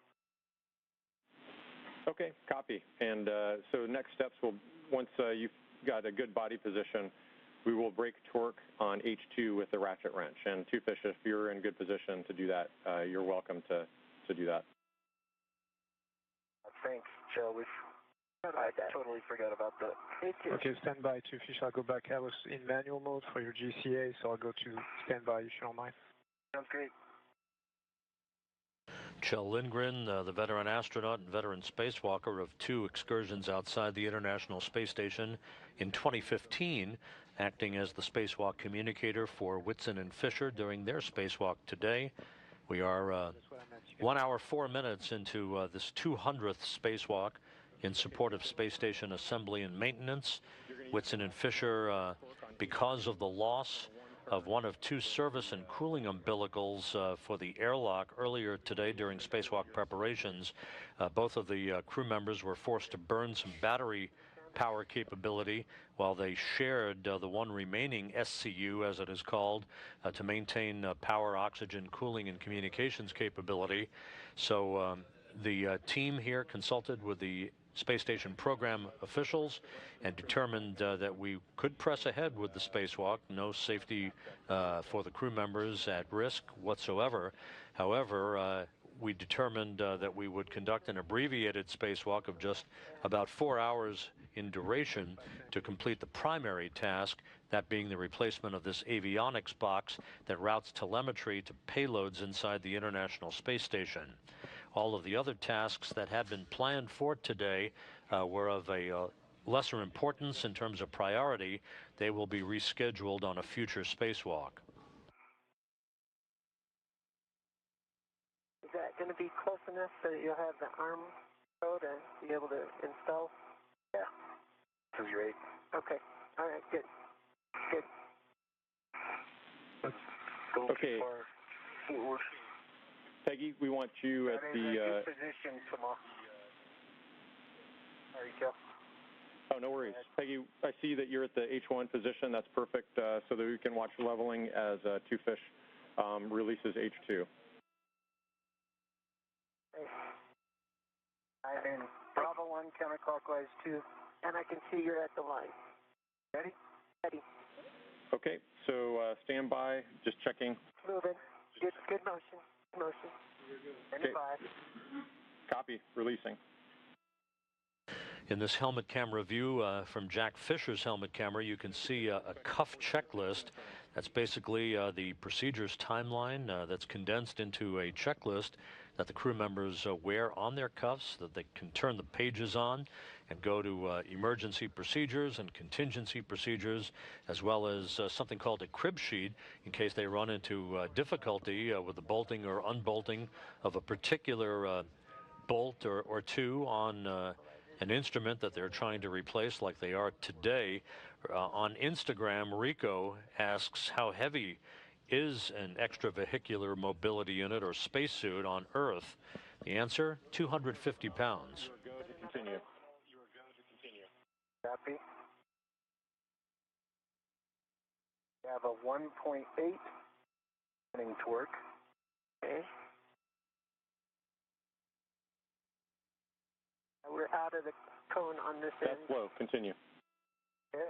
Okay, copy. And so next steps will, once you've got a good body position, we will break torque on H2 with the ratchet wrench. And Two Fish, if you're in good position to do that, you're welcome to do that. Thanks, Joe. I totally forgot about that. Okay, stand by, Two Fish. I'll go back. I was in manual mode for your GCA, so I'll go to standby if you don't mind. Sounds great. Kjell Lindgren, the veteran astronaut and veteran spacewalker of 2 excursions outside the International Space Station in 2015, acting as the spacewalk communicator for Whitson and Fischer during their spacewalk today. We are 1 hour 4 minutes into this 200th spacewalk in support of space station assembly and maintenance. Whitson and Fischer, because of the loss of one of 2 service and cooling umbilicals for the airlock earlier today during spacewalk preparations, both of the crew members were forced to burn some battery power capability while they shared the one remaining SCU, as it is called, to maintain power, oxygen, cooling, and communications capability. So the team here consulted with the space station program officials and determined that we could press ahead with the spacewalk. No safety for the crew members at risk whatsoever. However, we determined that we would conduct an abbreviated spacewalk of just about 4 hours in duration to complete the primary task, that being the replacement of this avionics box that routes telemetry to payloads inside the International Space Station. All of the other tasks that had been planned for today were of a lesser importance in terms of priority. They will be rescheduled on a future spacewalk. Is that going to be close enough so that you'll have the arm code and be able to install? Yeah. That's great. Okay. All right. Good. Good. Let's go okay. Forward. Peggy, we want you at the... position tomorrow. Sorry, Joe. Oh, no worries. Peggy, I see that you're at the H1 position. That's perfect, so that we can watch leveling as Two Fish releases H2. I'm in Bravo 1, counterclockwise 2, and I can see you're at the line. Ready? Ready. Okay, so stand by, just checking. Moving. Good motion. Motion. Okay. 5. Copy. Releasing. In this helmet camera view from Jack Fisher's helmet camera, you can see a cuff checklist. That's basically the procedures timeline that's condensed into a checklist that the crew members wear on their cuffs, that they can turn the pages on and go to emergency procedures and contingency procedures, as well as something called a crib sheet in case they run into difficulty with the bolting or unbolting of a particular bolt or two on an instrument that they're trying to replace, like they are today. On Instagram, Rico asks, how heavy is an extravehicular mobility unit or spacesuit on Earth? The answer, 250 pounds. You are go to continue. Copy. We have a 1.8 running torque. Okay. We're out of the cone on this end. That's low. Continue. Okay.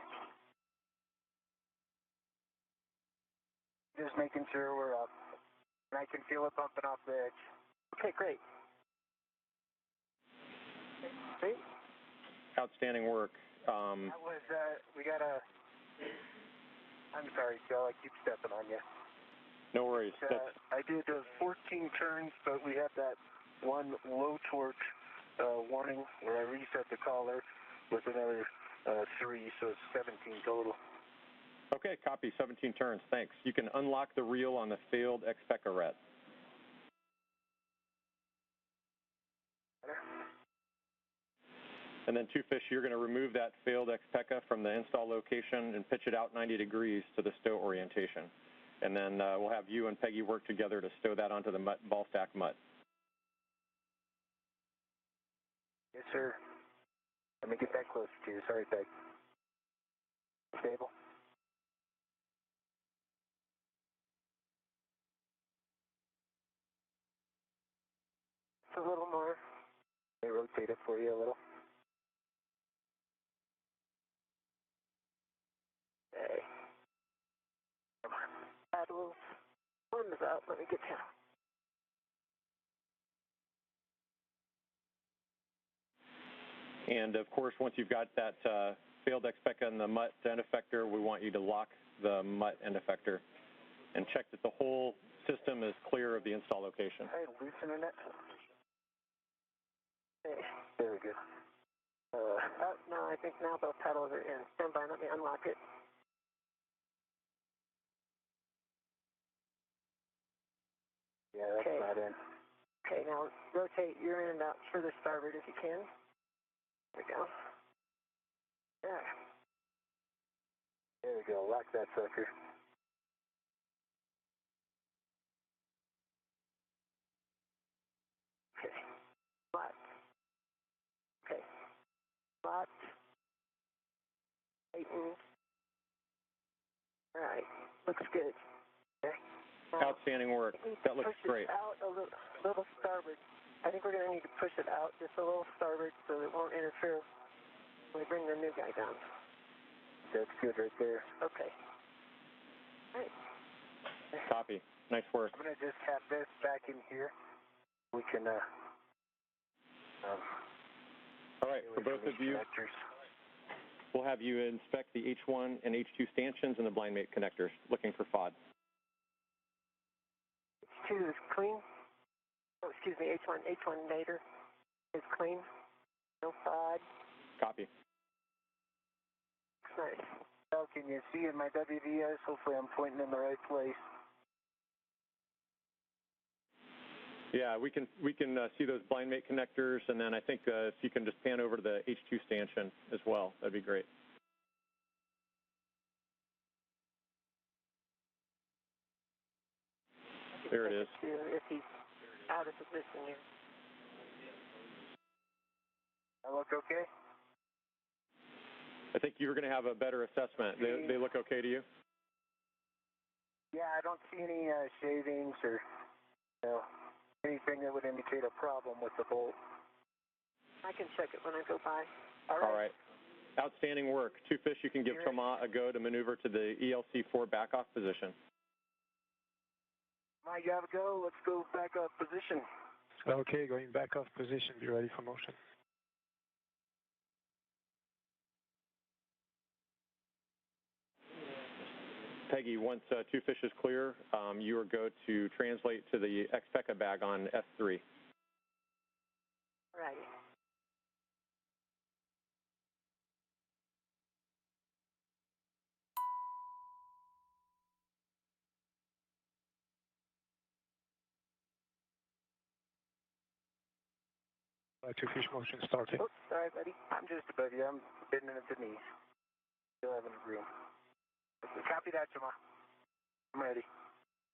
Just making sure we're up. And I can feel it bumping off the edge. Okay, great. See? Outstanding work. That was, we got a... I'm sorry, Joe, I keep stepping on you. No worries. I did 14 turns, but we had that one low torque warning where I reset the collar with another 3, so it's 17 total. Okay, copy. 17 turns. Thanks. You can unlock the reel on the failed X-Pecaret. And then Two Fish, you're going to remove that failed X-Peca from the install location and pitch it out 90 degrees to the stow orientation. And then we'll have you and Peggy work together to stow that onto the ball stack mutt. Yes, sir. Let me get that closer to you. Sorry, Peg. Stable. It's a little more. Let me rotate it for you a little. Okay. Come on. Paddles. One is out. Let me get down. And of course, once you've got that failed XPECA and the MUT end effector, we want you to lock the MUT end effector and check that the whole system is clear of the install location. All right, loosening it. Okay. There we go. Oh, no, I think now both paddles are in. Stand by. Let me unlock it. Yeah, that's Okay. not in. Okay, now rotate your end out further starboard if you can. There we go. There. There we go. Lock that sucker. Okay. Locked. Okay. Locked. Tightened. All right. Looks good. Okay. Now, Outstanding work. we need to That looks push great. it out a little starboard. I think we're going to need to push it out just a little starboard so it won't interfere when we bring the new guy down. That's good right there. Okay. All right. Copy. Nice work. I'm going to just have this back in here. We can, All right, for both of you, connectors. we'll have you inspect the H1 and H2 stanchions and the blind mate connectors, looking for FOD. H2 is clean. Oh, excuse me, H1 later is clean. No FOD. Copy. Looks nice. Well, can you see in my WVS? Hopefully I'm pointing in the right place. Yeah, we can see those blind mate connectors, and then I think if you can just pan over to the H2 stanchion as well, that'd be great. There it is. If he's out of position here. I look okay? I think you're going to have a better assessment. They look okay to you? Yeah, I don't see any shavings or, anything that would indicate a problem with the bolt. I can check it when I go by. All right. Outstanding work. Two fish, you can give Thomas a go to maneuver to the ELC-4 back-off position. Mike, you have a go. Let's go back off position. Okay, going back off position. Be ready for motion. Peggy, once two fish is clear, you are go to translate to the XPECA bag on S3. Right. Two fish motion started. Oops, sorry, buddy. I'm just above you. I'm bidding at the knees. Still having room. Copy that, Thomas. I'm ready.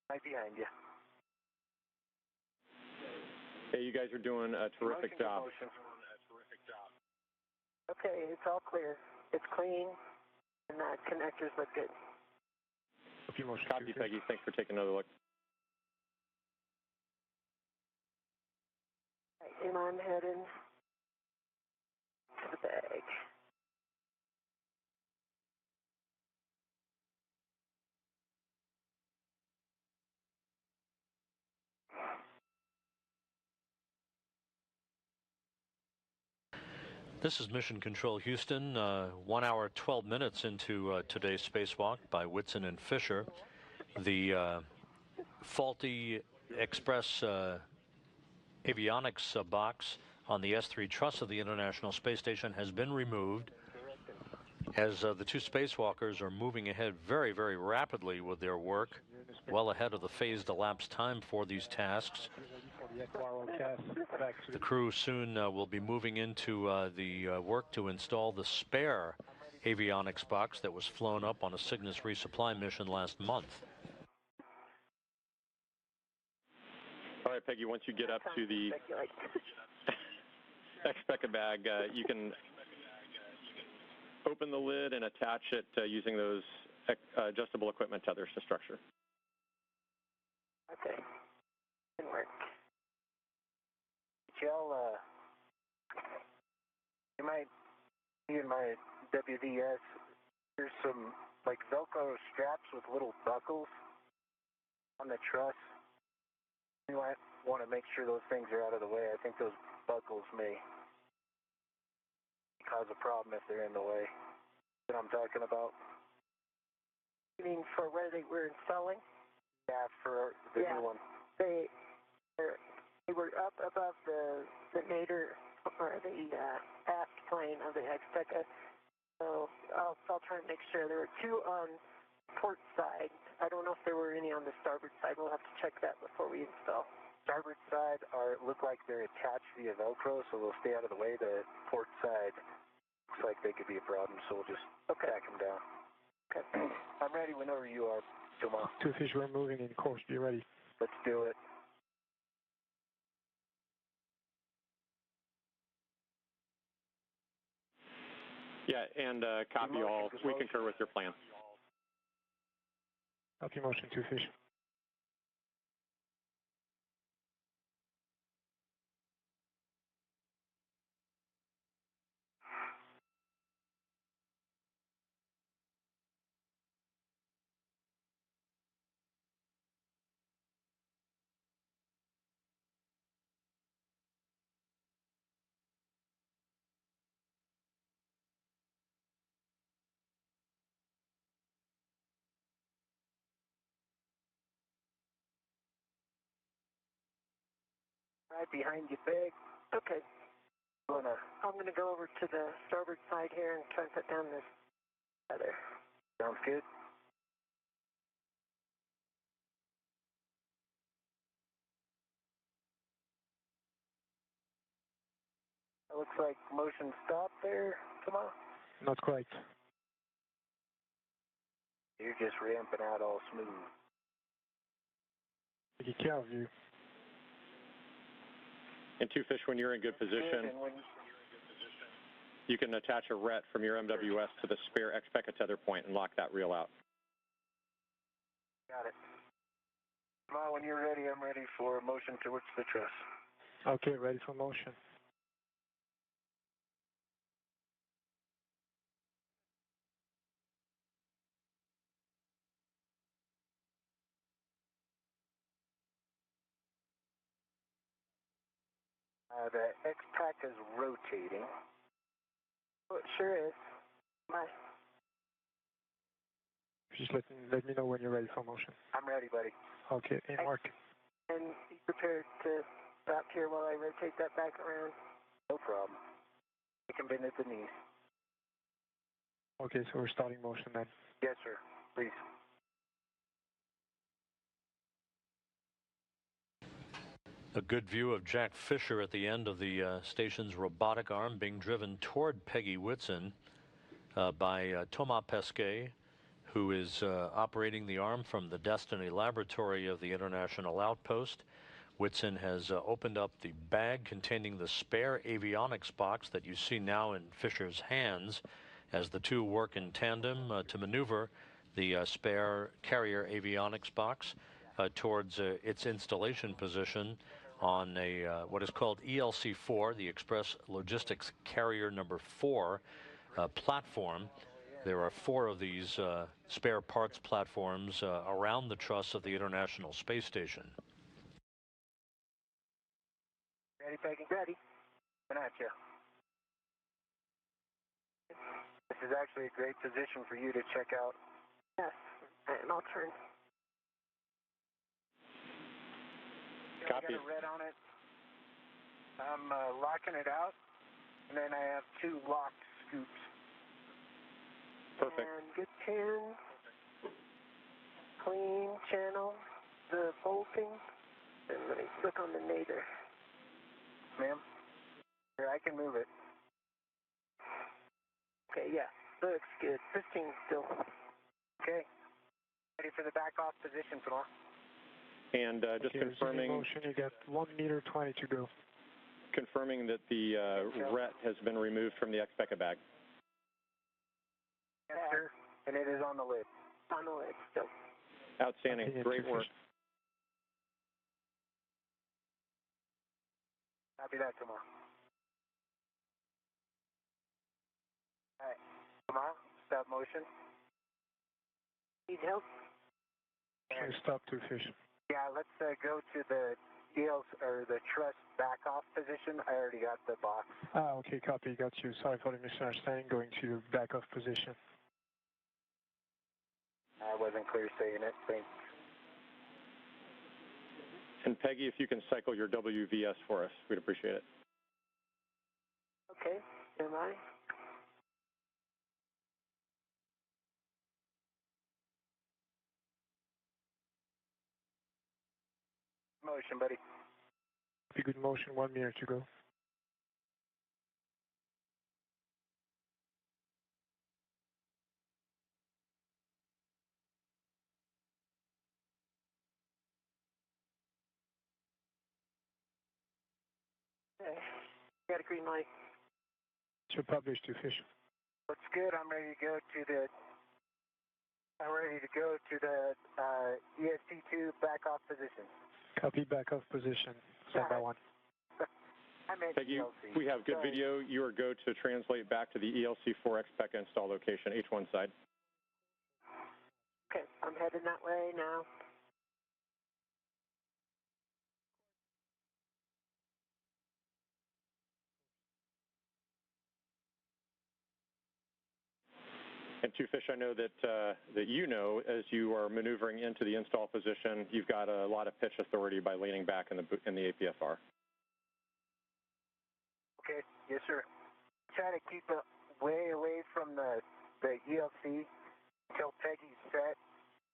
Right behind you. Hey, you guys are doing a terrific job. Okay, it's all clear. It's clean, and the connectors look good. Copy motion. Copy, Peggy. Thanks for taking another look. Right, and I'm heading to the bag. This is Mission Control Houston, 1 hour, 12 minutes into today's spacewalk by Whitson and Fischer. The faulty express avionics box on the S3 truss of the International Space Station has been removed as the two spacewalkers are moving ahead very, very rapidly with their work, well ahead of the phased elapsed time for these tasks. The crew soon will be moving into the work to install the spare avionics box that was flown up on a Cygnus resupply mission last month. All right, Peggy, once you get up to the X-Pecka bag, you can open the lid and attach it using those adjustable equipment tethers to structure. Okay. Good work. Y'all, you might see in my WDS, there's some like Velcro straps with little buckles on the truss. You might want to make sure those things are out of the way. I think those buckles may cause a problem if they're in the way. What I'm talking about. You mean for where they were installing? Yeah, for the new one. They were up above the nadir or the aft plane of the X-Pecka. So I'll try and make sure. There were two on port side. I don't know if there were any on the starboard side. We'll have to check that before we install. Starboard side look like they're attached via Velcro, so they'll stay out of the way. The port side looks like they could be a problem, so we'll just back them down. Okay. I'm ready whenever you are, Tomas. Two fish, we're moving in course. Be ready. Let's do it. Yeah, and copy all. We concur with your plan. Copy motion, two fish. Right behind you, Peg. Okay. I'm gonna go over to the starboard side here and try and put down this feather. Sounds good. It looks like motion stopped there, Tomas. Not quite. You're just ramping out all smooth. Take care of you. And two fish, when you're in good position, you can attach a ret from your MWS to the spare X-Pecka tether point and lock that reel out. Got it. Well, when you're ready, I'm ready for motion towards the truss. Okay, ready for motion. The X-Pack is rotating. Oh, it sure is. My. Just let me know when you're ready for motion. I'm ready, buddy. Okay, embark. And be prepared to stop here while I rotate that back around. No problem. You can bend at the knees. Okay, so we're starting motion then. Yes, sir. Please. A good view of Jack Fischer at the end of the station's robotic arm being driven toward Peggy Whitson by Thomas Pesquet, who is operating the arm from the Destiny Laboratory of the International Outpost. Whitson has opened up the bag containing the spare avionics box that you see now in Fischer's hands as the two work in tandem to maneuver the spare carrier avionics box towards its installation position on a what is called ELC-4, the Express Logistics Carrier number 4 platform. There are 4 of these spare parts platforms around the truss of the International Space Station. Ready, Peggy? Ready. Coming at you. This is actually a great position for you to check out. Yes, and I'll turn. Copy. I got a red on it. I'm locking it out, and then I have 2 locked scoops. Perfect. And good pins, clean channel, the bolting, and let me look on the nadir. Ma'am? Here, I can move it. Okay, yeah, looks good. 15 still. Okay. Ready for the back off position, Tomas. And just okay, confirming. Motion, you got 1 meter 20 to go. confirming that the RET has been removed from the Xpecca bag. Yes, sir. And it is on the lid. On the lid still. Outstanding. Great work. Copy that, tomorrow. All right. Tomorrow, stop motion. Need help? Okay, stop 2 fish. Yeah, let's go to the ELs or the truss back off position. I already got the box. Okay, copy, got you. Sorry for the misunderstanding, going to back off position. I wasn't clear saying it, thanks. And Peggy, if you can cycle your WVS for us, we'd appreciate it. Okay, am I? Motion, buddy. Be good motion, 1 minute to go. Okay, got a green light. Should publish 2 fish. Looks good. I'm ready to go to the EST2 back off position. Copy, back off position. Stand by 1. I meant Peggy, ELC. we have good Sorry. video. You are go to translate back to the ELC4 Xpecca install location, H1 side. Okay, I'm heading that way now. And 2 fish, I know that that you know, as you are maneuvering into the install position, you've got a lot of pitch authority by leaning back in the APFR. Okay, yes, sir. Try to keep it way away from the ELC until Peggy's set,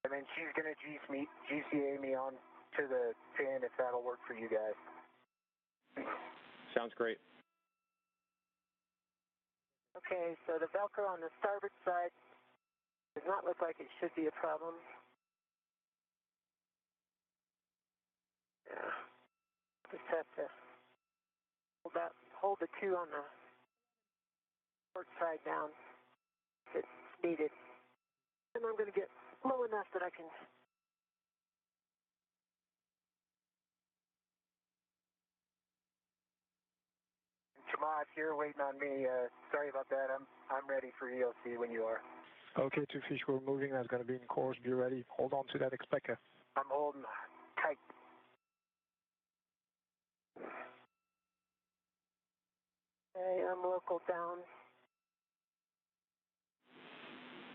and then she's going to GCA me on to the fin if that'll work for you guys. Sounds great. Okay, so the Velcro on the starboard side does not look like it should be a problem. Yeah, just have to hold the 2 on the port side down if it's needed. And I'm going to get low enough that I can. Jamal, if you're waiting on me, sorry about that. I'm ready for ELC when you are. Okay, 2 fish, we're moving. That's going to be in course. Be ready. Hold on to that Xpecca. I'm holding tight. Okay, I'm local down.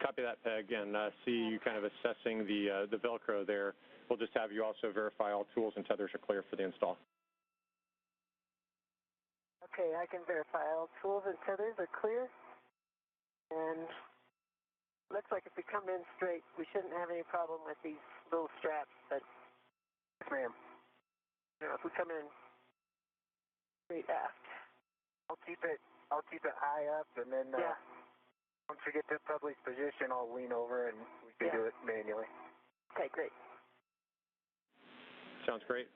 Copy that, Peg, and see you kind of assessing the Velcro there. We'll just have you also verify all tools and tethers are clear for the install. Okay, I can verify all tools and tethers are clear. And looks like if we come in straight, we shouldn't have any problem with these little straps, but yes, ma'am. You know, if we come in straight aft, I'll keep it high up, and then once we get to published position, I'll lean over and we can do it manually. Okay, great. Sounds great.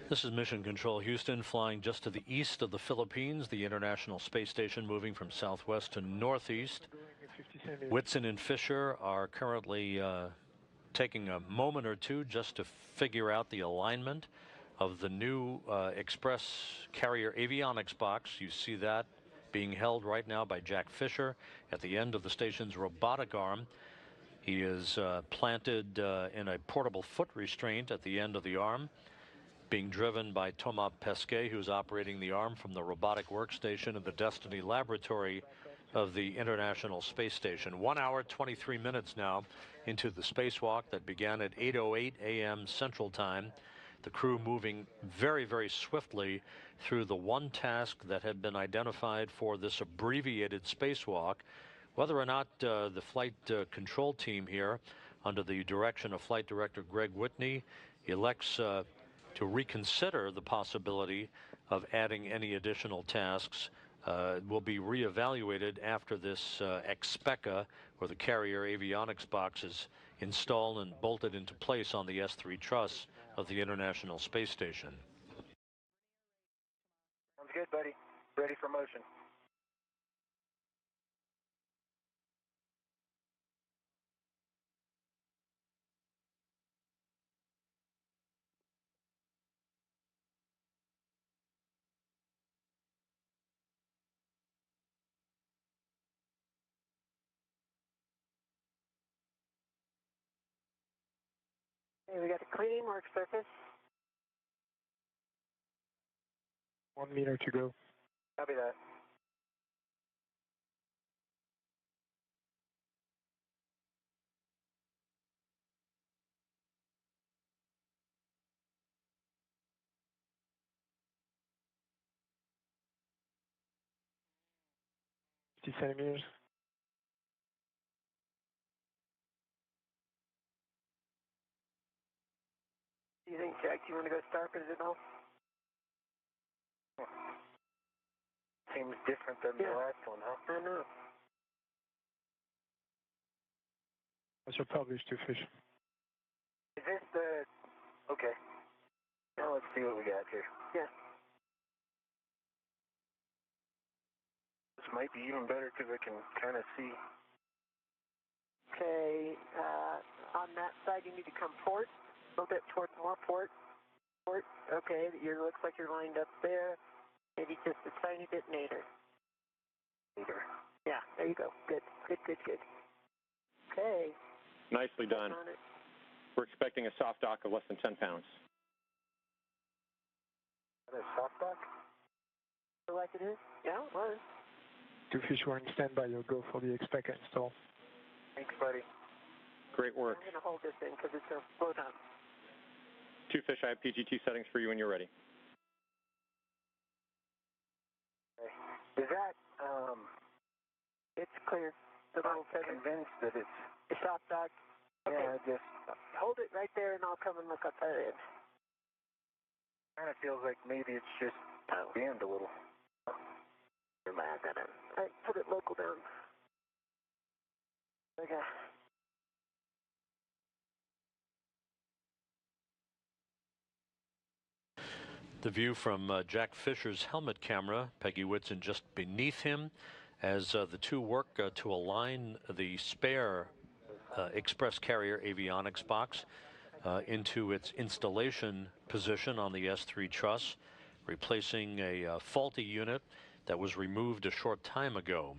This is Mission Control Houston, flying just to the east of the Philippines, the International Space Station moving from southwest to northeast. Whitson and Fischer are currently taking a moment or two just to figure out the alignment of the new Express Carrier Avionics box. You see that being held right now by Jack Fischer at the end of the station's robotic arm. He is planted in a portable foot restraint at the end of the arm, being driven by Thomas Pesquet, who's operating the arm from the robotic workstation of the Destiny Laboratory of the International Space Station. 1 hour, 23 minutes now into the spacewalk that began at 8:08 a.m. Central Time. The crew moving very, very swiftly through the one task that had been identified for this abbreviated spacewalk. Whether or not the flight control team here, under the direction of Flight Director Greg Whitney, elects to reconsider the possibility of adding any additional tasks, will be reevaluated after this Xpecca, or the carrier avionics box, is installed and bolted into place on the S3 truss of the International Space Station. Sounds good, buddy. Ready for motion. Okay, we got a clean work surface. 1 meter to go. Copy that. Centimeters. Do you think, Jack, you want to go starboard at all? Seems different than the last one, huh? I know. What's your published to fish? Is this the... Okay. Now let's see what we got here. Yeah. This might be even better because I can kind of see. Okay, on that side you need to come port, a little bit towards more port. Port, okay, looks like you're lined up there. Maybe just a tiny bit nader. Nader. Yeah, there you go. Good, good, good, good. Okay. Nicely done. We're expecting a soft dock of less than 10 pounds. Is that a soft dock? Feel like it is? Yeah, it was. 2 fish were in standby. You'll go for the expected install. Thanks, buddy. Great work. I'm going to hold this in because it's a flow down. 2 fish, I have PGT settings for you when you're ready. Is that, It's clear. I'm convinced that it's... The soft dock. Okay. Yeah, just Hold it right there and I'll come and look outside it. kind of feels like maybe it's just jammed a little. I put it local down. Okay. The view from Jack Fischer's helmet camera, Peggy Whitson just beneath him, as the two work to align the spare express carrier avionics box into its installation position on the S3 truss, replacing a faulty unit that was removed a short time ago.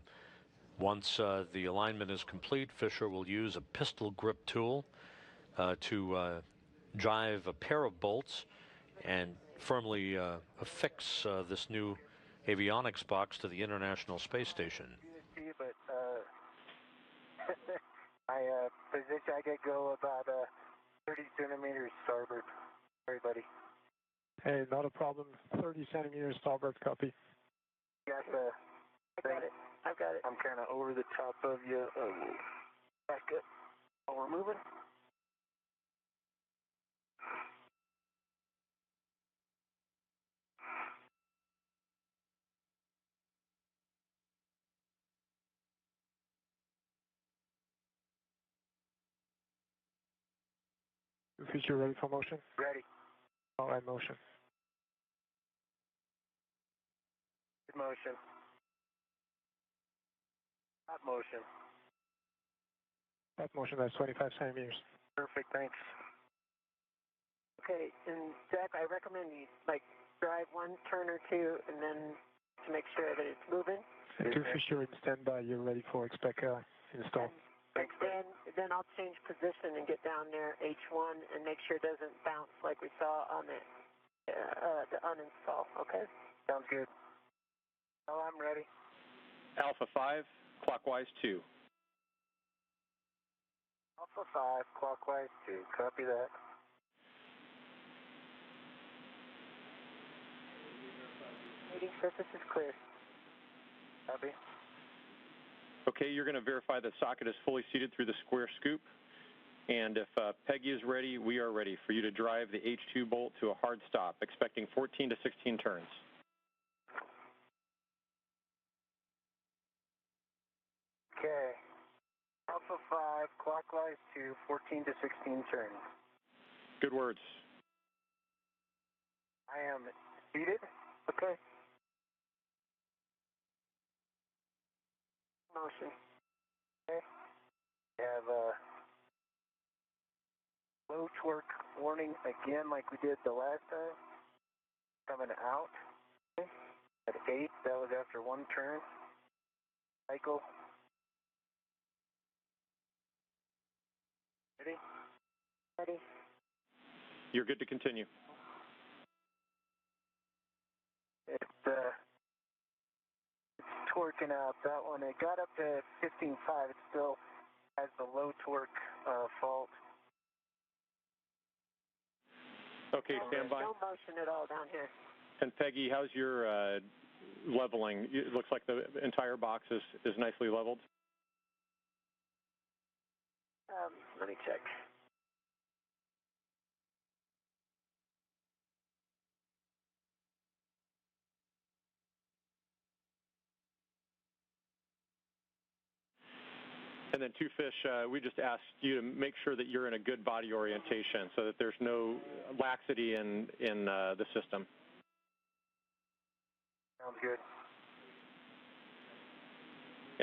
Once the alignment is complete, Fischer will use a pistol grip tool to drive a pair of bolts and firmly affix this new avionics box to the International Space Station. But my position, I could go about 30 centimeters starboard. Sorry, buddy. Hey, not a problem. 30 centimeters starboard, copy. Got the... I got it. I've got it. I'm kind of over the top of you. Back up. Oh, we're moving? Two fish, you ready for motion? Ready. All right, motion. Good motion. Stop motion. That motion, that's 25 centimeters. Perfect, thanks. Okay, and Jack, I recommend you drive one turn or two, and then to make sure that it's moving. And 2 fish, you're in standby. You're ready for expect install. Thanks, Then I'll change position and get down there H1 and make sure it doesn't bounce like we saw on the uninstall. Okay. Sounds good. Oh, I'm ready. Alpha 5, clockwise 2. Alpha 5, clockwise 2. Copy that. Mating surface is clear. Copy. Okay, you're going to verify the socket is fully seated through the square scoop. And if Peggy is ready, we are ready for you to drive the H2 bolt to a hard stop, expecting 14 to 16 turns. Okay. Alpha 5, clockwise 2, 14 to 16 turns. Good words. I am seated. Okay. Motion. Okay. We have low torque warning again like we did the last time. Coming out. Okay. At 8, that was after one turn. Cycle. Ready? Ready. You're good to continue. It's torquing out that one. It got up to 15.5. It still has the low torque fault. Okay, stand by. No motion at all down here. And Peggy, how's your leveling? It looks like the entire box is nicely leveled. Let me check. And then two fish, we just asked you to make sure that you're in a good body orientation so that there's no laxity in the system. Sounds good.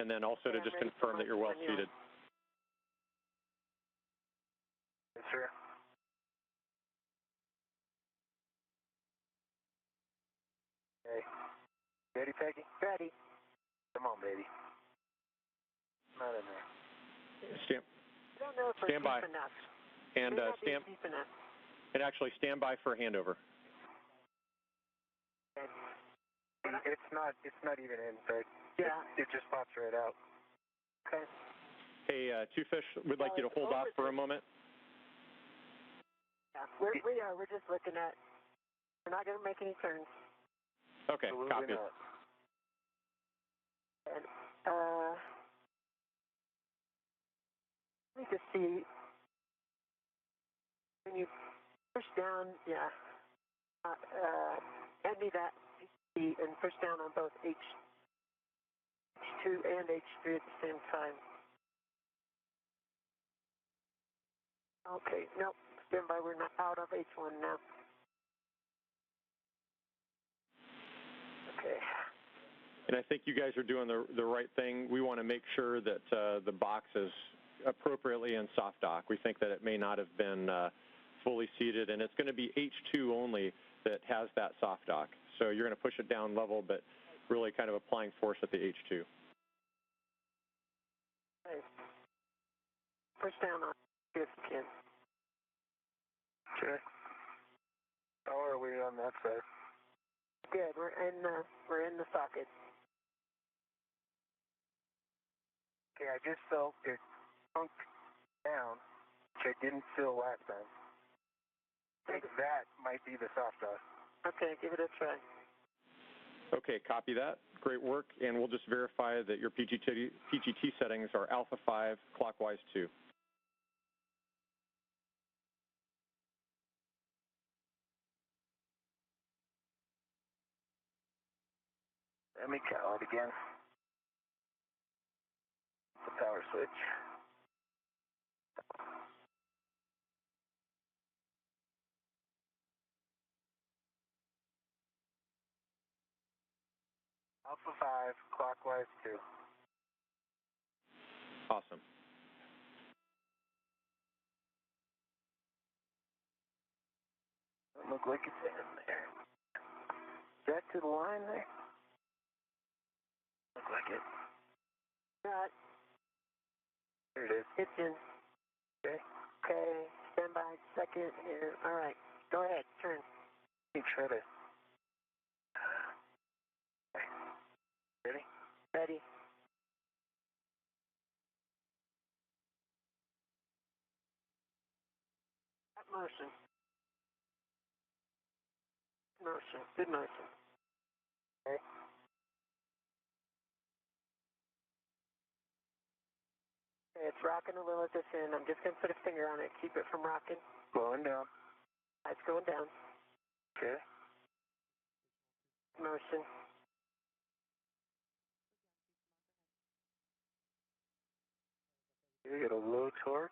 And then also to just confirm that you're well seated. Yes, sir. Okay. Ready, Peggy? Ready. Come on, baby. Not in there. Stand, I don't know if we're stand by. deep enough. And May not be stand. deep enough. And actually stand by for a handover. It's not even in, but yeah, it just pops right out. Okay. Hey, two fish, we'd like you to hold off for a moment. Yeah, we're just looking at. We're not going to make any turns. Okay, copy. And, let me just see. When you push down, yeah, hand me that and push down on both H2 and H3 at the same time. Okay, nope, stand by, we're not out of H1 now. Okay. And I think you guys are doing the right thing. We want to make sure that the box is appropriately in soft dock. We think that it may not have been fully seated, and it's going to be H2 only that has that soft dock. So you're going to push it down level, but really kind of applying force at the H2. Okay. Push down on if you can. Okay. How are we on that side? Good. We're in the socket. Okay, I just felt it sunk down, which I didn't feel last time. I think that might be the soft dot. Okay, give it a try. Okay, copy that. Great work. And we'll just verify that your PGT settings are alpha 5, clockwise 2. Let me call it again. The power switch. Alpha 5, clockwise 2. Awesome. Doesn't look like it's in there. Is that to the line there? Look like it. Got it. There it is. It's in. Okay. Okay. Stand by. Second. Here. All right. Go ahead. Turn. Let me try to. Okay. Ready? Ready. Motion. Motion. Good motion. Okay. It's rocking a little at this end. I'm just going to put a finger on it. Keep it from rocking. Going down. It's going down. Okay. Motion. You get a low torque.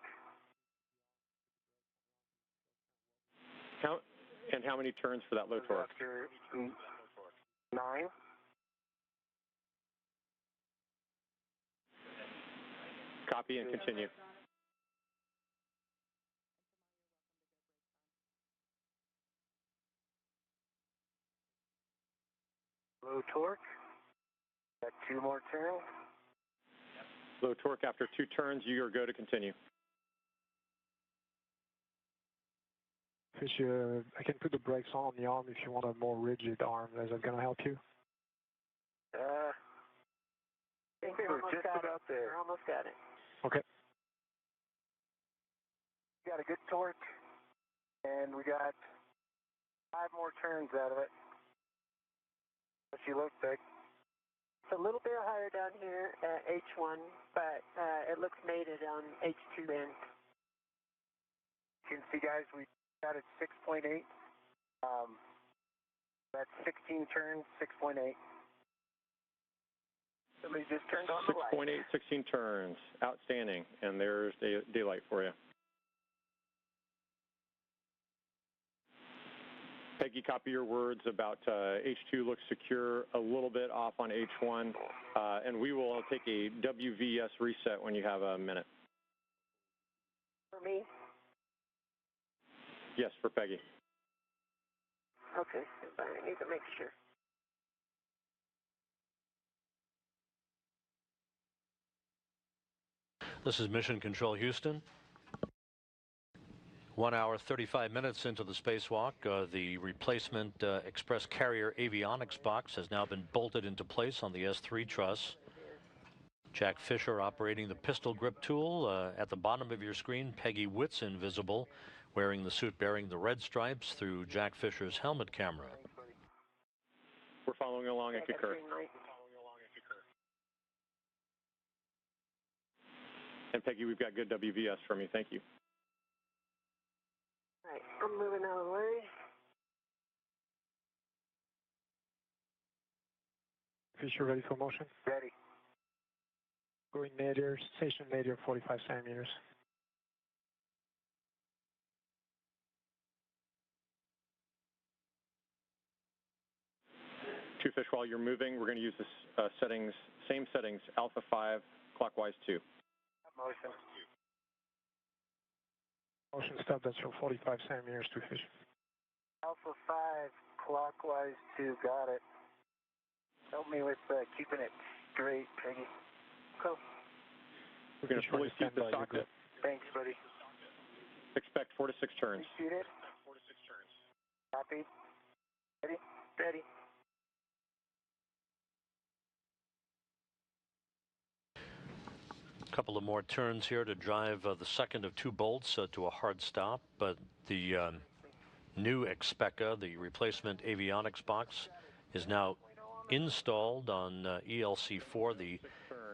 And how many turns for that low torque? After 9. Copy and continue. Low torque. Got 2 more turns. Low torque after 2 turns, you are go to continue. Fischer, I can put the brakes on the arm if you want a more rigid arm. Is that going to help you? I think we're almost just got about it. there. We're almost got it. Okay. We got a good torque, and we got 5 more turns out of it. What you look like? It's a little bit higher down here at H1, but it looks mated on H2 end. You can see, guys, we got it 6.8. That's 16 turns, 6.8. Somebody just turned on the light. 6.8, 16 turns. Outstanding. And there's daylight for you. Peggy, copy your words about H2 looks secure, a little bit off on H1, and we will take a WVS reset when you have a minute. For me? Yes, for Peggy. Okay, I need to make sure. This is Mission Control Houston. 1 hour, 35 minutes into the spacewalk. The replacement express carrier avionics box has now been bolted into place on the S3 truss. Jack Fischer operating the pistol grip tool. At the bottom of your screen, Peggy Whitson visible, wearing the suit bearing the red stripes through Jack Fischer's helmet camera. We're following along at Concur. And Peggy, we've got good WVS from you. Thank you. All right, I'm moving out of the way. Fischer, ready for motion? Ready. Going nadir, station nadir, 45 centimeters. Two fish, while you're moving, we're going to use this settings, same settings, alpha 5, clockwise 2. Motion. Motion stop, that's your 45 centimeters to fish. Alpha 5, clockwise 2, got it. Help me with keeping it straight, Peggy. Cool. We're going to fully seat the socket. Thanks, buddy. Expect 4 to 6 turns. Seated. 4 to 6 turns. Copy. Ready? Ready. A couple of more turns here to drive the second of 2 bolts to a hard stop, but the new Expecca, the replacement avionics box, is now installed on ELC-4, the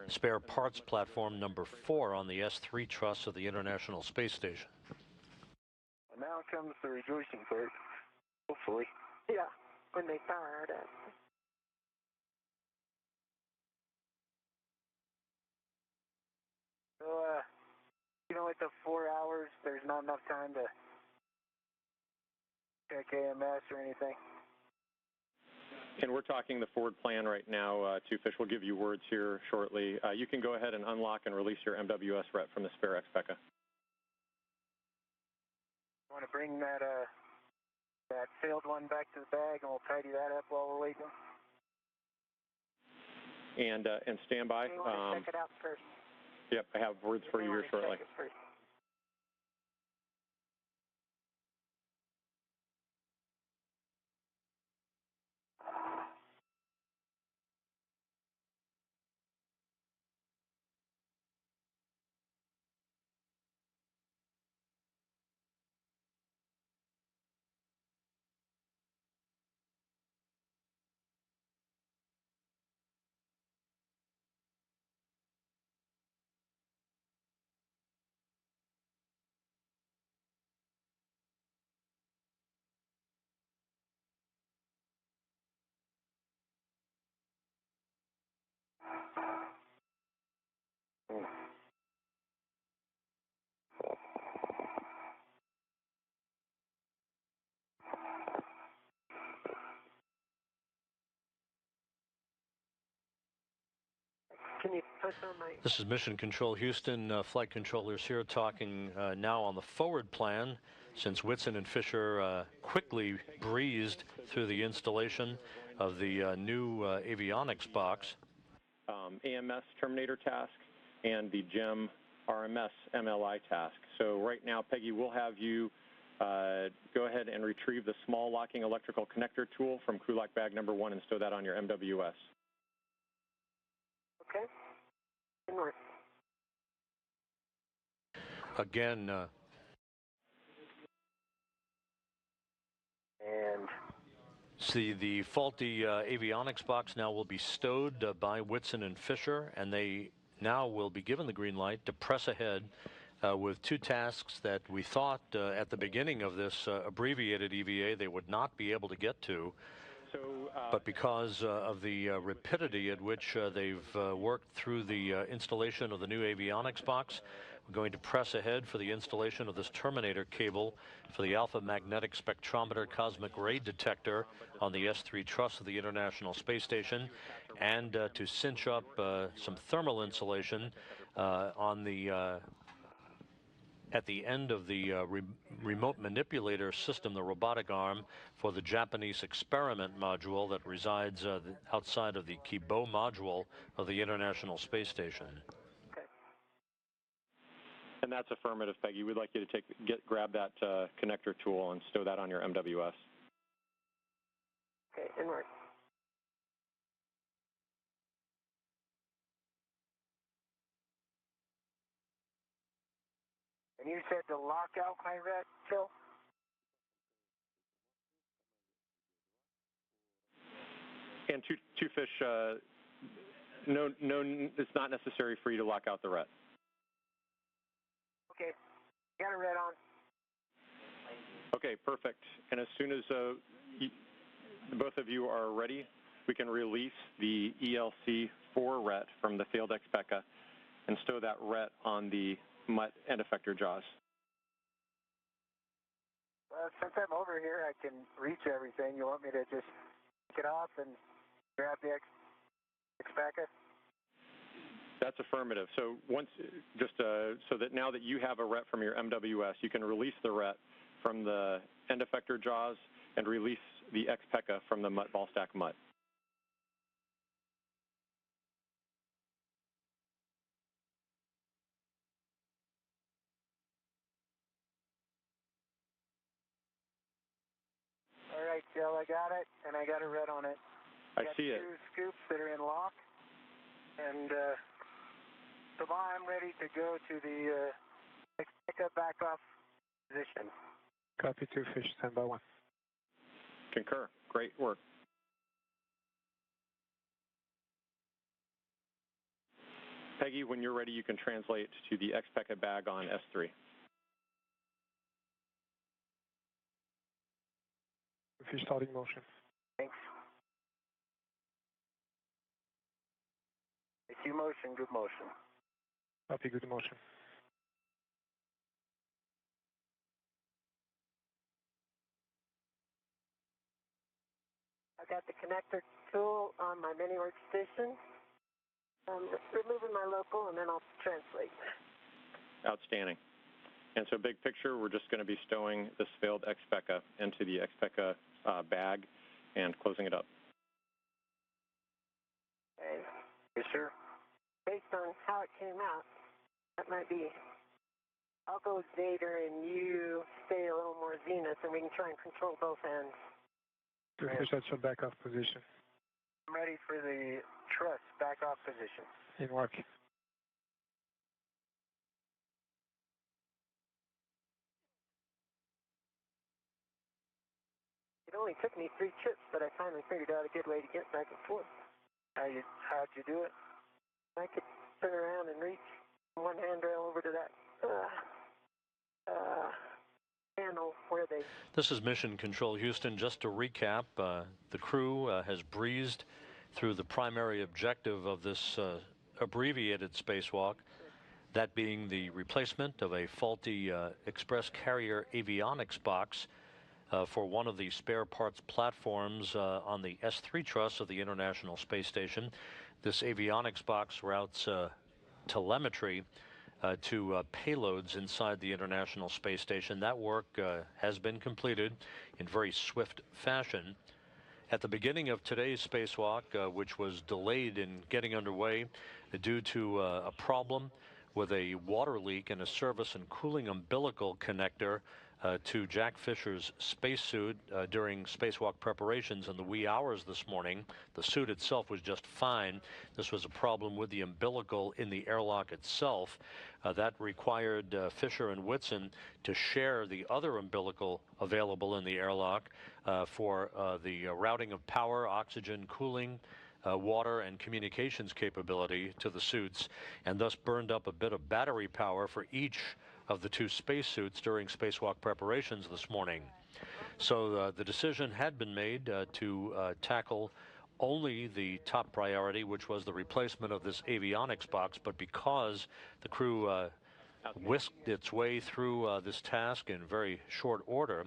spare parts platform number 4 on the S3 truss of the International Space Station. And now comes the rejoicing part, hopefully. Yeah, when they power it up. So, with the 4 hours, there's not enough time to check AMS or anything. And we're talking the forward plan right now. Two fish will give you words here shortly. You can go ahead and unlock and release your MWS rep from the spare Expecca. I want to bring that failed one back to the bag, and we'll tidy that up while we're waiting. And stand by. We want to check it out first. Yep, I have words for you here shortly. Can you push on my... This is Mission Control Houston. Flight controllers here talking now on the forward plan, since Whitson and Fischer quickly breezed through the installation of the new avionics box. AMS Terminator task and the GEM RMS MLI task. So right now, Peggy, we'll have you go ahead and retrieve the small locking electrical connector tool from crew lock bag number 1 and stow that on your MWS. Okay. Inward. Again, and see, the faulty avionics box now will be stowed by Whitson and Fischer, and they now will be given the green light to press ahead with 2 tasks that we thought at the beginning of this abbreviated EVA they would not be able to get to. But because of the rapidity at which they've worked through the installation of the new avionics box, we're going to press ahead for the installation of this terminator cable for the alpha magnetic spectrometer cosmic ray detector on the S3 truss of the International Space Station, and to cinch up some thermal insulation on the at the end of the remote manipulator system, the robotic arm, for the Japanese experiment module that resides outside of the Kibo module of the International Space Station. okay. And that's affirmative, Peggy. We'd like you to grab that connector tool and stow that on your MWS. Okay, inward. And you said to lock out my red, Phil? And two fish, no, it's not necessary for you to lock out the ret. Okay, got a red on. Okay, perfect. And as soon as both of you are ready, we can release the ELC-4 ret from the failed XPECA and stow that ret on the MUT end effector jaws. Since I'm over here, I can reach everything. You want me to just take it off and grab the XPECA? That's affirmative. So once, so that now that you have a ret from your MWS, you can release the ret from the end effector jaws and release the XPECA from the MUT ball stack MUT. All right, Jill, I got it, and I got a red on it. I see it. 2 scoops that are in lock, and so now I'm ready to go to the XPECA back off position. Copy 2 fish, stand by 1. Concur. Great work. Peggy, when you're ready, you can translate to the XPECA bag on S3. Fish starting motion. Thanks. IQ motion, good motion. Copy, good motion. I got the connector tool on my mini workstation. I'm removing my local, and then I'll translate. Outstanding. And so big picture, we're just going to be stowing this failed XPECA into the XPECA bag and closing it up. Okay. Fischer? Based on how it came out, that might be, I'll go Zader and you stay a little more zenith, and we can try and control both ends. 2 fish, that's your back off position. I'm ready for the truss back off position. In work. It only took me 3 trips, but I finally figured out a good way to get back and forth. How'd you do it? I could turn around and reach one handrail over to that panel where they... This is Mission Control Houston. Just to recap, the crew has breezed through the primary objective of this abbreviated spacewalk, that being the replacement of a faulty express carrier avionics box for one of the spare parts platforms on the S3 truss of the International Space Station. This avionics box routes telemetry to payloads inside the International Space Station. That work has been completed in very swift fashion. At the beginning of today's spacewalk, which was delayed in getting underway due to a problem with a water leak in a service and cooling umbilical connector to Jack Fischer's spacesuit during spacewalk preparations in the wee hours this morning. The suit itself was just fine. This was a problem with the umbilical in the airlock itself. That required Fischer and Whitson to share the other umbilical available in the airlock for the routing of power, oxygen, cooling, water and communications capability to the suits, and thus burned up a bit of battery power for each of the two spacesuits during spacewalk preparations this morning. So the decision had been made to tackle only the top priority, which was the replacement of this avionics box, but because the crew whisked its way through this task in very short order,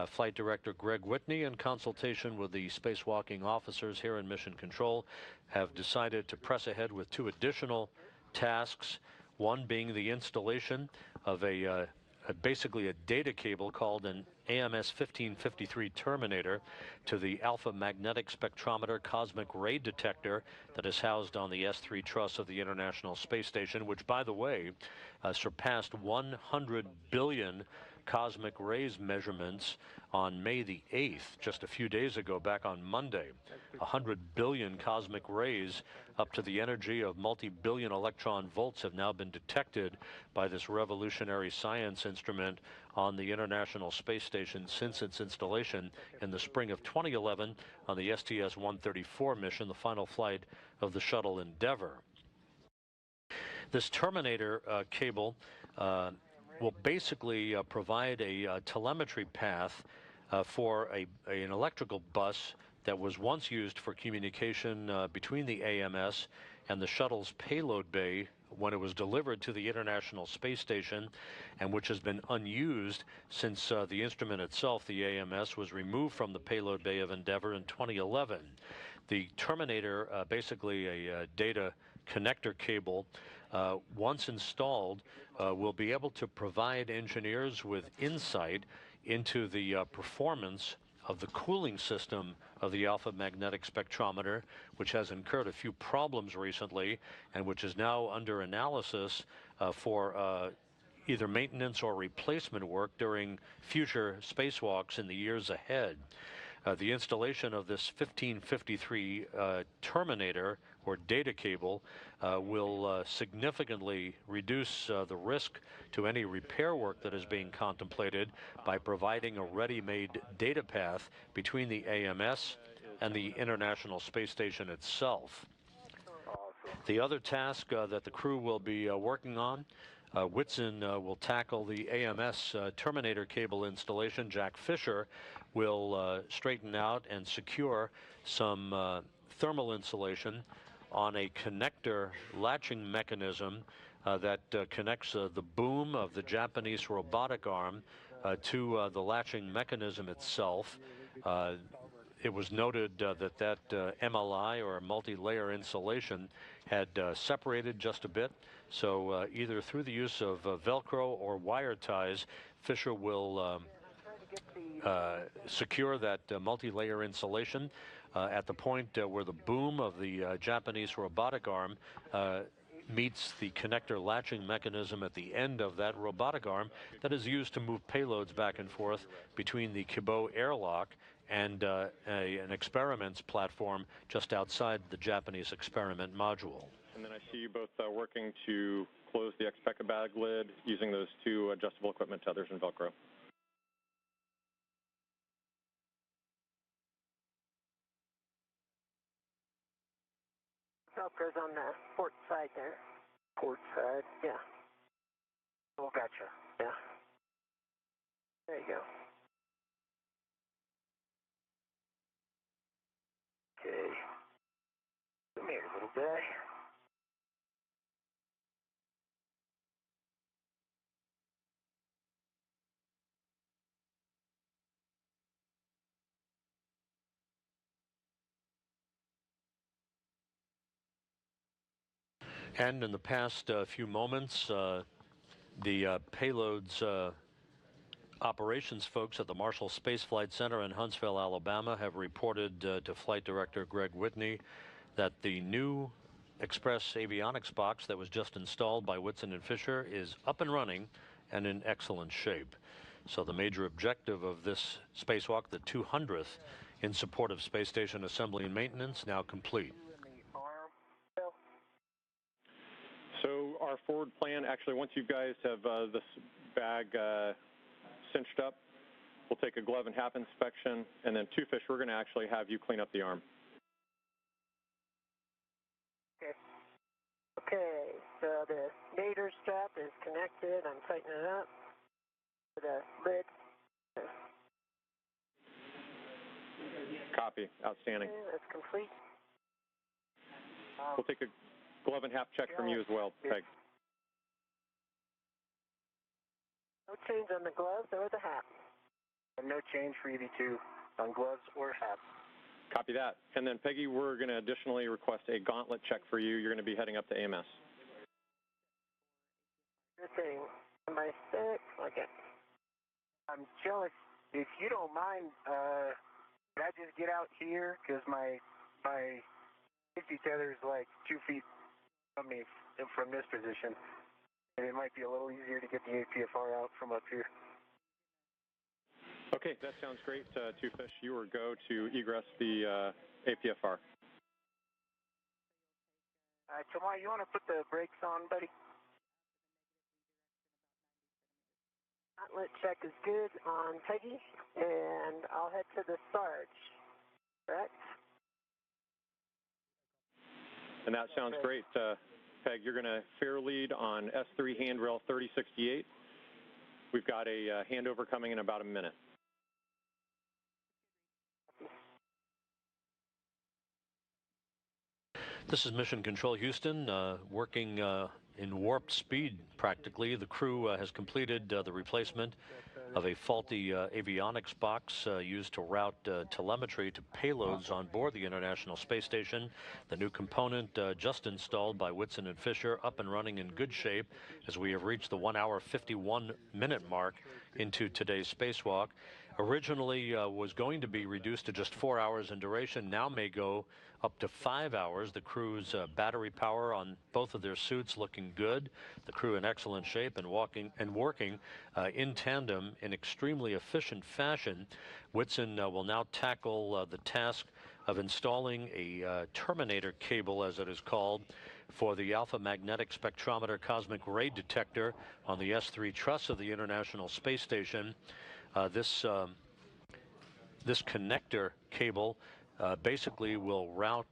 Flight Director Greg Whitney, in consultation with the spacewalking officers here in Mission Control, have decided to press ahead with two additional tasks, one being the installation of basically a data cable called an AMS 1553 terminator to the alpha magnetic spectrometer cosmic ray detector that is housed on the S3 truss of the International Space Station, which, by the way, surpassed 100 billion cosmic rays measurements on May the 8th, just a few days ago, back on Monday. 100 billion cosmic rays up to the energy of multi-billion electron volts have now been detected by this revolutionary science instrument on the International Space Station since its installation in the spring of 2011 on the STS-134 mission, the final flight of the shuttle Endeavour. This terminator cable will basically provide a telemetry path for an electrical bus that was once used for communication between the AMS and the shuttle's payload bay when it was delivered to the International Space Station, and which has been unused since the instrument itself, the AMS, was removed from the payload bay of Endeavour in 2011. The terminator, basically a data connector cable, once installed, will be able to provide engineers with insight into the performance of the cooling system of the alpha magnetic spectrometer, which has incurred a few problems recently and which is now under analysis for either maintenance or replacement work during future spacewalks in the years ahead. The installation of this 1553 terminator or data cable will significantly reduce the risk to any repair work that is being contemplated by providing a ready-made data path between the AMS and the International Space Station itself. The other task that the crew will be working on, Whitson will tackle the AMS terminator cable installation. Jack Fischer will straighten out and secure some thermal insulation on a connector latching mechanism that connects the boom of the Japanese robotic arm to the latching mechanism itself. It was noted that MLI, or multi-layer insulation, had separated just a bit. So either through the use of Velcro or wire ties, Fischer will secure that multi-layer insulation at the point where the boom of the Japanese robotic arm meets the connector latching mechanism at the end of that robotic arm that is used to move payloads back and forth between the Kibo airlock and an experiments platform just outside the Japanese experiment module. And then I see you both working to close the X-Pecca bag lid using those two adjustable equipment tethers and Velcro. Velcro's on the port side there. Port side? Yeah. Oh, gotcha. Yeah. There you go. Okay. Come here, little guy. And in the past few moments, the payload's operations folks at the Marshall Space Flight Center in Huntsville, Alabama, have reported to Flight Director Greg Whitney that the new Express avionics box that was just installed by Whitson and Fischer is up and running and in excellent shape. So the major objective of this spacewalk, the 200th, in support of space station assembly and maintenance, now complete. So our forward plan, actually, once you guys have this bag cinched up, we'll take a glove and hat inspection, and then Two Fish, we're going to actually have you clean up the arm. Okay, so the nadir strap is connected. I'm tightening it up. The lid. Copy. Outstanding. Okay, that's complete. We'll take a glove and hat check from you as well, Peg. No change on the gloves or the hat. And no change for EV2 on gloves or hat. Copy that. And then, Peggy, we're going to additionally request a gauntlet check for you. You're going to be heading up to AMS. Good thing. Am I sick? Okay. I'm jealous. If you don't mind, could I just get out here? Because my safety tether is like 2 feet from me from this position. And it might be a little easier to get the APFR out from up here. Okay, that sounds great. Two Fish, you are go to egress the APFR. Tamar, you want to put the brakes on, buddy? Gauntlet check is good on Peggy, and I'll head to the Sarge. Correct? And that sounds great. Peg, you're going to fair lead on S3 handrail 3068. We've got a handover coming in about a minute. This is Mission Control Houston, working in warp speed practically. The crew has completed the replacement of a faulty avionics box used to route telemetry to payloads on board the International Space Station. The new component just installed by Whitson and Fischer, up and running in good shape as we have reached the 1 hour 51-minute mark into today's spacewalk. Originally was going to be reduced to just 4 hours in duration, now may go up to 5 hours. The crew's battery power on both of their suits looking good. The crew in excellent shape and working in tandem in extremely efficient fashion. Whitson will now tackle the task of installing a terminator cable, as it is called, for the alpha magnetic spectrometer cosmic ray detector on the S3 truss of the International Space Station. This connector cable basically will route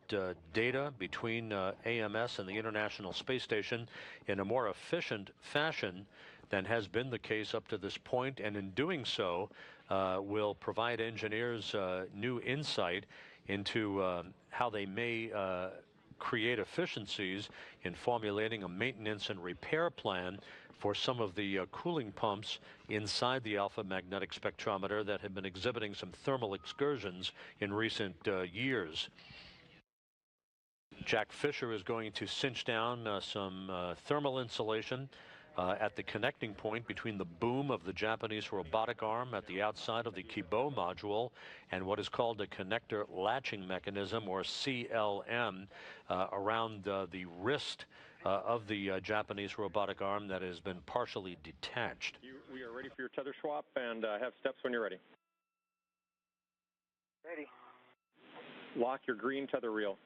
data between AMS and the International Space Station in a more efficient fashion than has been the case up to this point, and in doing so will provide engineers new insight into how they may create efficiencies in formulating a maintenance and repair plan for some of the cooling pumps inside the alpha magnetic spectrometer that have been exhibiting some thermal excursions in recent years. Jack Fischer is going to cinch down some thermal insulation at the connecting point between the boom of the Japanese robotic arm at the outside of the Kibo module and what is called a connector latching mechanism, or CLM, around the wrist of the Japanese robotic arm that has been partially detached. We are ready for your tether swap, and have steps when you're ready. Ready. Lock your green tether reel.